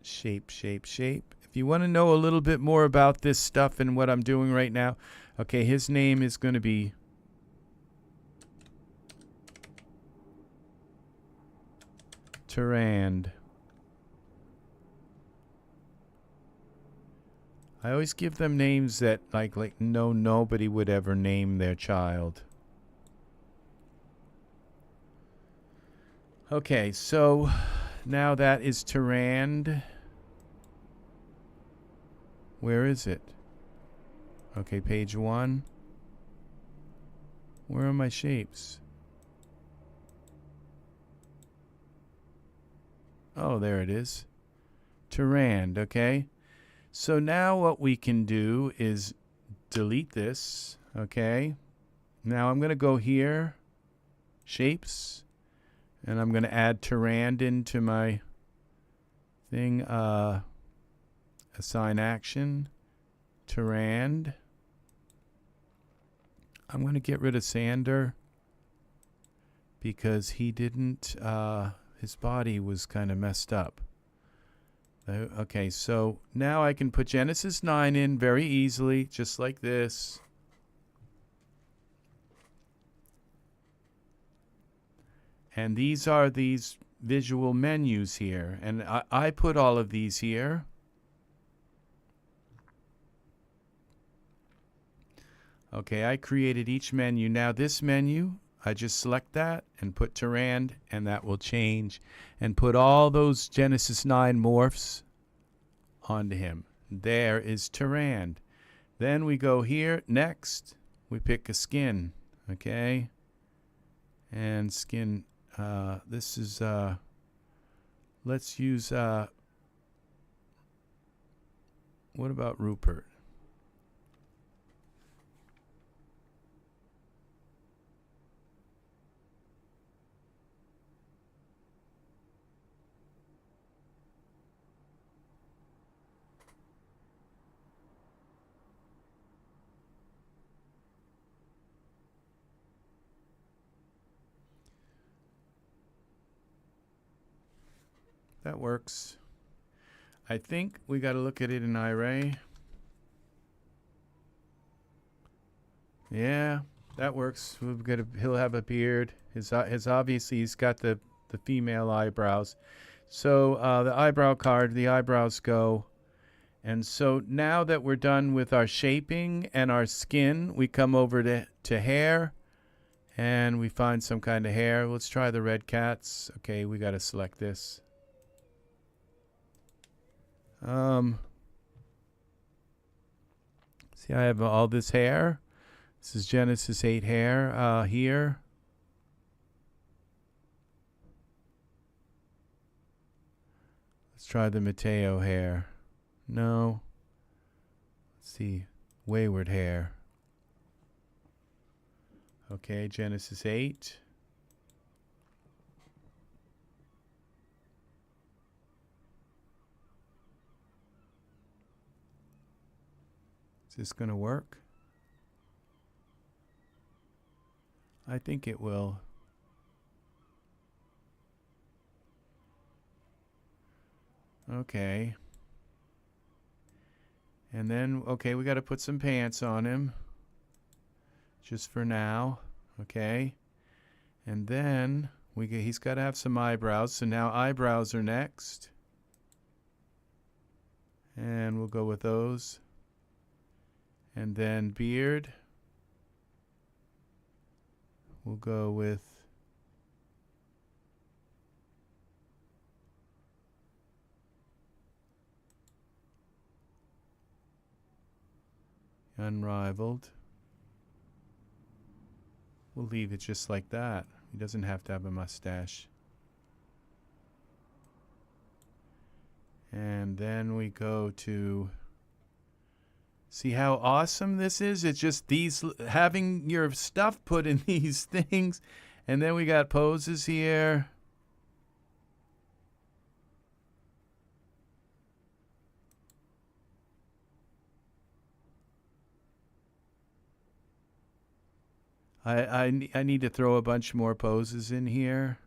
Shape. If you want to know a little bit more about this stuff and what I'm doing right now, okay, his name is going to be Tyrand. I always give them names that like nobody would ever name their child. Okay, so now that is Tyrand. Where is it? Okay, page 1. Where are my shapes? Oh, there it is. Tyrand, okay? So now what we can do is delete this, okay? Now I'm going to go here, shapes, and I'm going to add Tyrand into my thing, assign action, Tyrand. I'm going to get rid of Sander because he didn't, his body was kind of messed up. Okay, so now I can put Genesis 9 in very easily, just like this. And these are these visual menus here. And I put all of these here. Okay, I created each menu. Now this menu, I just select that and put Tyrand, and that will change. And put all those Genesis 9 morphs onto him. There is Tyrand. Then we go here, next, we pick a skin, okay? And skin, this is, let's use, what about Rupert? That works. I think we got to look at it in Iray. Yeah, that works. He'll have a beard. His obviously he's got the female eyebrows. So the eyebrow card, the eyebrows go. And so now that we're done with our shaping and our skin, we come over to hair, and we find some kind of hair. Let's try the red cats. Okay, we got to select this. See, I have all this hair. This is Genesis 8 hair here. Let's try the Mateo hair. No. Let's see. Wayward hair. Okay, Genesis 8. Is this going to work? I think it will. Okay. And then, okay, we got to put some pants on him. Just for now. Okay. And then he's got to have some eyebrows. So now eyebrows are next. And we'll go with those. And then beard. We'll go with unrivaled. We'll leave it just like that. He doesn't have to have a mustache. And then we go to... See how awesome this is? It's just these, having your stuff put in these things. And then we got poses here. I need to throw a bunch more poses in here.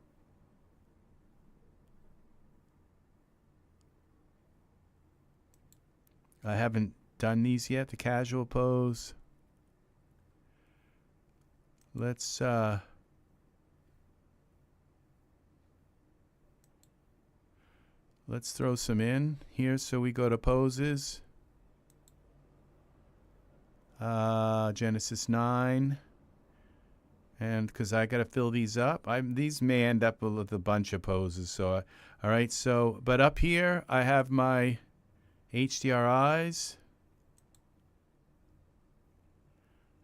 I haven't done these yet, the casual pose. Let's throw some in here. So we go to poses. Genesis 9. And because I got to fill these up, these may end up with a bunch of poses. So, all right. So, but up here, I have my HDR eyes.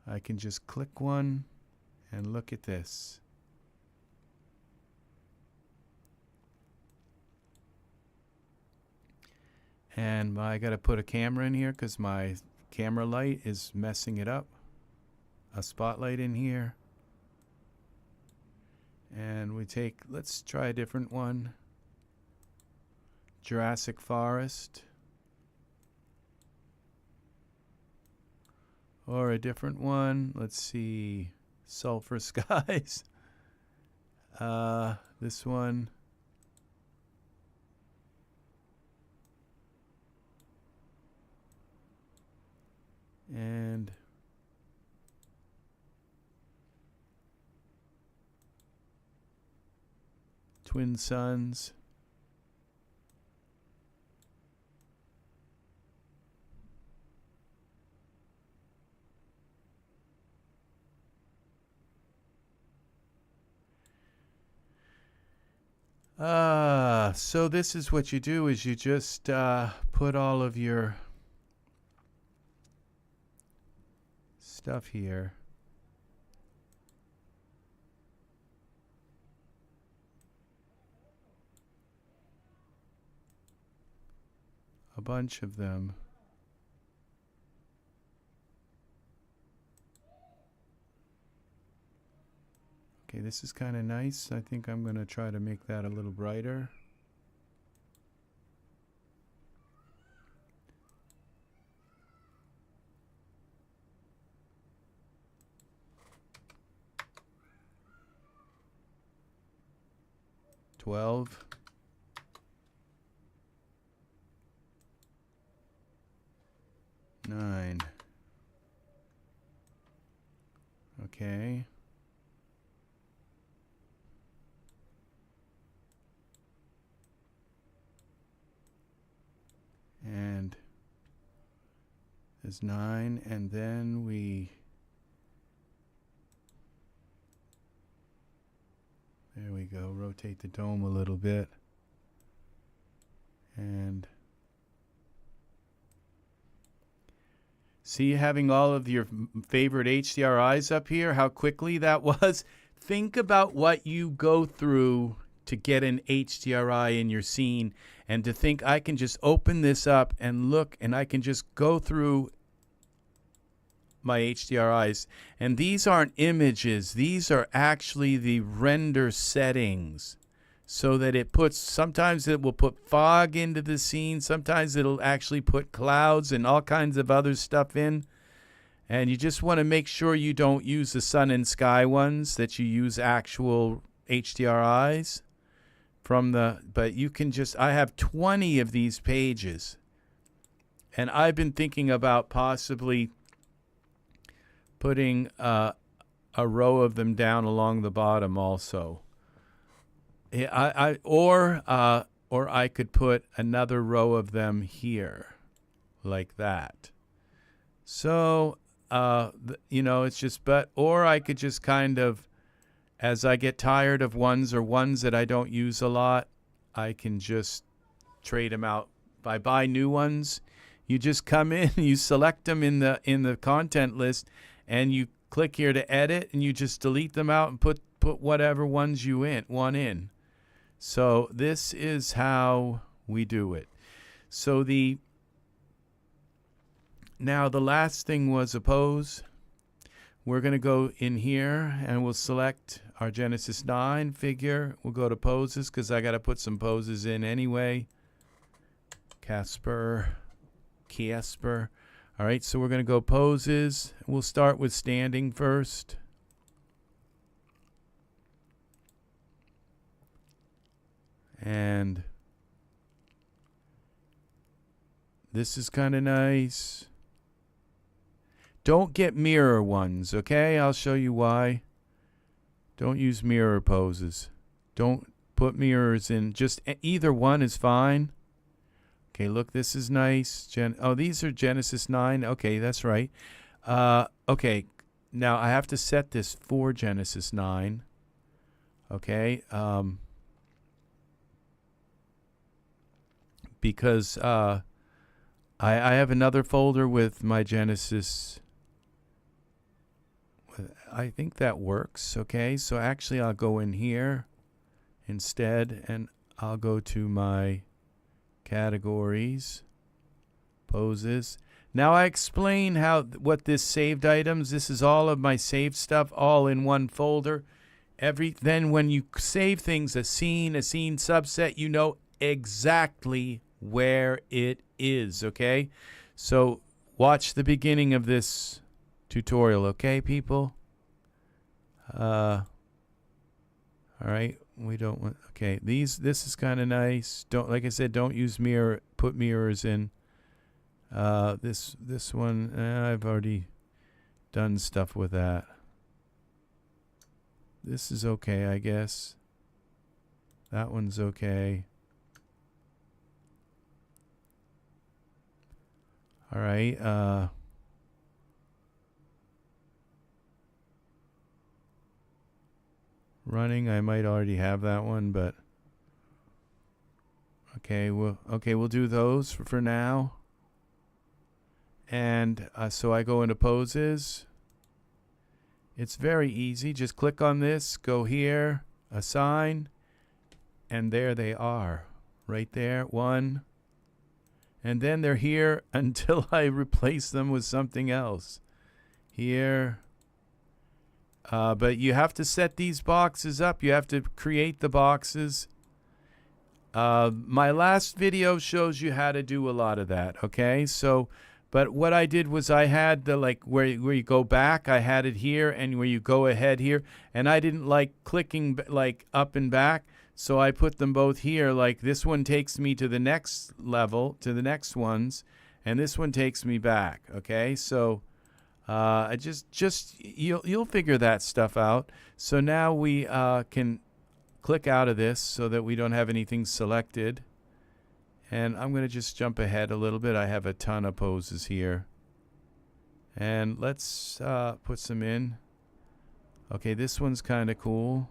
I can just click one and look at this. And I got to put a camera in here because my camera light is messing it up. A spotlight in here. And let's try a different one. Jurassic Forest. Or a different one. Let's see. Sulfur Skies. This one. And Twin Suns. So this is what you do is you just put all of your stuff here. A bunch of them. Okay, this is kind of nice. I think I'm going to try to make that a little brighter. $12. 9. Okay. And there's 9, and then there we go, rotate the dome a little bit. And see, having all of your favorite HDRIs up here, how quickly that was. Think about what you go through to get an HDRI in your scene, and to think I can just open this up and look, and I can just go through my HDRIs. And these aren't images. These are actually the render settings, so that it puts, sometimes it will put fog into the scene. Sometimes it'll actually put clouds and all kinds of other stuff in. And you just want to make sure you don't use the sun and sky ones, that you use actual HDRIs from the, but you can just, I have 20 of these pages. And I've been thinking about possibly putting a row of them down along the bottom also. Or I could put another row of them here, like that. So, you know, it's just, or I could just kind of, as I get tired of ones or ones that I don't use a lot, I can just trade them out. If I buy new ones, you just come in, you select them in the content list, and you click here to edit, and you just delete them out and put whatever ones you want in. So this is how we do it. So now the last thing was a pose. We're going to go in here and we'll select our Genesis 9 figure. We'll go to poses because I got to put some poses in anyway. Casper. All right, so we're going to go poses. We'll start with standing first. And this is kind of nice. Don't get mirror ones, okay? I'll show you why. Don't use mirror poses. Don't put mirrors in. Just either one is fine. Okay, look, this is nice. Oh, these are Genesis 9. Okay, that's right. Okay, now I have to set this for Genesis 9. Okay, because I have another folder with my Genesis. I think that works. Okay, so actually I'll go in here instead, and I'll go to my categories, poses. Now I explain what this saved items. This is all of my saved stuff, all in one folder. Then when you save things, a scene subset, you know exactly where it is. Okay, so watch the beginning of this tutorial. Okay, people. All right. We don't want. Okay, this is kind of nice. Like I said, don't use put mirrors in. This one, I've already done stuff with that. This is okay, I guess. That one's okay. All right. Running, I might already have that one, but okay, we'll do those for now. And so I go into poses. It's very easy. Just click on this, go here, assign, and there they are, right there. One, and then they're here until I replace them with something else. Here. But you have to set these boxes up. You have to create the boxes. My last video shows you how to do a lot of that, okay? So, but what I did was I had the, like, where you go back, I had it here, and where you go ahead here, and I didn't like clicking, like, up and back, so I put them both here. Like, this one takes me to the next level, to the next ones, and this one takes me back. Okay, so I just you'll figure that stuff out. So now we can click out of this so that we don't have anything selected. And I'm going to just jump ahead a little bit. I have a ton of poses here. And let's put some in. Okay, this one's kind of cool.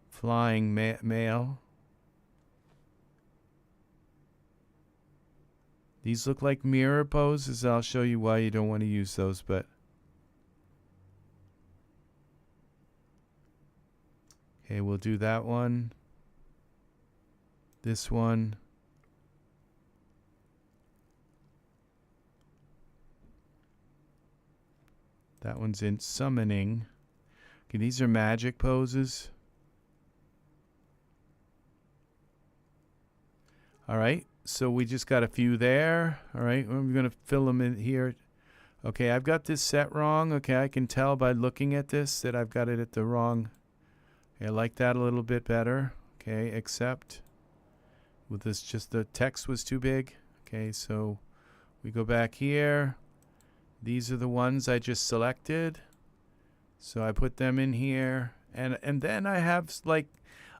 Flying male. These look like mirror poses. I'll show you why you don't want to use those, but okay, we'll do that one. This one. That one's in summoning. Okay, these are magic poses. All right, so we just got a few there. All right, I'm going to fill them in here. Okay, I've got this set wrong. Okay, I can tell by looking at this that I've got it at the wrong. Okay, I like that a little bit better. Okay, except with this, just the text was too big. Okay, so we go back here. These are the ones I just selected. So I put them in here. And then I have, like,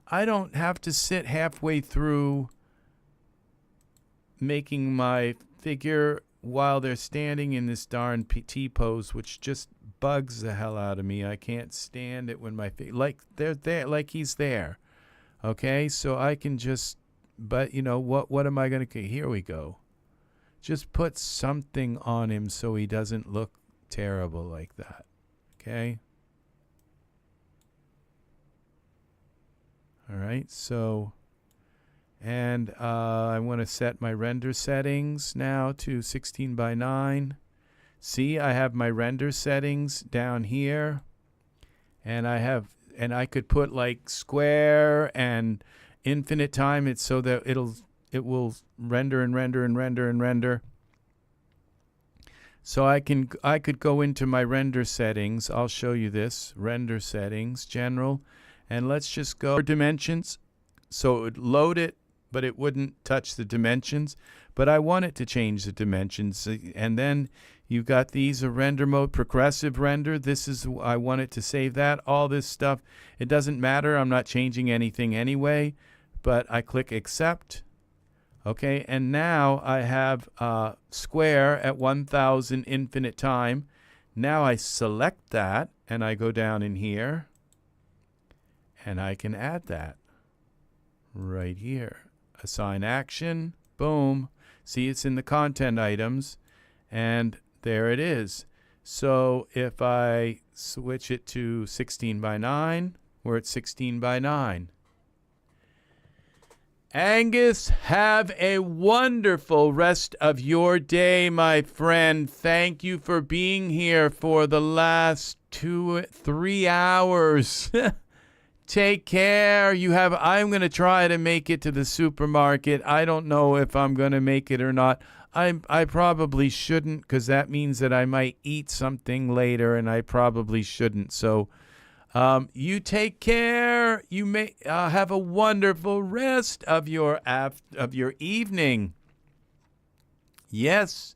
I don't have to sit halfway through making my figure while they're standing in this darn T pose, which just bugs the hell out of me. I can't stand it when my like they're there, like he's there. Okay, so I can just, but you know what am I gonna? Here we go. Just put something on him so he doesn't look terrible like that. Okay. All right, so. And I want to set my render settings now to 16 by 9. See, I have my render settings down here. And I could put like square and infinite time. It's so that it will render and render and render and render. So I could go into my render settings. I'll show you this. Render settings, general. And let's just go dimensions. So it would load it, but it wouldn't touch the dimensions. But I want it to change the dimensions. And then you've got these, a render mode, progressive render. This is, I want it to save that. All this stuff, it doesn't matter. I'm not changing anything anyway. But I click accept. Okay, and now I have square at 1000 infinite time. Now I select that, and I go down in here. And I can add that right here. Assign action, boom. See, it's in the content items, and there it is. So if I switch it to 16 by 9, we're at 16 by 9. Angus, have a wonderful rest of your day, my friend. Thank you for being here for the last 3 hours. Take care. I'm going to try to make it to the supermarket. I don't know if I'm going to make it or not. I probably shouldn't, because that means that I might eat something later, and I probably shouldn't. So you take care. You may have a wonderful rest of your evening. Yes.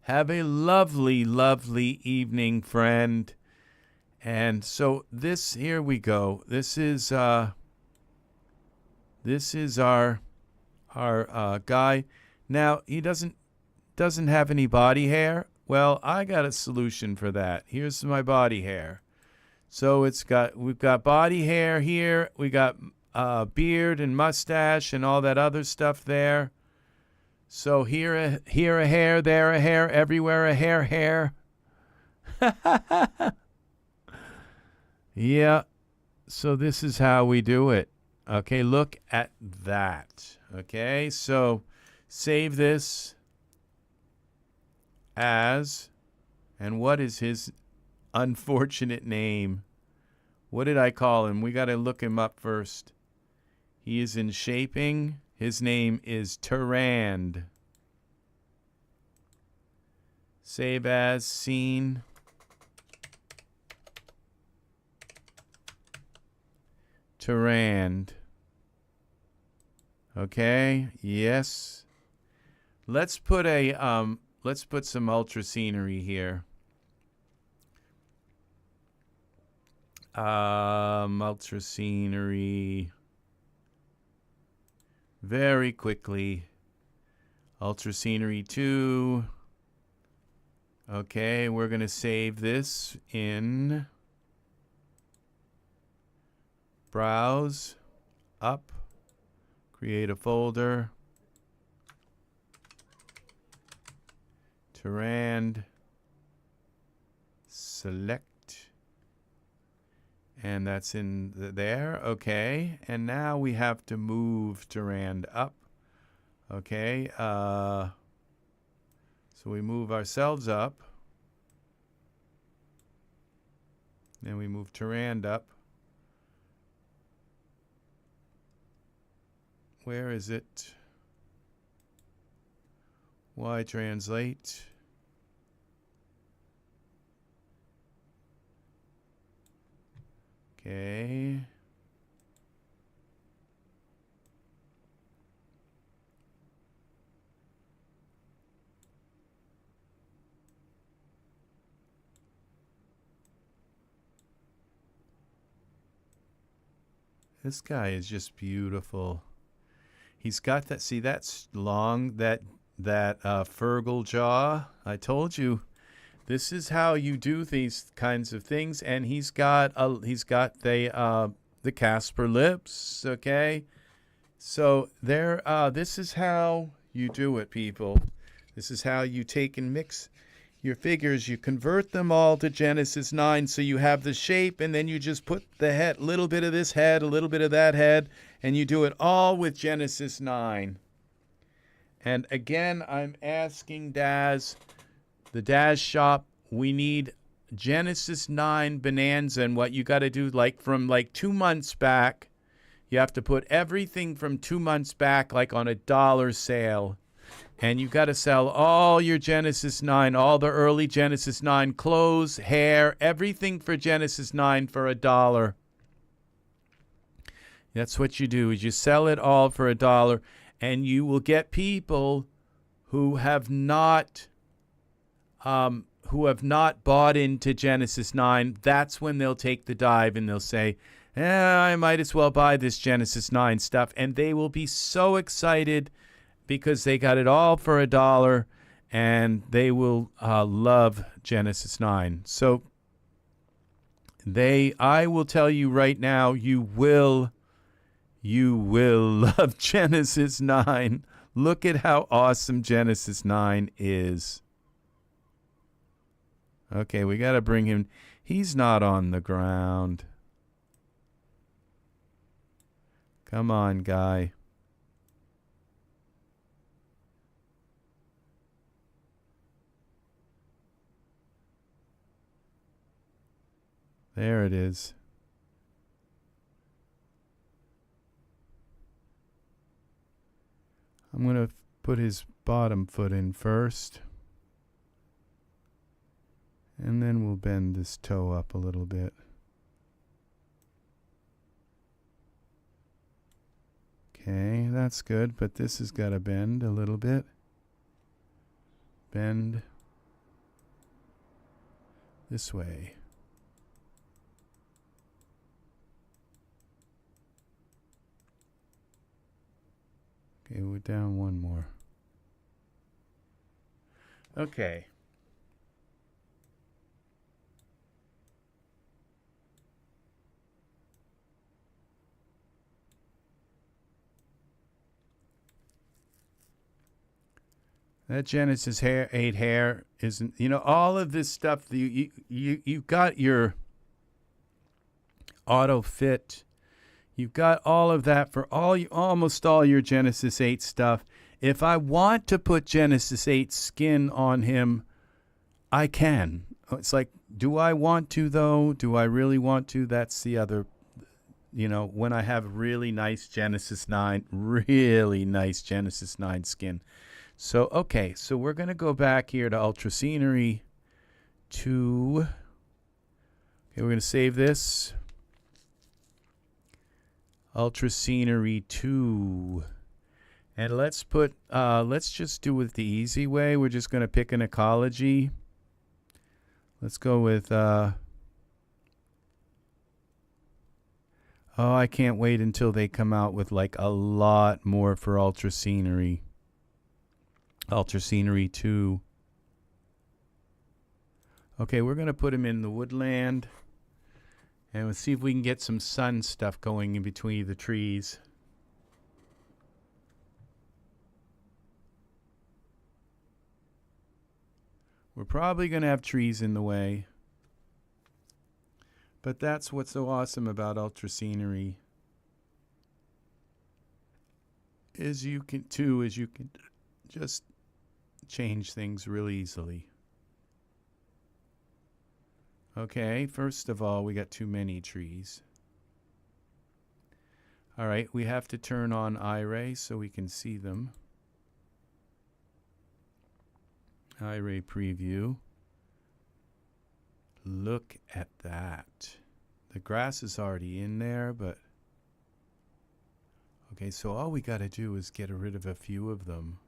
Have a lovely, lovely evening, friend. And so here we go. This is our guy. Now he doesn't have any body hair. Well, I got a solution for that. Here's my body hair. So we've got body hair here. We got beard and mustache and all that other stuff there. So here a hair, there a hair, everywhere a hair. Yeah, so this is how we do it. Okay, look at that. Okay, so save this as, and what is his unfortunate name? What did I call him? We got to look him up first. He is in shaping. His name is Terrand. Save as, scene. Terrand. Okay, yes. let's put some ultra scenery here. Ultra scenery. Very quickly. Ultra scenery 2. Okay, we're going to save this in Browse, Up, create a folder, Terrand, select, and that's in there. Okay, and now we have to move Terrand up. Okay, so we move ourselves up, then we move Terrand up. Where is it? Y translate. Okay. This guy is just beautiful. He's got that, see, that's long, that Fergal jaw. I told you, this is how you do these kinds of things. And he's got the Casper lips. Okay, so there. This is how you do it, people. This is how you take and mix your figures. You convert them all to Genesis 9, so you have the shape, and then you just put the head, little bit of this head, a little bit of that head, and you do it all with Genesis 9. And again, I'm asking Daz, the Daz shop, we need Genesis 9 Bonanza, and what you got to do, from 2 months back, you have to put everything from 2 months back on a $1 sale. And you got to sell all your Genesis 9, all the early Genesis 9 clothes, hair, everything for Genesis 9 for $1. That's what you do, is you sell it all for $1, and you will get people who have not bought into Genesis 9. That's when they'll take the dive and they'll say, I might as well buy this Genesis 9 stuff. And they will be so excited because they got it all for $1, and they will love Genesis 9. So I will tell you right now, you will love Genesis 9. Look at how awesome Genesis 9 is. Okay, we got to bring him. He's not on the ground. Come on, guy. There it is. I'm going to put his bottom foot in first. And then we'll bend this toe up a little bit. Okay, that's good, but this has got to bend a little bit. Bend this way. Okay, we're down one more. Okay. That Genesis 8 hair isn't, all of this stuff, you got your auto fit. You've got all of that for almost all your Genesis 8 stuff. If I want to put Genesis 8 skin on him, I can. It's like, do I want to, though? Do I really want to? That's the other, when I have really nice Genesis 9 skin. So, okay, so we're going to go back here to Ultra Scenery 2. Okay, we're going to save this. Ultra Scenery 2. And let's just do it the easy way. We're just going to pick an ecology. Let's go with, oh, I can't wait until they come out with like a lot more for Ultra Scenery. Ultra Scenery 2. Okay, we're going to put him in the woodland. And we'll see if we can get some sun stuff going in between the trees. We're probably going to have trees in the way. But that's what's so awesome about Ultra Scenery. Is you can just change things real easily. Okay, first of all, we got too many trees. All right, we have to turn on iRay so we can see them. iRay preview. Look at that. The grass is already in there, but okay, so all we got to do is get rid of a few of them.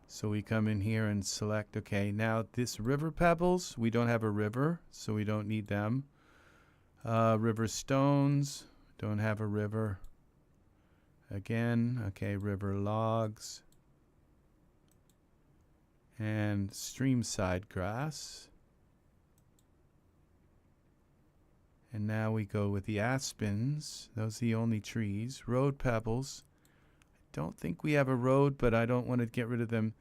So we come in here and select, okay, now this river pebbles, we don't have a river, so we don't need them. River stones, don't have a river. Again, okay, river logs. And stream side grass. And now we go with the aspens. Those are the only trees. Road pebbles. I don't think we have a road, but I don't want to get rid of them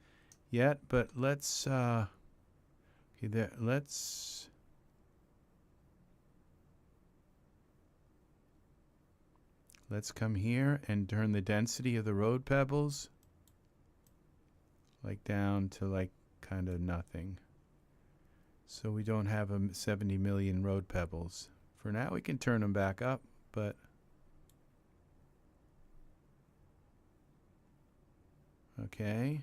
yet. But let's okay, there. Let's come here and turn the density of the road pebbles like down to like kind of nothing. So we don't have 70 million road pebbles. For now, we can turn them back up, but okay.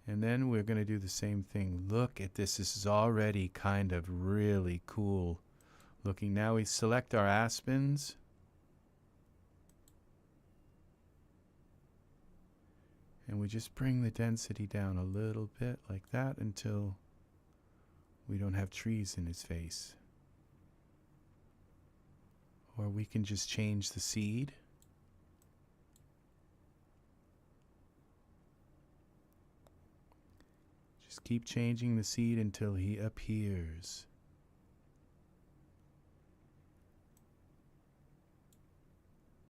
And then we're going to do the same thing. Look at this. This is already kind of really cool looking. Now we select our aspens. And we just bring the density down a little bit like that until we don't have trees in his face. Or we can just change the seed. Just keep changing the seed until he appears.